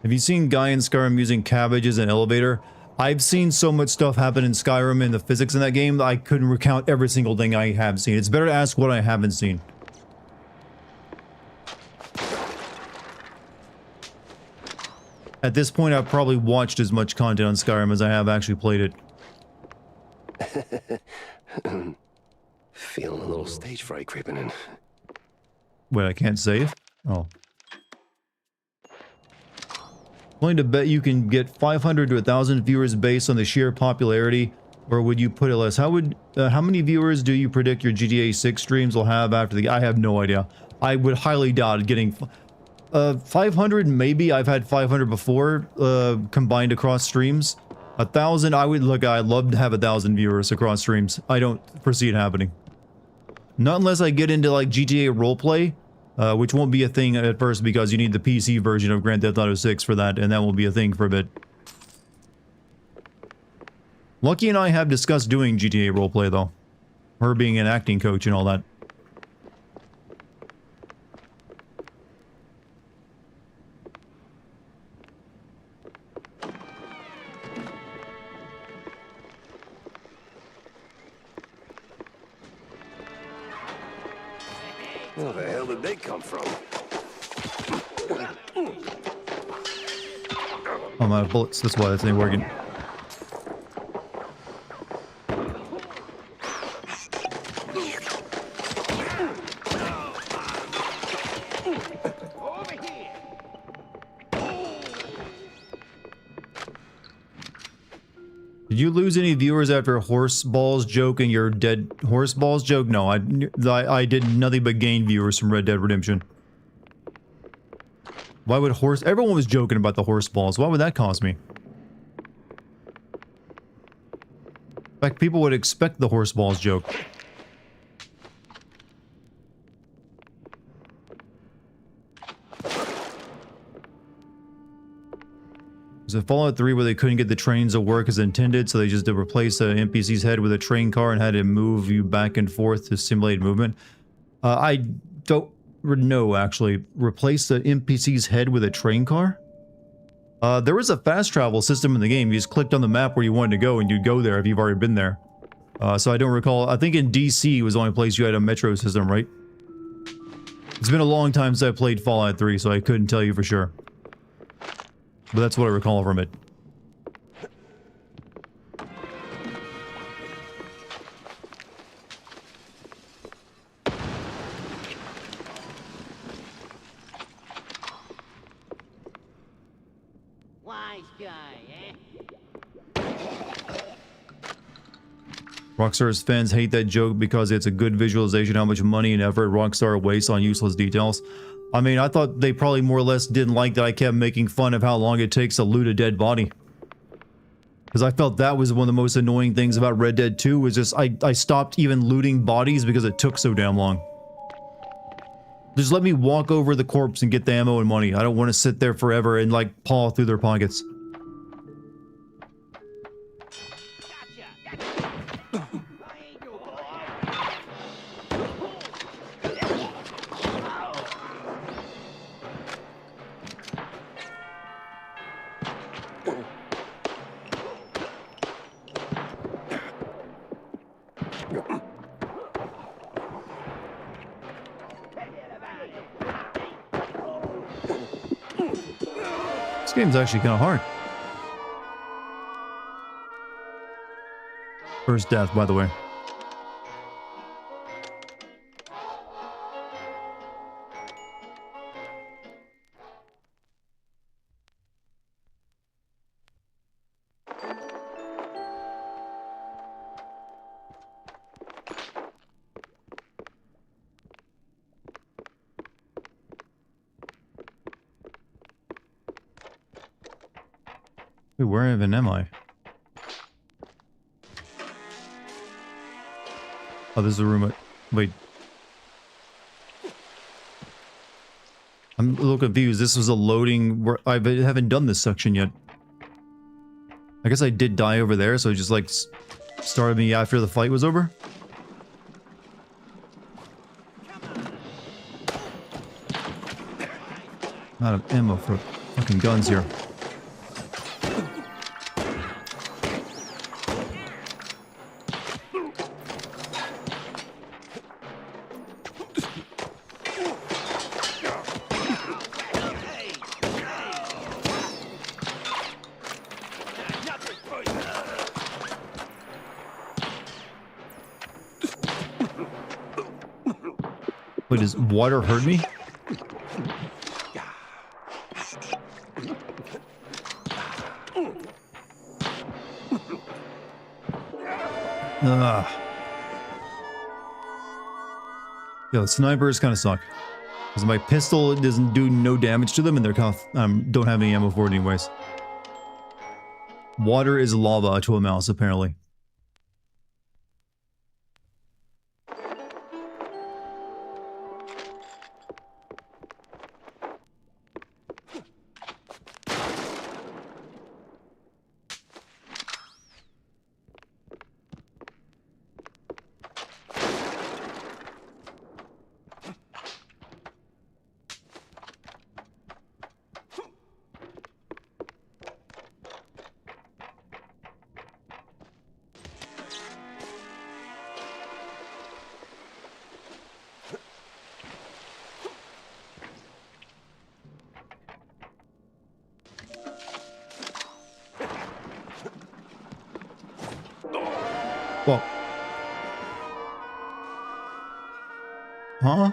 Have you seen Guy in Skyrim using cabbage as an elevator? I've seen so much stuff happen in Skyrim and the physics in that game that I couldn't recount every single thing I have seen. It's better to ask what I haven't seen. At this point, I've probably watched as much content on Skyrim as I have actually played it.
Feeling a little stage fright creeping in.
Wait, I can't save? Oh. Willing to bet you can get 500 to 1,000 viewers based on the sheer popularity, or would you put it less? How many viewers do you predict your GTA 6 streams will have after the... I have no idea. I would highly doubt getting... 500 maybe. I've had 500 before, combined across streams. 1,000, I'd love to have 1,000 viewers across streams. I don't foresee it happening. Not unless I get into like GTA roleplay. Which won't be a thing at first because you need the PC version of Grand Theft Auto 6 for that, and that won't be a thing for a bit. Lucky and I have discussed doing GTA roleplay though. Her being an acting coach and all that.
Where the hell did they come from?
I'm out of bullets, that's why that's ain't working. Did you lose any viewers after horse balls joke and your dead horse balls joke? No, I did nothing but gain viewers from Red Dead Redemption. Why would horse... Everyone was joking about the horse balls. Why would that cause me? In fact, people would expect the horse balls joke. Was it Fallout 3 where they couldn't get the trains to work as intended, so they just did replace the NPC's head with a train car and had to move you back and forth to simulate movement? I don't know, actually. Replace the NPC's head with a train car? There was a fast travel system in the game. You just clicked on the map where you wanted to go and you'd go there if you've already been there. So I don't recall. I think in DC was the only place you had a metro system, right? It's been a long time since I played Fallout 3, so I couldn't tell you for sure. But that's what I recall from it.
Wise guy, eh?
Rockstar's fans hate that joke because it's a good visualization of how much money and effort Rockstar wastes on useless details. I mean, I thought they probably more or less didn't like that I kept making fun of how long it takes to loot a dead body. Because I felt that was one of the most annoying things about Red Dead 2 was just I stopped even looting bodies because it took so damn long. Just let me walk over the corpse and get the ammo and money. I don't want to sit there forever and like paw through their pockets. This game's actually kind of hard. First death, by the way. Wait, where even am I? Oh, this is a room. Wait. I'm a little confused. This was a loading where I haven't done this section yet. I guess I did die over there, so it just like started me after the fight was over. Out of ammo for fucking guns here. Wait, does water hurt me? Yo, the snipers kind of suck. Because my pistol doesn't do no damage to them and they're kind of, don't have any ammo for it anyways. Water is lava to a mouse, apparently. Well. Huh?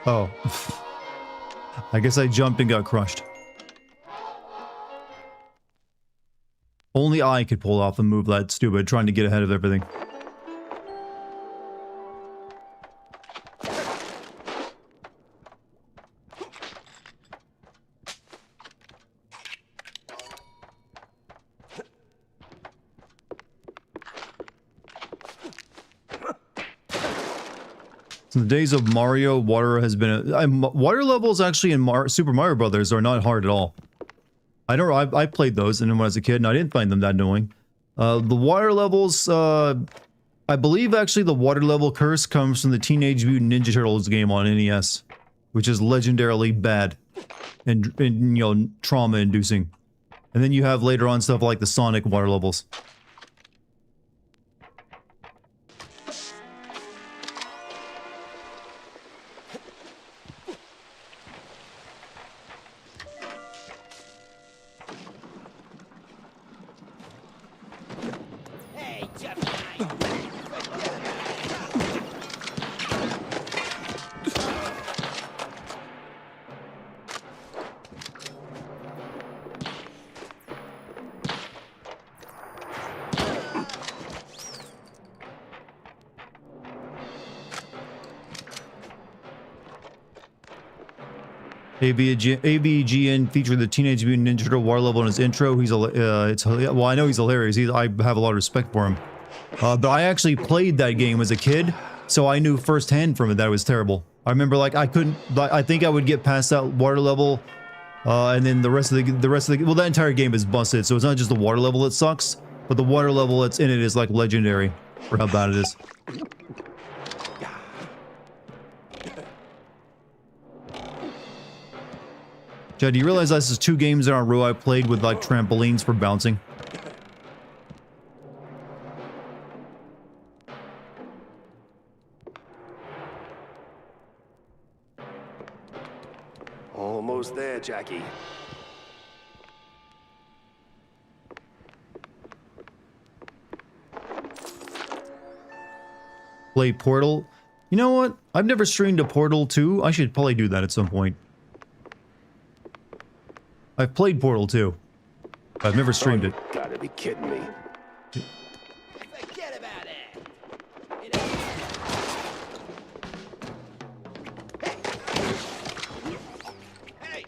Oh. I guess I jumped and got crushed. Only I could pull off a move that stupid, trying to get ahead of everything. In the days of Mario, water has been water levels actually in Super Mario Brothers are not hard at all. I played those and when I was a kid and I didn't find them that annoying. The water levels, I believe actually the water level curse comes from the Teenage Mutant Ninja Turtles game on NES, which is legendarily bad and you know, trauma inducing. And then you have later on stuff like the Sonic water levels. AVGN featured the Teenage Mutant Ninja Turtle water level in his intro. He's well, I know he's hilarious. I have a lot of respect for him. But I actually played that game as a kid, so I knew firsthand from it that it was terrible. I remember like I think I would get past that water level, and then the rest of the well, that entire game is busted. So it's not just the water level that sucks, but the water level that's in it is like legendary for how bad it is. Chad, do you realize this is 2 games in a row I played with like trampolines for bouncing?
Almost there, Jackie.
Play Portal. You know what? I've never streamed a Portal 2. I should probably do that at some point. I've played Portal 2. I've never streamed it.
Gotta be kidding me.
Forget about it. Hey.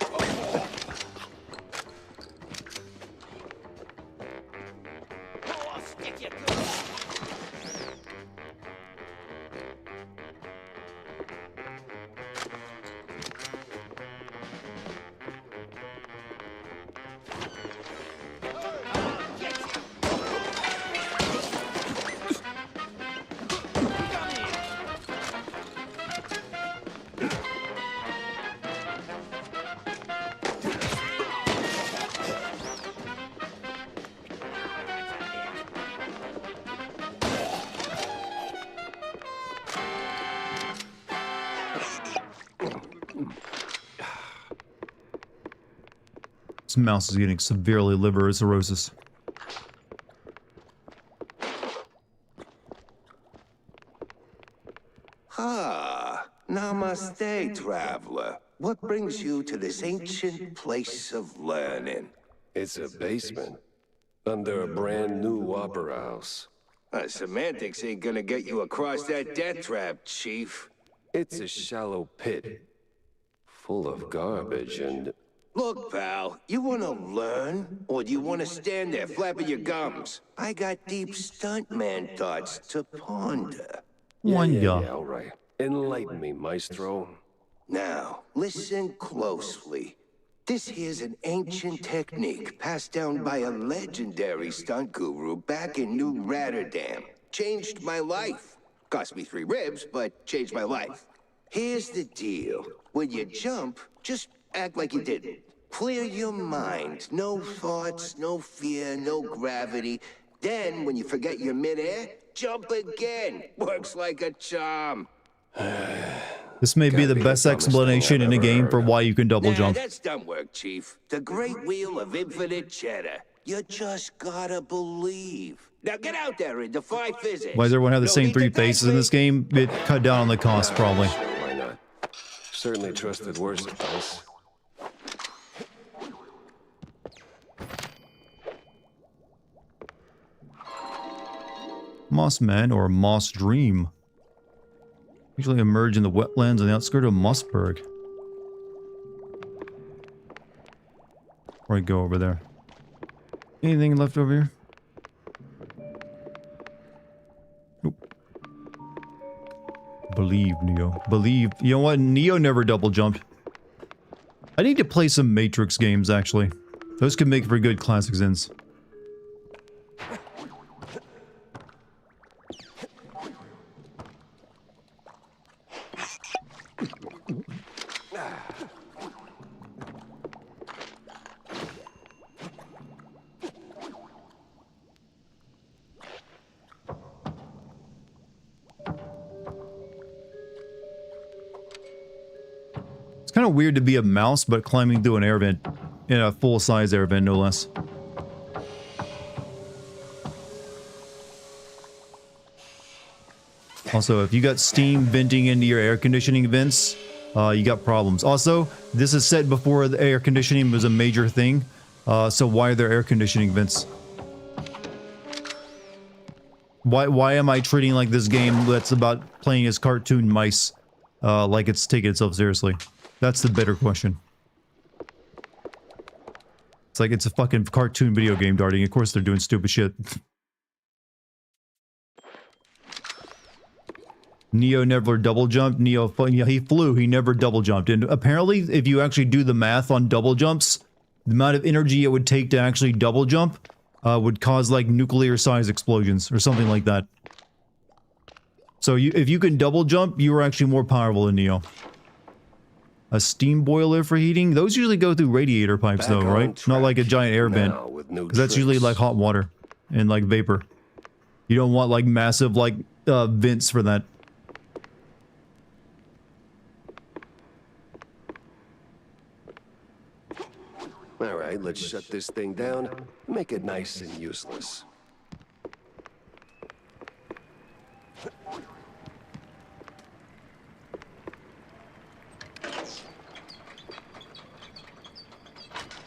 Oh, I'll stick you good.
This mouse is getting severely liver cirrhosis.
Ah, namaste, traveler. What brings you to this ancient place of learning?
It's a basement. Under a brand new opera house.
Semantics ain't gonna get you across that death trap, Chief.
It's a shallow pit. Full of garbage and...
Look, pal, you wanna learn? Or do you wanna stand there flapping your gums? I got deep stuntman thoughts to ponder.
Yeah, all right. Enlighten me, maestro.
Now, listen closely. This here's an ancient technique passed down by a legendary stunt guru back in New Rotterdam. Changed my life. Cost me 3 ribs, but changed my life. Here's the deal. When you jump, just act like you didn't. Clear your mind. No thoughts, no fear, no gravity. Then, when you forget you're midair, jump again. Works like a charm.
This may be the best explanation in a game for why you can double jump.
That's dumb work, Chief. The Great Wheel of Infinite Cheddar. You just gotta believe. Now get out there and defy physics.
Why does everyone have the same 3 faces in this game? It cut down on the cost, probably.
Sure, why not? Certainly trusted worse advice.
Moss Man or Moss Dream. Usually emerge in the wetlands on the outskirts of Mossberg. Or I go over there. Anything left over here? Nope. Believe, Neo. Believe. You know what? Neo never double jumped. I need to play some Matrix games, actually. Those could make for good classic Zins. It's kind of weird to be a mouse, but climbing through an air vent. In a full-size air vent, no less. Also, if you got steam venting into your air conditioning vents, you got problems. Also, this is set before the air conditioning was a major thing. So why are there air conditioning vents? Why am I treating like this game that's about playing as cartoon mice, like it's taking itself seriously? That's the better question. It's like it's a fucking cartoon video game, Darting. Of course they're doing stupid shit. Neo never double jumped. Neo, he flew. He never double jumped. And apparently, if you actually do the math on double jumps, the amount of energy it would take to actually double jump would cause like nuclear-sized explosions or something like that. So if you can double jump, you are actually more powerful than Neo. A steam boiler for heating? Those usually go through radiator pipes though, right? Not like a giant air vent. Because that's usually like hot water and like vapor. You don't want like massive like vents for that.
Alright, let's shut this thing down. Make it nice and useless.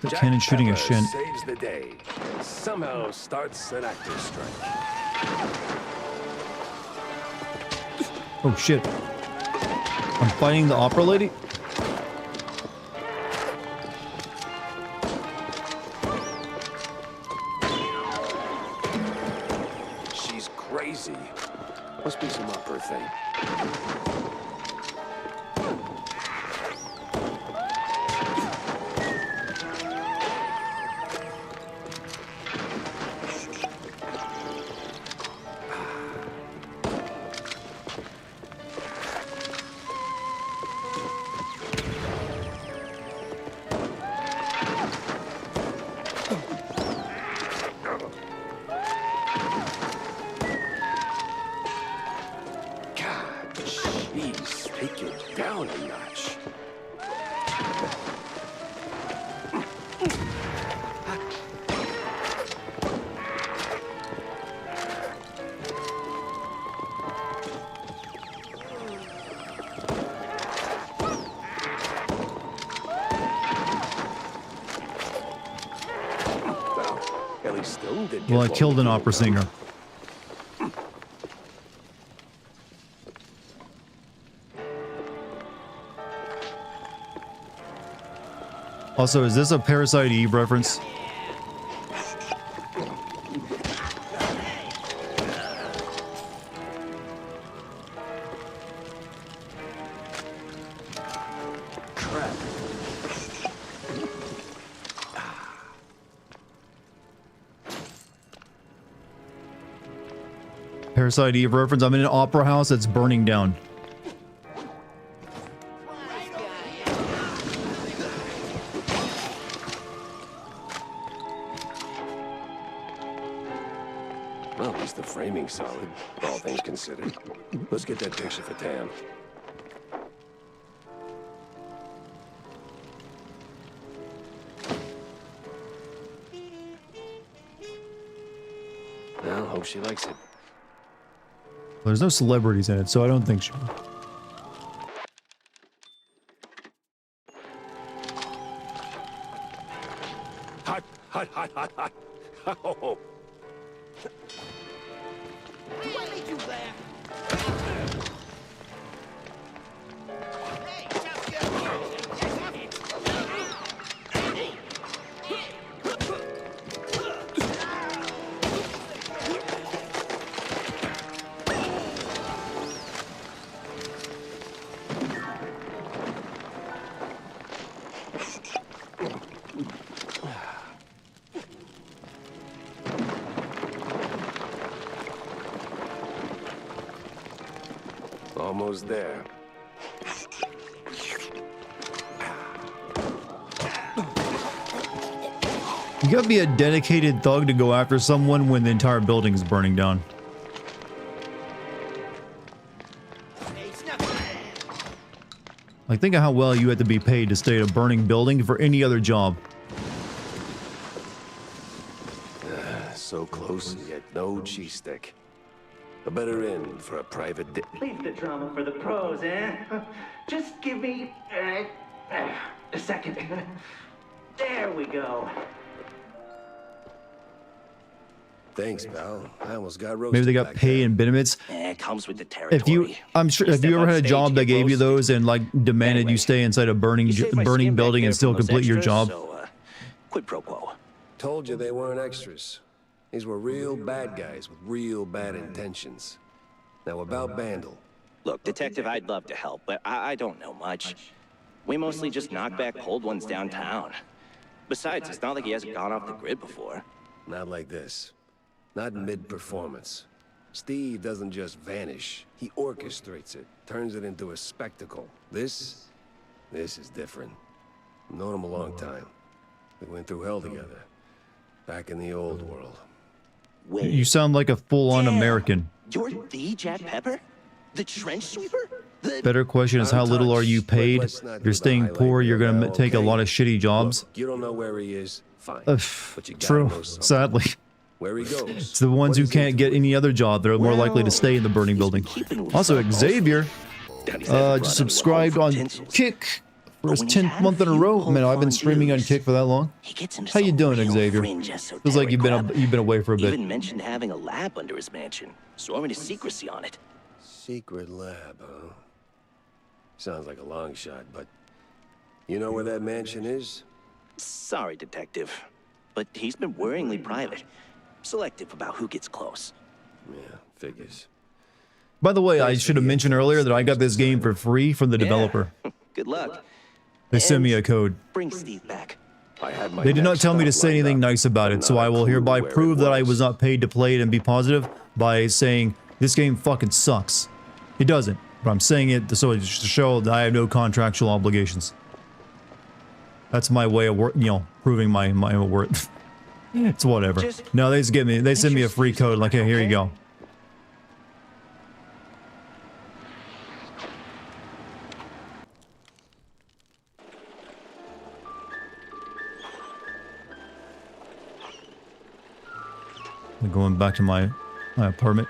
The cannon shooting a shin.
Saves the day. Somehow starts an active strike.
Oh shit. I'm fighting the opera lady?
She's crazy. Must be some opera thing.
Well, I killed an opera singer. Also, is this a Parasite Eve reference? Parasite Eve reference. I'm in an opera house that's burning down.
Well, at least the framing's solid, all things considered. Let's get that picture for Tam. Well, hope she likes it.
There's no celebrities in it, so I don't think she will.
Hot, hot, hot, hot, hot. Oh. Almost there.
You gotta be a dedicated thug to go after someone when the entire building is burning down. Like, think of how well you had to be paid to stay at a burning building for any other job.
So close, yet no cheese stick. A better end for a private
Leave the drama for the pros, eh? Just give me a second. There we go.
Thanks, pal. I almost got roasted.
Maybe they got pay and benefits.
It comes with the territory.
If you, I'm sure, have you ever had a job that gave you those and like demanded you stay inside a burning building and still complete your job?
So, quid pro quo.
Told you they weren't extras. These were real bad guys with real bad intentions. Now about Bandle.
Look, Detective, I'd love to help, but I don't know much. We mostly just knock back cold ones downtown. Besides, it's not like he hasn't gone off the grid before.
Not like this. Not mid-performance. Steve doesn't just vanish. He orchestrates it, turns it into a spectacle. This is different. I've known him a long time. We went through hell together. Back in the old world.
Wait,
You sound like a full-on American.
you're the Jack Pepper? The trench sweeper? The...
Better question is how little are you paid? If you're staying poor, you're gonna take a lot of shitty jobs.
Look, you don't know where he is? Fine. But you gotta
True,
know something.
sadly.
Where he goes.
It's the ones who can't get any other job that are more likely to stay in the burning building. Also, Xavier just subscribed on Kick for his 10th month in a row. Man, I've been streaming on Kick for that long. How you doing, Xavier? Feels like you've been away for a bit.
Even mentioned having a lab under his mansion, swore into secrecy on it.
Secret lab, huh? Sounds like a long shot, but you know where that mansion is?
Sorry, Detective, but he's been worryingly private. Selective about who gets close.
Yeah, figures.
By the way, I should have mentioned earlier that I got this game for free from the developer.
Good luck.
They sent me a code.
Bring Steve back.
I had my
They did not
next
tell me to
stop
say
lined
anything
up,
nice about
but
it, so
not
I
a
will
clue
hereby
where it
prove that I was not paid to play it and be positive by saying this game fucking sucks. It doesn't, but I'm saying it so to show that I have no contractual obligations. That's my way of proving my worth. It's whatever. No, they send me a free code like, hey, here you go. I'm going back to my apartment.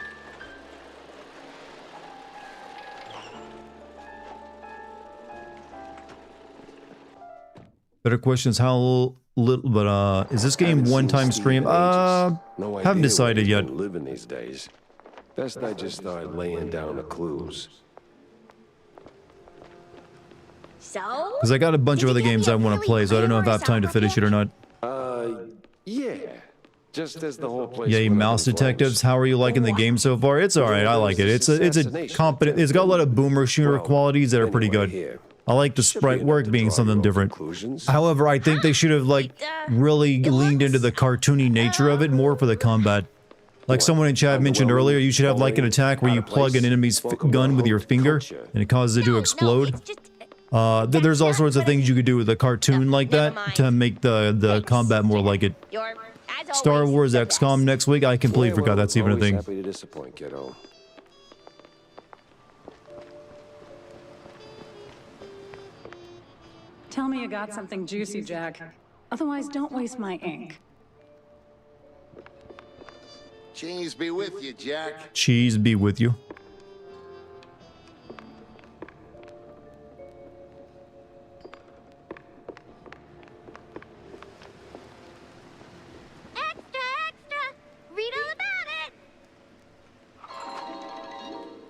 Better question is how little, but is this game one-time stream? Haven't decided yet.
Living these days. Best I just start laying down the clues.
So?
Because I got a bunch of other games I want to play, so I don't know if I have time to finish it or not.
Yeah. Just as the whole place.
Yay, Mouse Detectives. How are you liking the game so far? It's alright, I like it. It's a competent, it's got a lot of boomer shooter qualities that are pretty good. I like the sprite work being something different. However, I think they should have really leaned into the cartoony nature of it more for the combat. Like someone in chat mentioned earlier, you should have like an attack where you plug an enemy's gun with your finger and it causes it to explode. There's all sorts of things you could do with a cartoon like that to make the combat more like it. Star Wars XCOM next week. I completely forgot that's even a thing.
Happy to disappoint, kiddo.
Tell me you got something juicy, Jack. Otherwise, don't waste my ink.
Cheese be with you, Jack.
Cheese be with you.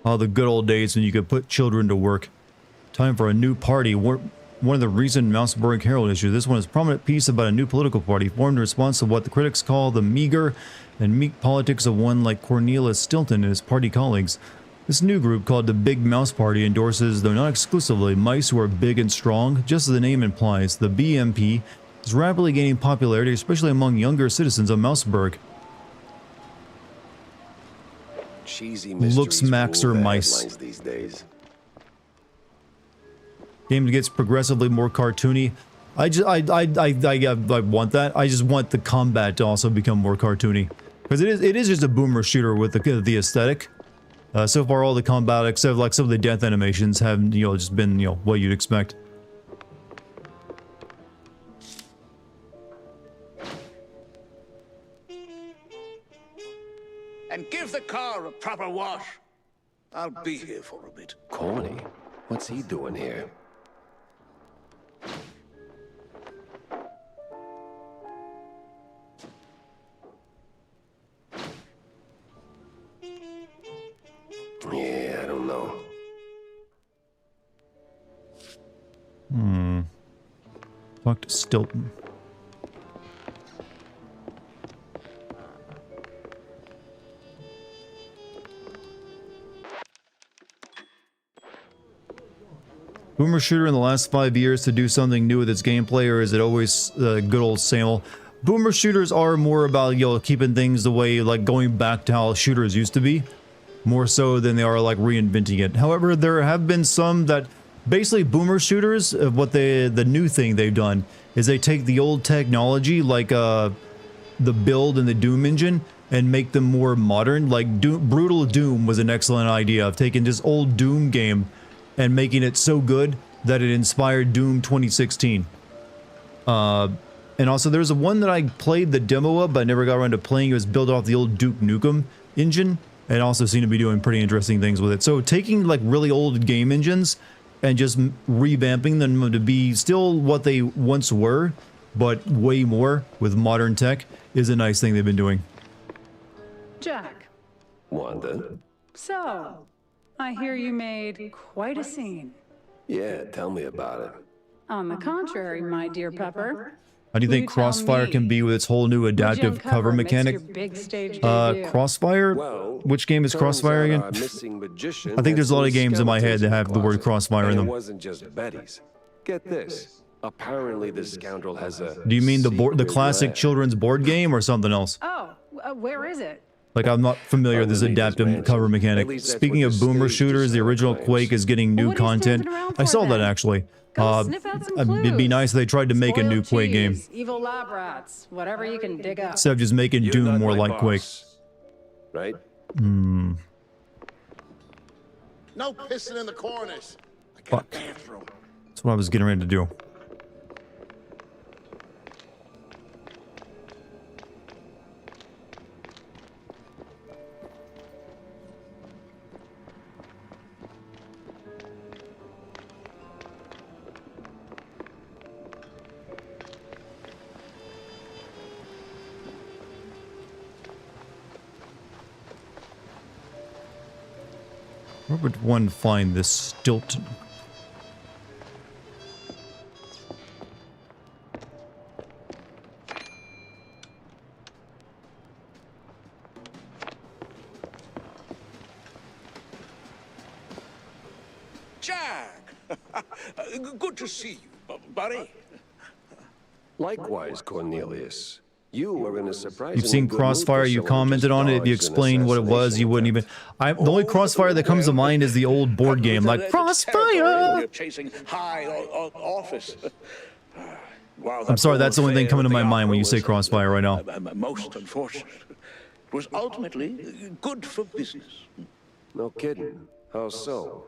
Oh, the good old days when you could put children to work. Time for a new party. One of the recent Mouseburg Herald issues. This one is a prominent piece about a new political party formed in response to what the critics call the meager and meek politics of one like Cornelius Stilton and his party colleagues. This new group, called the Big Mouse Party, endorses, though not exclusively, mice who are big and strong. Just as the name implies, the BMP is rapidly gaining popularity, especially among younger citizens of Mouseburg.
Cheesy
looks
mysteries
max
rule
or
the
mice.
headlines these days.
Game gets progressively more cartoony. I want that. I just want the combat to also become more cartoony, because it is just a boomer shooter with the aesthetic. So far, all the combat except like some of the death animations have just been what you'd expect.
And give the car a proper wash. I'll be here for a bit.
Corny? What's he doing here? Yeah, I don't know.
Talk to Stilton. Boomer shooter in the last 5 years to do something new with its gameplay, or is it always good old same old? Boomer shooters are more about keeping things the way, like going back to how shooters used to be, more so than they are like reinventing it. However, there have been some that basically boomer shooters, the new thing they've done is they take the old technology like the build and the Doom engine and make them more modern. Like Brutal Doom was an excellent idea of taking this old Doom game and making it so good that it inspired Doom 2016. And also there's one that I played the demo of, but I never got around to playing. It was built off the old Duke Nukem engine, and also seemed to be doing pretty interesting things with it. So taking like really old game engines and just revamping them to be still what they once were, but way more with modern tech is a nice thing they've been doing.
Jack,
Wanda?
so I hear you made quite a scene.
Yeah, tell me about it.
On the contrary, my dear Pepper.
How do you think Crossfire can be with its whole new adaptive cover mechanic? Crossfire? Which game is Crossfire again? I think there's a lot of games in my head that have the word Crossfire in them.
It wasn't just Betty's. Get this. Apparently this scoundrel has a...
Do you mean the classic children's board game or something else?
Oh, where is it?
Like, I'm not familiar with this adaptive cover mechanic. Speaking of boomer shooters, the original Quake is getting new content. I saw that actually. It'd be nice if they tried to make a new Quake game.
Evil lab rats, whatever you can dig up.
Instead of just making Doom more like Quake.
Right?
No pissing in the corners. I got a bathroom.
That's what I was getting ready to do. Where would one find this Stilton?
Jack! Good to see you, buddy.
Likewise, Cornelius. You were in a surprisingly
You've seen
good
Crossfire,
mood for
you
someone who
commented
just
on it. If you
dodged an
explained what it was, you wouldn't even... the only Crossfire that comes to mind is the old board game, like, Crossfire!
Chasing high office.
I'm sorry, that's the only thing coming to my mind when you say Crossfire right now.
Most unfortunate. It was ultimately good for business.
No kidding. How so?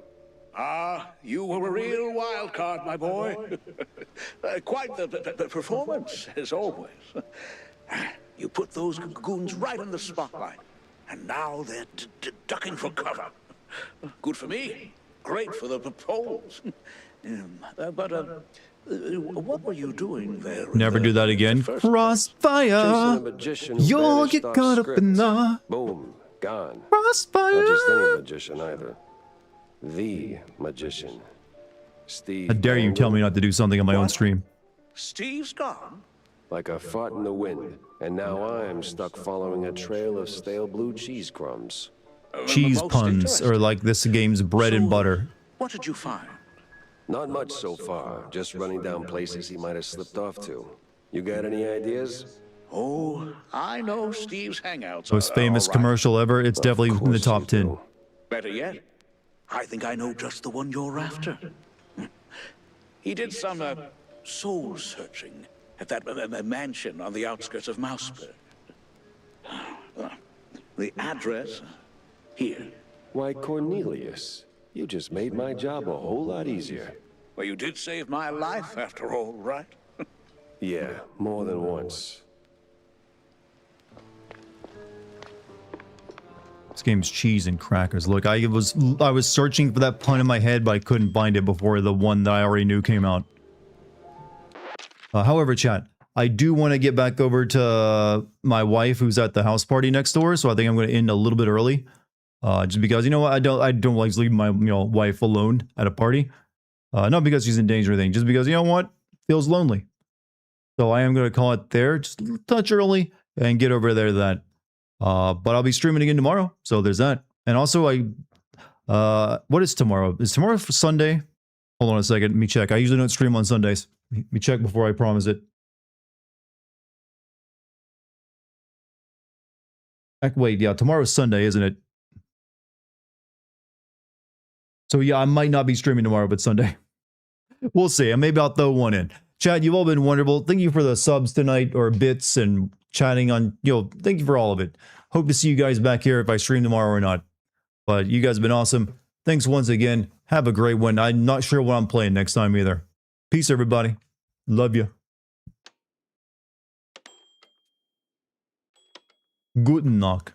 You were a real wild card, my boy. Quite the performance, as always. You put those goons right in the spotlight, and now they're ducking for cover. Good for me. Great for the polls. What were you doing there?
Never do that again. Crossfire! You'll get caught up in the...
Boom. Gone.
Crossfire!
Not just any magician either. The magician. Steve.
How dare you tell me not to do something on my own stream?
Steve's gone?
Like a fart in the wind. And now I'm stuck following a trail of stale blue cheese crumbs.
Cheese puns, or like this game's bread and butter.
What did you find?
Not much so far. Just running down places he might have slipped off to. You got any ideas?
Oh, I know Steve's hangouts
Most famous
all right.
commercial ever. It's definitely in the top 10.
Better yet, I think I know just the one you're after. He did some soul searching at that mansion on the outskirts of Mouseburg. The address here.
Why, Cornelius, you just made my job a whole lot easier.
Well, you did save my life after all, right?
Yeah, more than once.
This game's cheese and crackers. Look, I was searching for that pun in my head, but I couldn't find it before the one that I already knew came out. However, chat, I do want to get back over to my wife who's at the house party next door, so I think I'm going to end a little bit early. Just because, you know what, I don't like leaving my wife alone at a party. Not because she's in danger or anything, just because, you know what, feels lonely. So I am going to call it there, just a touch early, and get over there to that. But I'll be streaming again tomorrow, so there's that. And also, what is tomorrow? Is tomorrow for Sunday? Hold on a second, let me check. I usually don't stream on Sundays. Let me check before I promise it. Wait, yeah, tomorrow's Sunday, isn't it? So yeah, I might not be streaming tomorrow, but Sunday. We'll see. Maybe I'll throw one in. Chat, you've all been wonderful. Thank you for the subs tonight, or bits, and chatting on, thank you for all of it. Hope to see you guys back here if I stream tomorrow or not. But you guys have been awesome. Thanks once again. Have a great one. I'm not sure what I'm playing next time either. Peace, everybody. Love you. Guten Nacht.